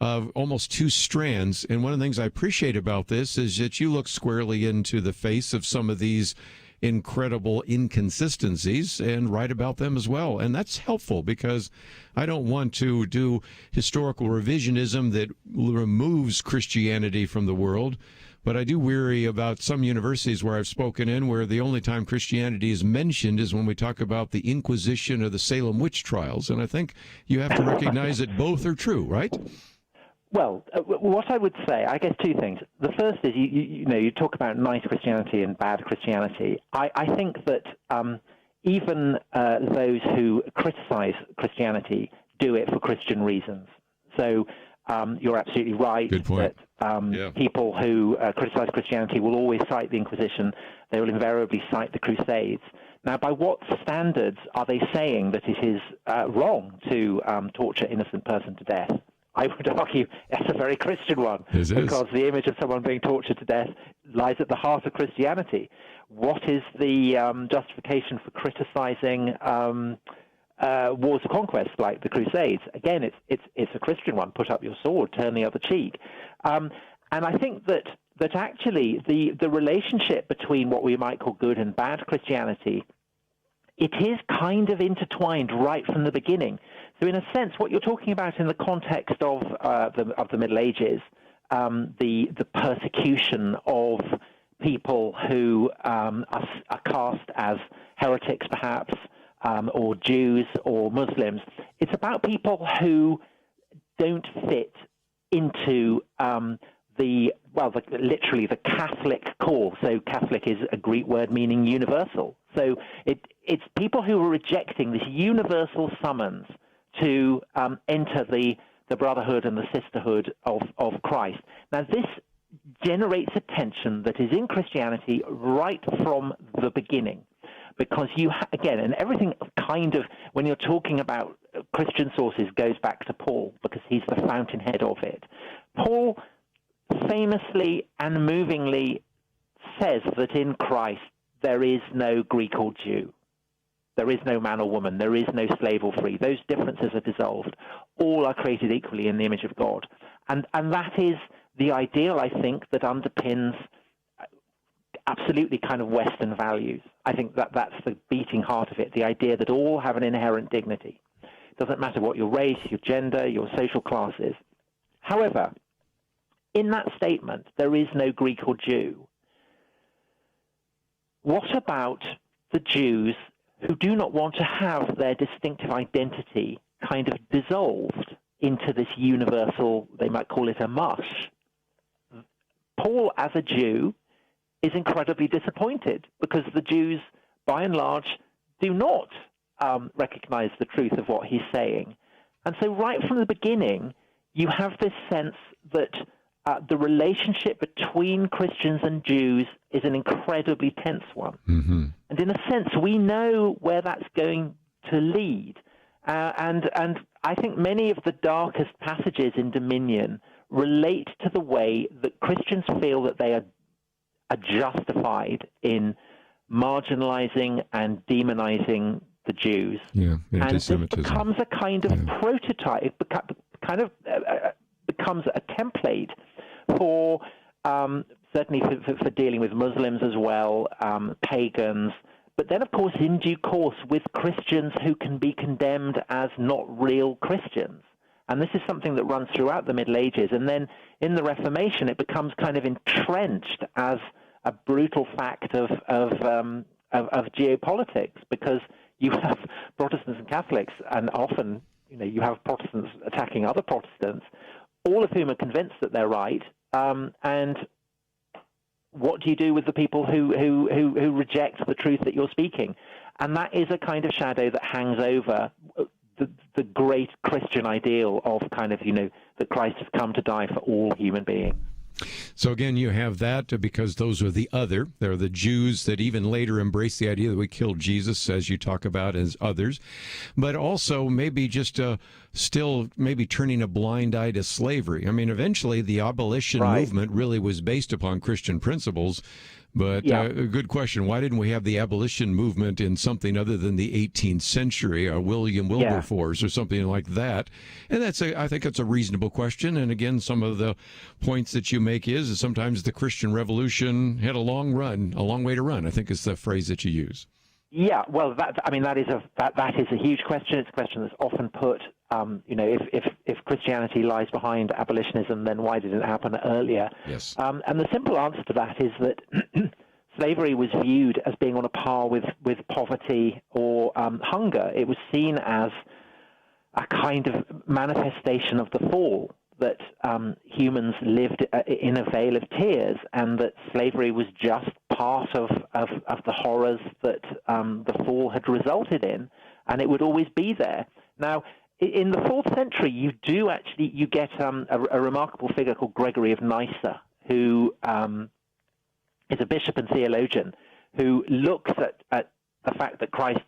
of almost two strands. And one of the things I appreciate about this is that you look squarely into the face of some of these incredible inconsistencies and write about them as well. And that's helpful, because I don't want to do historical revisionism that removes Christianity from the world. But I do worry about some universities where I've spoken in, where the only time Christianity is mentioned is when we talk about the Inquisition or the Salem witch trials. And I think you have to recognize that both are true, right?
Well, what I would say, I guess two things. The first is, you talk about nice Christianity and bad Christianity. I think that even those who criticize Christianity do it for Christian reasons. So you're absolutely right that people who criticize Christianity will always cite the Inquisition. They will invariably cite the Crusades. Now, by what standards are they saying that it is wrong to torture an innocent person to death? I would argue that's a very Christian one, because the image of someone being tortured to death lies at the heart of Christianity. What is the justification for criticizing wars of conquest like the Crusades? Again, it's a Christian one. Put up your sword, turn the other cheek. And I think that actually the relationship between what we might call good and bad Christianity, it is kind of intertwined right from the beginning. So in a sense, what you're talking about in the context of the Middle Ages, the persecution of people who are cast as heretics, perhaps, or Jews or Muslims, it's about people who don't fit into literally the Catholic core. So Catholic is a Greek word meaning universal. So it's people who are rejecting this universal summons to enter the brotherhood and the sisterhood of Christ. Now, this generates a tension that is in Christianity right from the beginning, because again, and everything kind of, when you're talking about Christian sources, goes back to Paul, because he's the fountainhead of it. Paul famously and movingly says that in Christ there is no Greek or Jew. There is no man or woman. There is no slave or free. Those differences are dissolved. All are created equally in the image of God. And that is the ideal, I think, that underpins absolutely kind of Western values. I think that's the beating heart of it, the idea that all have an inherent dignity. It doesn't matter what your race, your gender, your social class is. However, in that statement, there is no Greek or Jew. What about the Jews who do not want to have their distinctive identity kind of dissolved into this universal, they might call it a mush? Paul, as a Jew, is incredibly disappointed, because the Jews, by and large, do not recognize the truth of what he's saying. And so right from the beginning, you have this sense that the relationship between Christians and Jews is an incredibly tense one. Mm-hmm. And in a sense, we know where that's going to lead. And I think many of the darkest passages in Dominion relate to the way that Christians feel that they are justified in marginalizing and demonizing the Jews.
Yeah,
and this
anti-Semitism.
becomes a kind of prototype. It becomes a template for certainly for dealing with Muslims as well, pagans. But then, of course, in due course, with Christians who can be condemned as not real Christians. And this is something that runs throughout the Middle Ages. And then in the Reformation, it becomes kind of entrenched as a brutal fact of geopolitics, because you have Protestants and Catholics, and often you have Protestants attacking other Protestants, all of whom are convinced that they're right. And what do you do with the people who reject the truth that you're speaking? And that is a kind of shadow that hangs over the great Christian ideal of kind of, that Christ has come to die for all human beings.
So again, you have that because those are the other. They're the Jews that even later embrace the idea that we killed Jesus, as you talk about, as others. But also maybe just still maybe turning a blind eye to slavery. I mean, eventually the abolition movement really was based upon Christian principles. But a good question. Why didn't we have the abolition movement in something other than the 18th century, William Wilberforce or something like that? And I think that's a reasonable question. And again, some of the points that you make is that sometimes the Christian Revolution had a long way to run, I think is the phrase that you use.
Yeah, well, that is a huge question. It's a question that's often put. If Christianity lies behind abolitionism, then why didn't it happen earlier?
Yes.
And the simple answer to that is that slavery was viewed as being on a par with poverty or hunger. It was seen as a kind of manifestation of the fall, that humans lived in a vale of tears, and that slavery was just part of the horrors that the fall had resulted in, and it would always be there. Now, in the 4th century, you get a remarkable figure called Gregory of Nyssa, who is a bishop and theologian, who looks at the fact that Christ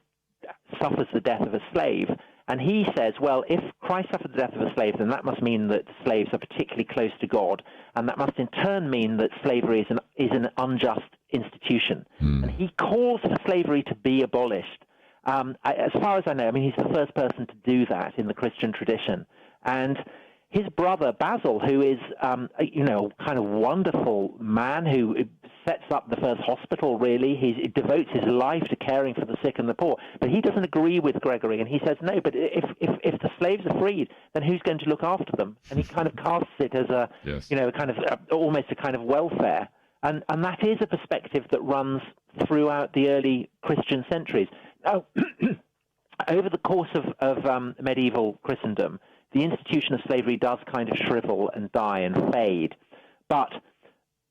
suffers the death of a slave. And he says, well, if Christ suffered the death of a slave, then that must mean that slaves are particularly close to God, and that must in turn mean that slavery is an unjust institution. And he calls for slavery to be abolished. As far as I know, he's the first person to do that in the Christian tradition. And his brother Basil, who is, kind of wonderful man who sets up the first hospital, really. He devotes his life to caring for the sick and the poor. But he doesn't agree with Gregory, and he says, no, but if the slaves are freed, then who's going to look after them? And he kind of casts it as almost a kind of welfare. And that is a perspective that runs throughout the early Christian centuries. Now, over the course of medieval Christendom, the institution of slavery does kind of shrivel and die and fade. But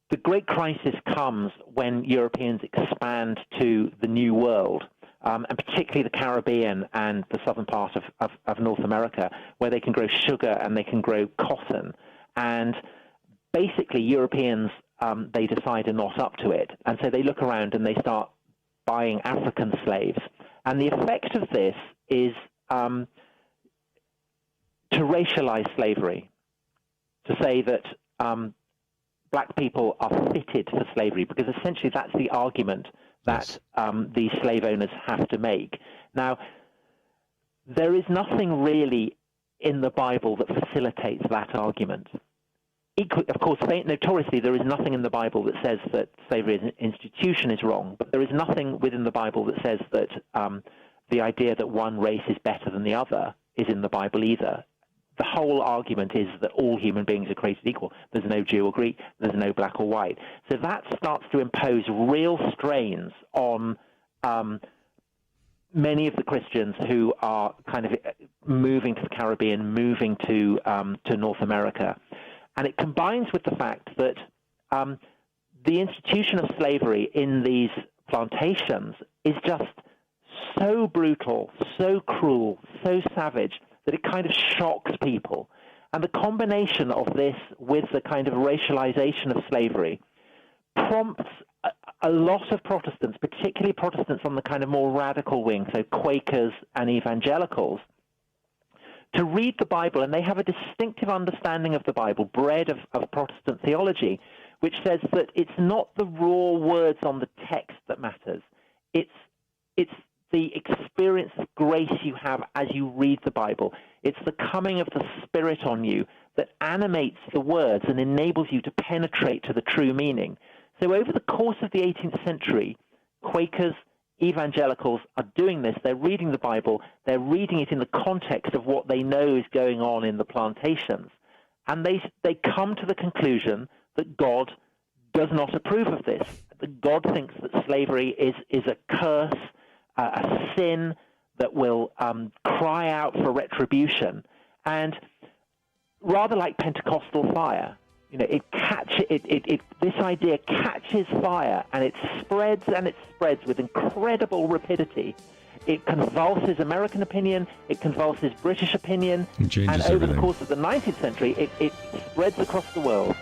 the great crisis comes when Europeans expand to the New World, and particularly the Caribbean and the southern part of North America, where they can grow sugar and they can grow cotton. And basically, Europeans, they decide are not up to it. And so they look around and they start buying African slaves. And the effect of this is to racialize slavery, to say that black people are fitted for slavery, because essentially that's the argument that these slave owners have to make. Now, there is nothing really in the Bible that facilitates that argument. Of course, notoriously, there is nothing in the Bible that says that slavery as an institution is wrong, but there is nothing within the Bible that says that the idea that one race is better than the other is in the Bible either. The whole argument is that all human beings are created equal. There's no Jew or Greek. There's no black or white. So that starts to impose real strains on many of the Christians who are kind of moving to the Caribbean, moving to North America. And it combines with the fact that the institution of slavery in these plantations is just so brutal, so cruel, so savage, that it kind of shocks people. And the combination of this with the kind of racialization of slavery prompts a lot of Protestants, particularly Protestants on the kind of more radical wing, so Quakers and evangelicals, to read the Bible, and they have a distinctive understanding of the Bible, bred of Protestant theology, which says that it's not the raw words on the text that matters. It's the experience of grace you have as you read the Bible. It's the coming of the Spirit on you that animates the words and enables you to penetrate to the true meaning. So over the course of the 18th century, Quakers, evangelicals are doing this. They're reading the Bible. They're reading it in the context of what they know is going on in the plantations. And they come to the conclusion that God does not approve of this, that God thinks that slavery is a curse, a sin that will cry out for retribution. And rather like Pentecostal fire, this idea catches fire, and it spreads with incredible rapidity. It convulses American opinion, it convulses British opinion, and over
everything.
the course of the 19th century, it spreads across the world.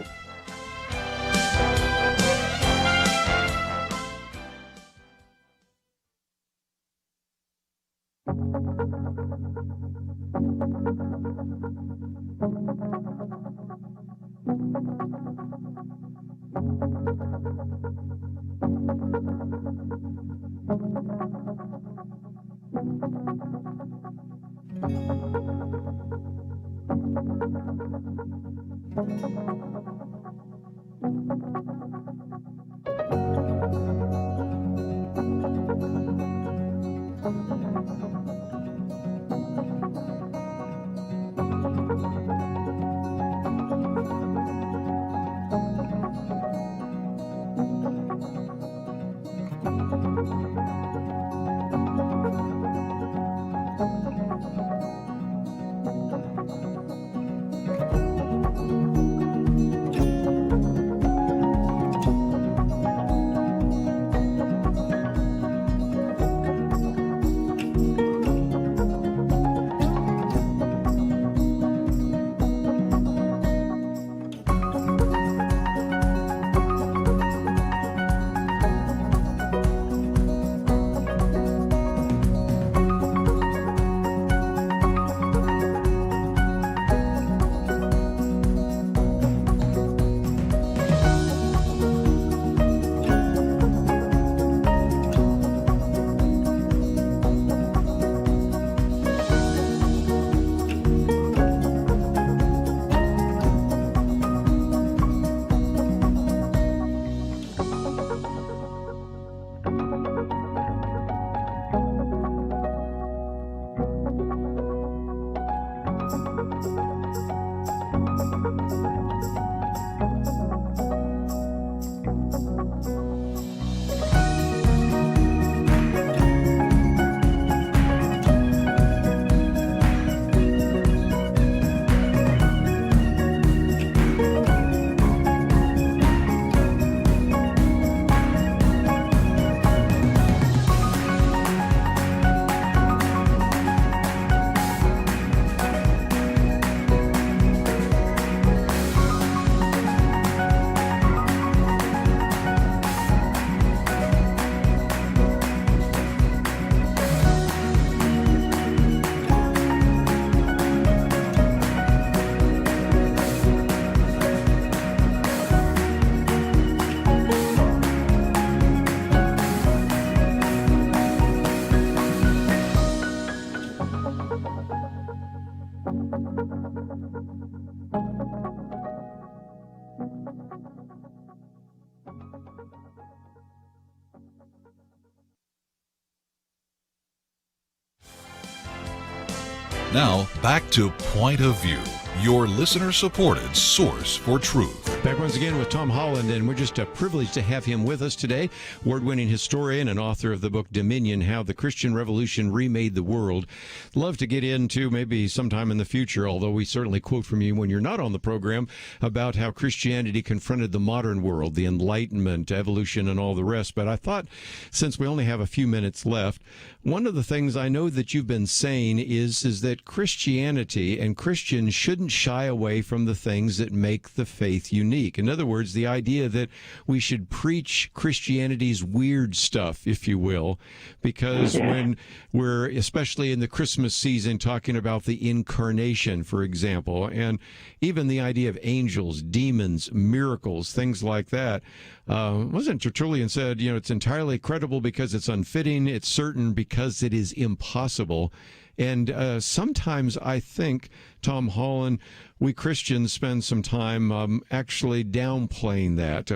Now, back to Point of View, your listener-supported source for truth.
Back once again with Tom Holland, and we're just privileged to have him with us today. Award-winning historian and author of the book Dominion, How the Christian Revolution Remade the World. Love to get into maybe sometime in the future, although we certainly quote from you when you're not on the program, about how Christianity confronted the modern world, the Enlightenment, evolution, and all the rest. But I thought, since we only have a few minutes left, one of the things I know that you've been saying is that Christianity and Christians shouldn't shouldn't shy away from the things that make the faith unique. In other words, the idea that we should preach Christianity's weird stuff, if you will, because when we're, especially in the Christmas season, talking about the incarnation, for example, and even the idea of angels, demons, miracles, things like that, wasn't Tertullian said, it's entirely credible because it's unfitting, it's certain because it is impossible. And sometimes I think, Tom Holland, we Christians spend some time actually downplaying that.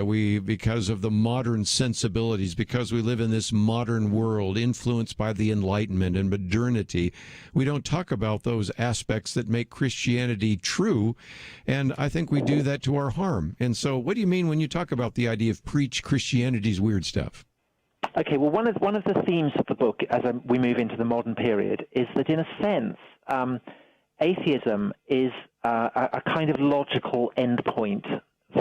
Because of the modern sensibilities, because we live in this modern world influenced by the Enlightenment and modernity, we don't talk about those aspects that make Christianity true. And I think we do that to our harm. And so what do you mean when you talk about the idea of preach Christianity's weird stuff?
Okay, well, one of the themes of the book as we move into the modern period is that, in a sense, atheism is a kind of logical endpoint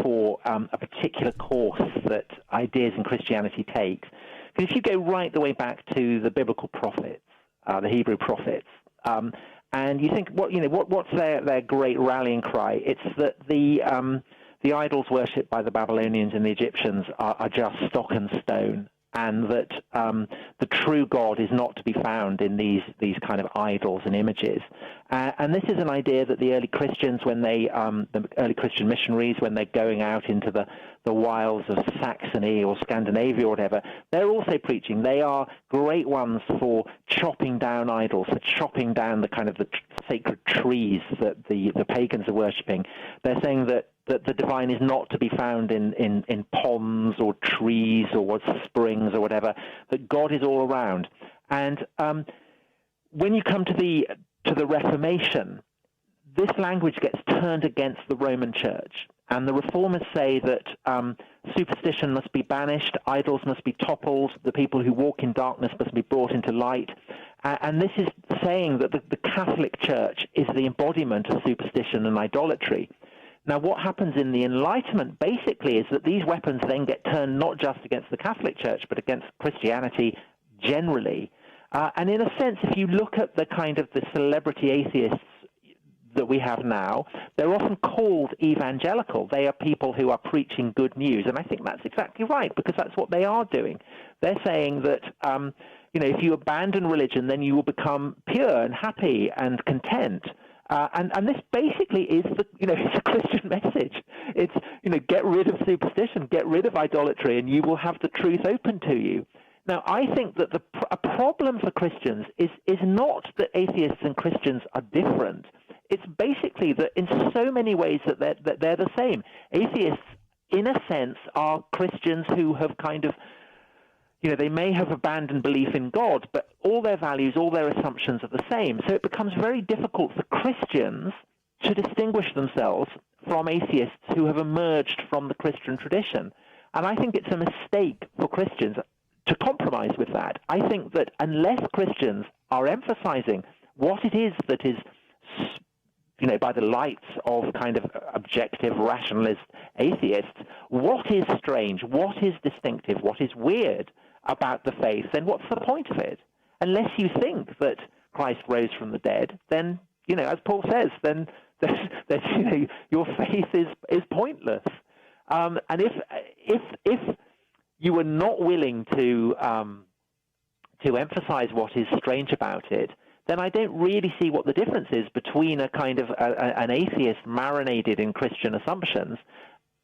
for a particular course that ideas in Christianity takes. Because if you go right the way back to the biblical prophets, the Hebrew prophets, and you think, what's their great rallying cry? It's that the idols worshipped by the Babylonians and the Egyptians are just stock and stone, and that the true God is not to be found in these kind of idols and images. And this is an idea that the early Christians, the early Christian missionaries, when they're going out into the wilds of Saxony or Scandinavia or whatever, they're also preaching. They are great ones for chopping down idols, for chopping down the kind of the sacred trees that the pagans are worshipping. They're saying that the divine is not to be found in ponds or trees or springs or whatever, that God is all around. And when you come to the Reformation, this language gets turned against the Roman Church. And the Reformers say that superstition must be banished, idols must be toppled, the people who walk in darkness must be brought into light. And this is saying that the Catholic Church is the embodiment of superstition and idolatry. Now, what happens in the Enlightenment basically is that these weapons then get turned not just against the Catholic Church, but against Christianity generally. And in a sense, if you look at the kind of the celebrity atheists that we have now, they're often called evangelical. They are people who are preaching good news. And I think that's exactly right, because that's what they are doing. They're saying that, if you abandon religion, then you will become pure and happy and content. And this basically is it's a Christian message. It's, get rid of superstition, get rid of idolatry, and you will have the truth open to you. Now, I think that a problem for Christians is not that atheists and Christians are different. It's basically that in so many ways that they're the same. Atheists, in a sense, are Christians who have kind of, they may have abandoned belief in God, but all their values, all their assumptions are the same. So it becomes very difficult for Christians to distinguish themselves from atheists who have emerged from the Christian tradition. And I think it's a mistake for Christians to compromise with that. I think that unless Christians are emphasizing what it is that is, by the lights of kind of objective rationalist atheists, what is strange, what is distinctive, what is weird about the faith, then what's the point of it? Unless you think that Christ rose from the dead, then, as Paul says, then your faith is pointless. And if you are not willing to emphasize what is strange about it, then I don't really see what the difference is between a kind of an atheist marinated in Christian assumptions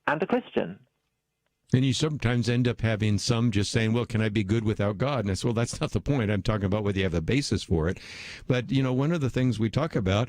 and a Christian.
And you sometimes end up having some just saying, well, can I be good without God? And I said, well, that's not the point. I'm talking about whether you have a basis for it. But, one of the things we talk about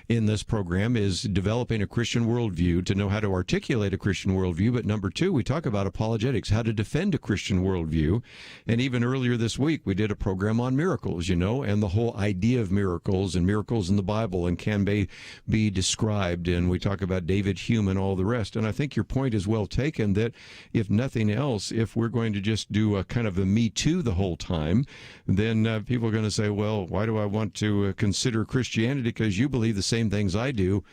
in this program is developing a Christian worldview, to know how to articulate a Christian worldview. But number two, we talk about apologetics, how to defend a Christian worldview. And even earlier this week, we did a program on miracles, and the whole idea of miracles and miracles in the Bible and can they be described. And we talk about David Hume and all the rest. And I think your point is well taken that if nothing else, if we're going to just do a kind of a Me Too the whole time, then people are going to say, well, why do I want to consider Christianity? Because you believe the same things I do.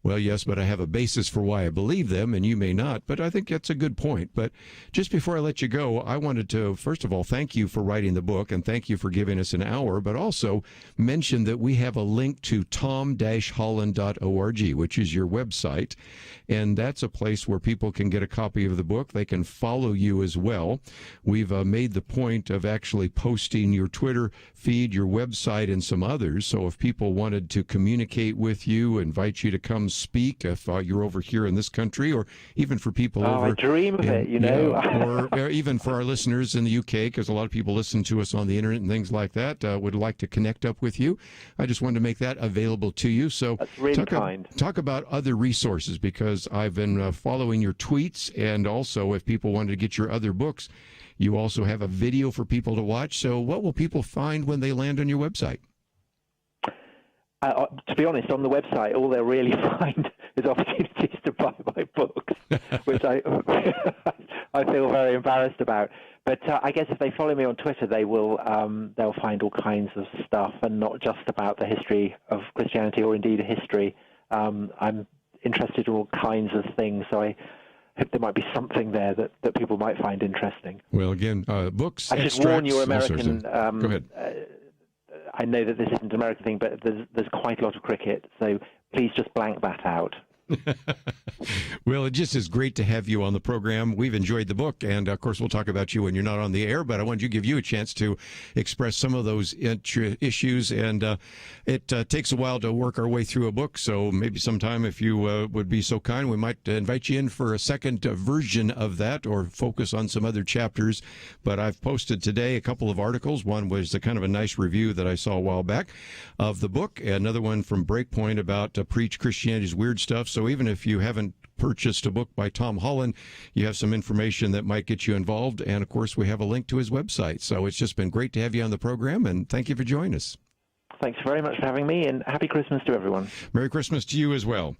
Well, yes, but I have a basis for why I believe them, and you may not, but I think that's a good point. But just before I let you go, I wanted to, first of all, thank you for writing the book, and thank you for giving us an hour, but also mention that we have a link to tom-holland.org, which is your website, and that's a place where people can get a copy of the book. They can follow you as well. We've made the point of actually posting your Twitter feed, your website, and some others, so if people wanted to communicate with you, invite you to come speak if you're over here in this country, or even for people over.
I dream of it, you know.
or even for our listeners in the UK, because a lot of people listen to us on the internet and things like that, would like to connect up with you. I just wanted to make that available to you. So
that's really kind.
Talk about other resources, because I've been following your tweets, and also if people wanted to get your other books, you also have a video for people to watch. So what will people find when they land on your website?
To be honest, on the website, all they'll really find is opportunities to buy my books, which I I feel very embarrassed about. But I guess if they follow me on Twitter, they'll find all kinds of stuff, and not just about the history of Christianity, or indeed a history. I'm interested in all kinds of things, so I hope there might be something there that people might find interesting.
Well, again, books.
I should warn you, American.
Go ahead.
I know that this isn't an American thing, but there's quite a lot of cricket, so please just blank that out.
Well, it just is great to have you on the program. We've enjoyed the book, and of course we'll talk about you when you're not on the air, but I wanted to give you a chance to express some of those issues, and it takes a while to work our way through a book, so maybe sometime, if you would be so kind, we might invite you in for a second version of that, or focus on some other chapters. But I've posted today a couple of articles. One was a kind of a nice review that I saw a while back of the book, another one from Breakpoint about Preach Christianity's Weird Stuff. So even if you haven't purchased a book by Tom Holland, you have some information that might get you involved. And, of course, we have a link to his website. So it's just been great to have you on the program, and thank you for joining us.
Thanks very much for having me, and happy Christmas to everyone.
Merry Christmas to you as well.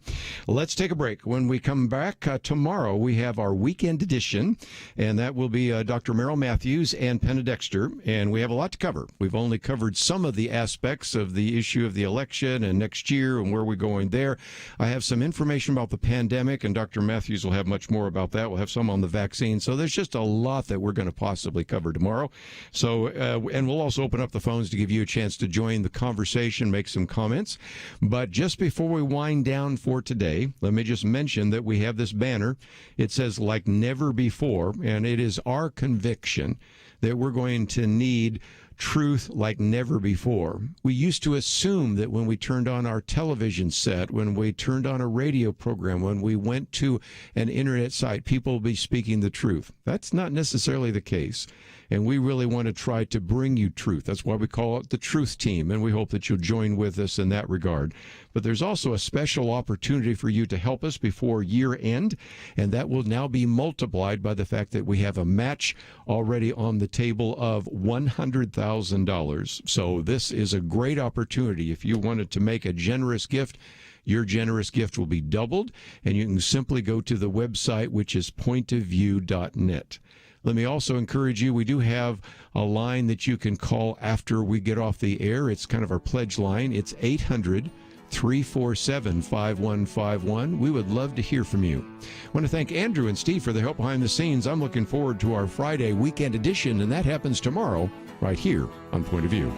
Let's take a break. When we come back tomorrow, we have our weekend edition, and that will be Dr. Merrill Matthews and Penna Dexter, and we have a lot to cover. We've only covered some of the aspects of the issue of the election and next year and where we're going there. I have some information about the pandemic, and Dr. Matthews will have much more about that. We'll have some on the vaccine. So there's just a lot that we're going to possibly cover tomorrow. So, and we'll also open up the phones to give you a chance to join the conversation, make some comments. But just before we wind down for today, let me just mention that we have this banner. It says "like never before," and it is our conviction that we're going to need truth like never before. We used to assume that when we turned on our television set, when we turned on a radio program, when we went to an internet site, people will be speaking the truth. That's not necessarily the case. And we really want to try to bring you truth. That's why we call it the Truth Team, and we hope that you'll join with us in that regard. But there's also a special opportunity for you to help us before year end, and that will now be multiplied by the fact that we have a match already on the table of $100,000. So this is a great opportunity. If you wanted to make a generous gift, your generous gift will be doubled, and you can simply go to the website, which is pointofview.net. Let me also encourage you, we do have a line that you can call after we get off the air. It's kind of our pledge line. It's 800-347-5151. We would love to hear from you. I want to thank Andrew and Steve for their help behind the scenes. I'm looking forward to our Friday weekend edition, and that happens tomorrow right here on Point of View.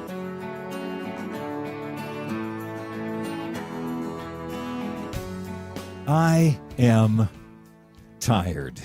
I am tired.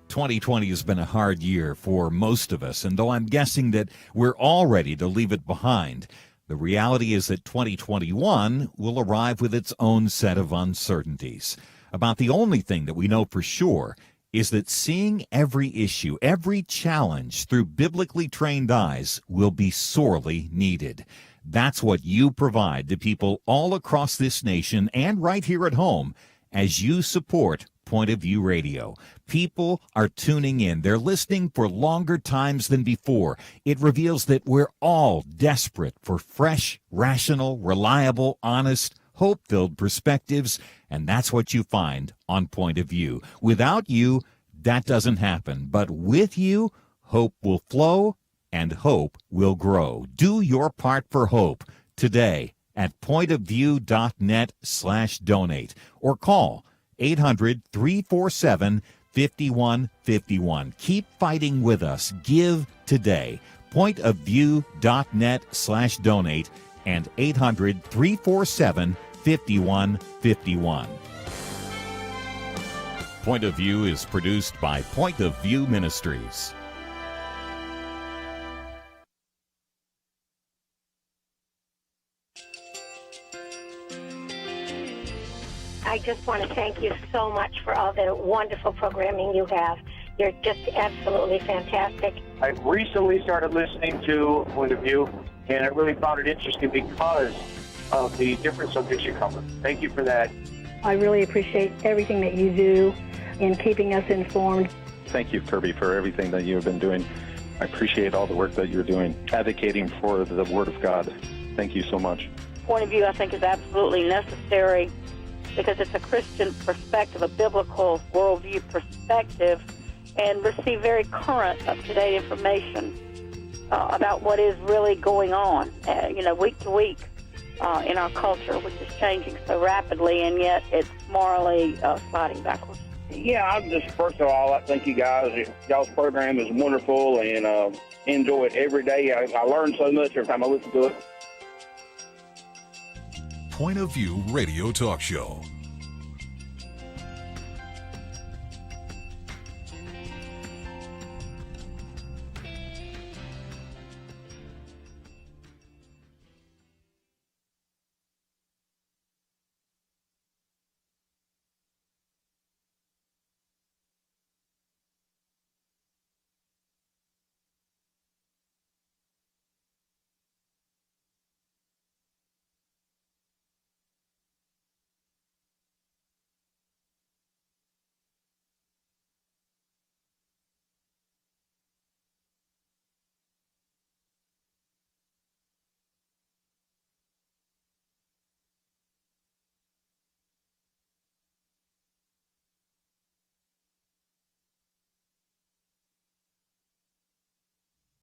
2020 has been a hard year for most of us, and though I'm guessing that we're all ready to leave it behind, the reality is that 2021 will arrive with its own set of uncertainties. About the only thing that we know for sure is that seeing every issue, every challenge through biblically trained eyes will be sorely needed. That's what you provide to people all across this nation and right here at home as you support Point of View Radio. People are tuning in. They're listening for longer times than before. It reveals that we're all desperate for fresh, rational, reliable, honest, hope-filled perspectives, and that's what you find on Point of View. Without you, that doesn't happen. But with you, hope will flow and hope will grow. Do your part for hope today at pointofview.net/donate or call 800-347-5151. Keep fighting with us. Give today. Pointofview.net/donate and 800-347-5151. Point of View is produced by Point of View Ministries.
I just want to thank you so much for all the wonderful programming you have. You're just absolutely fantastic.
I recently started listening to Point of View, and I really found it interesting because of the different subjects you cover. Thank you for that.
I really appreciate everything that you do in keeping us informed.
Thank you, Kerby, for everything that you have been doing. I appreciate all the work that you're doing, advocating for the Word of God. Thank you so much.
Point of View, I think, is absolutely necessary because it's a Christian perspective, a biblical worldview perspective, and receive very current, up-to-date information about what is really going on, week to week in our culture, which is changing so rapidly, and yet it's morally sliding backwards.
Yeah, I just, first of all, I thank you guys. Y'all's program is wonderful, and enjoy it every day. I learn so much every time I listen to it.
Point of View Radio Talk Show.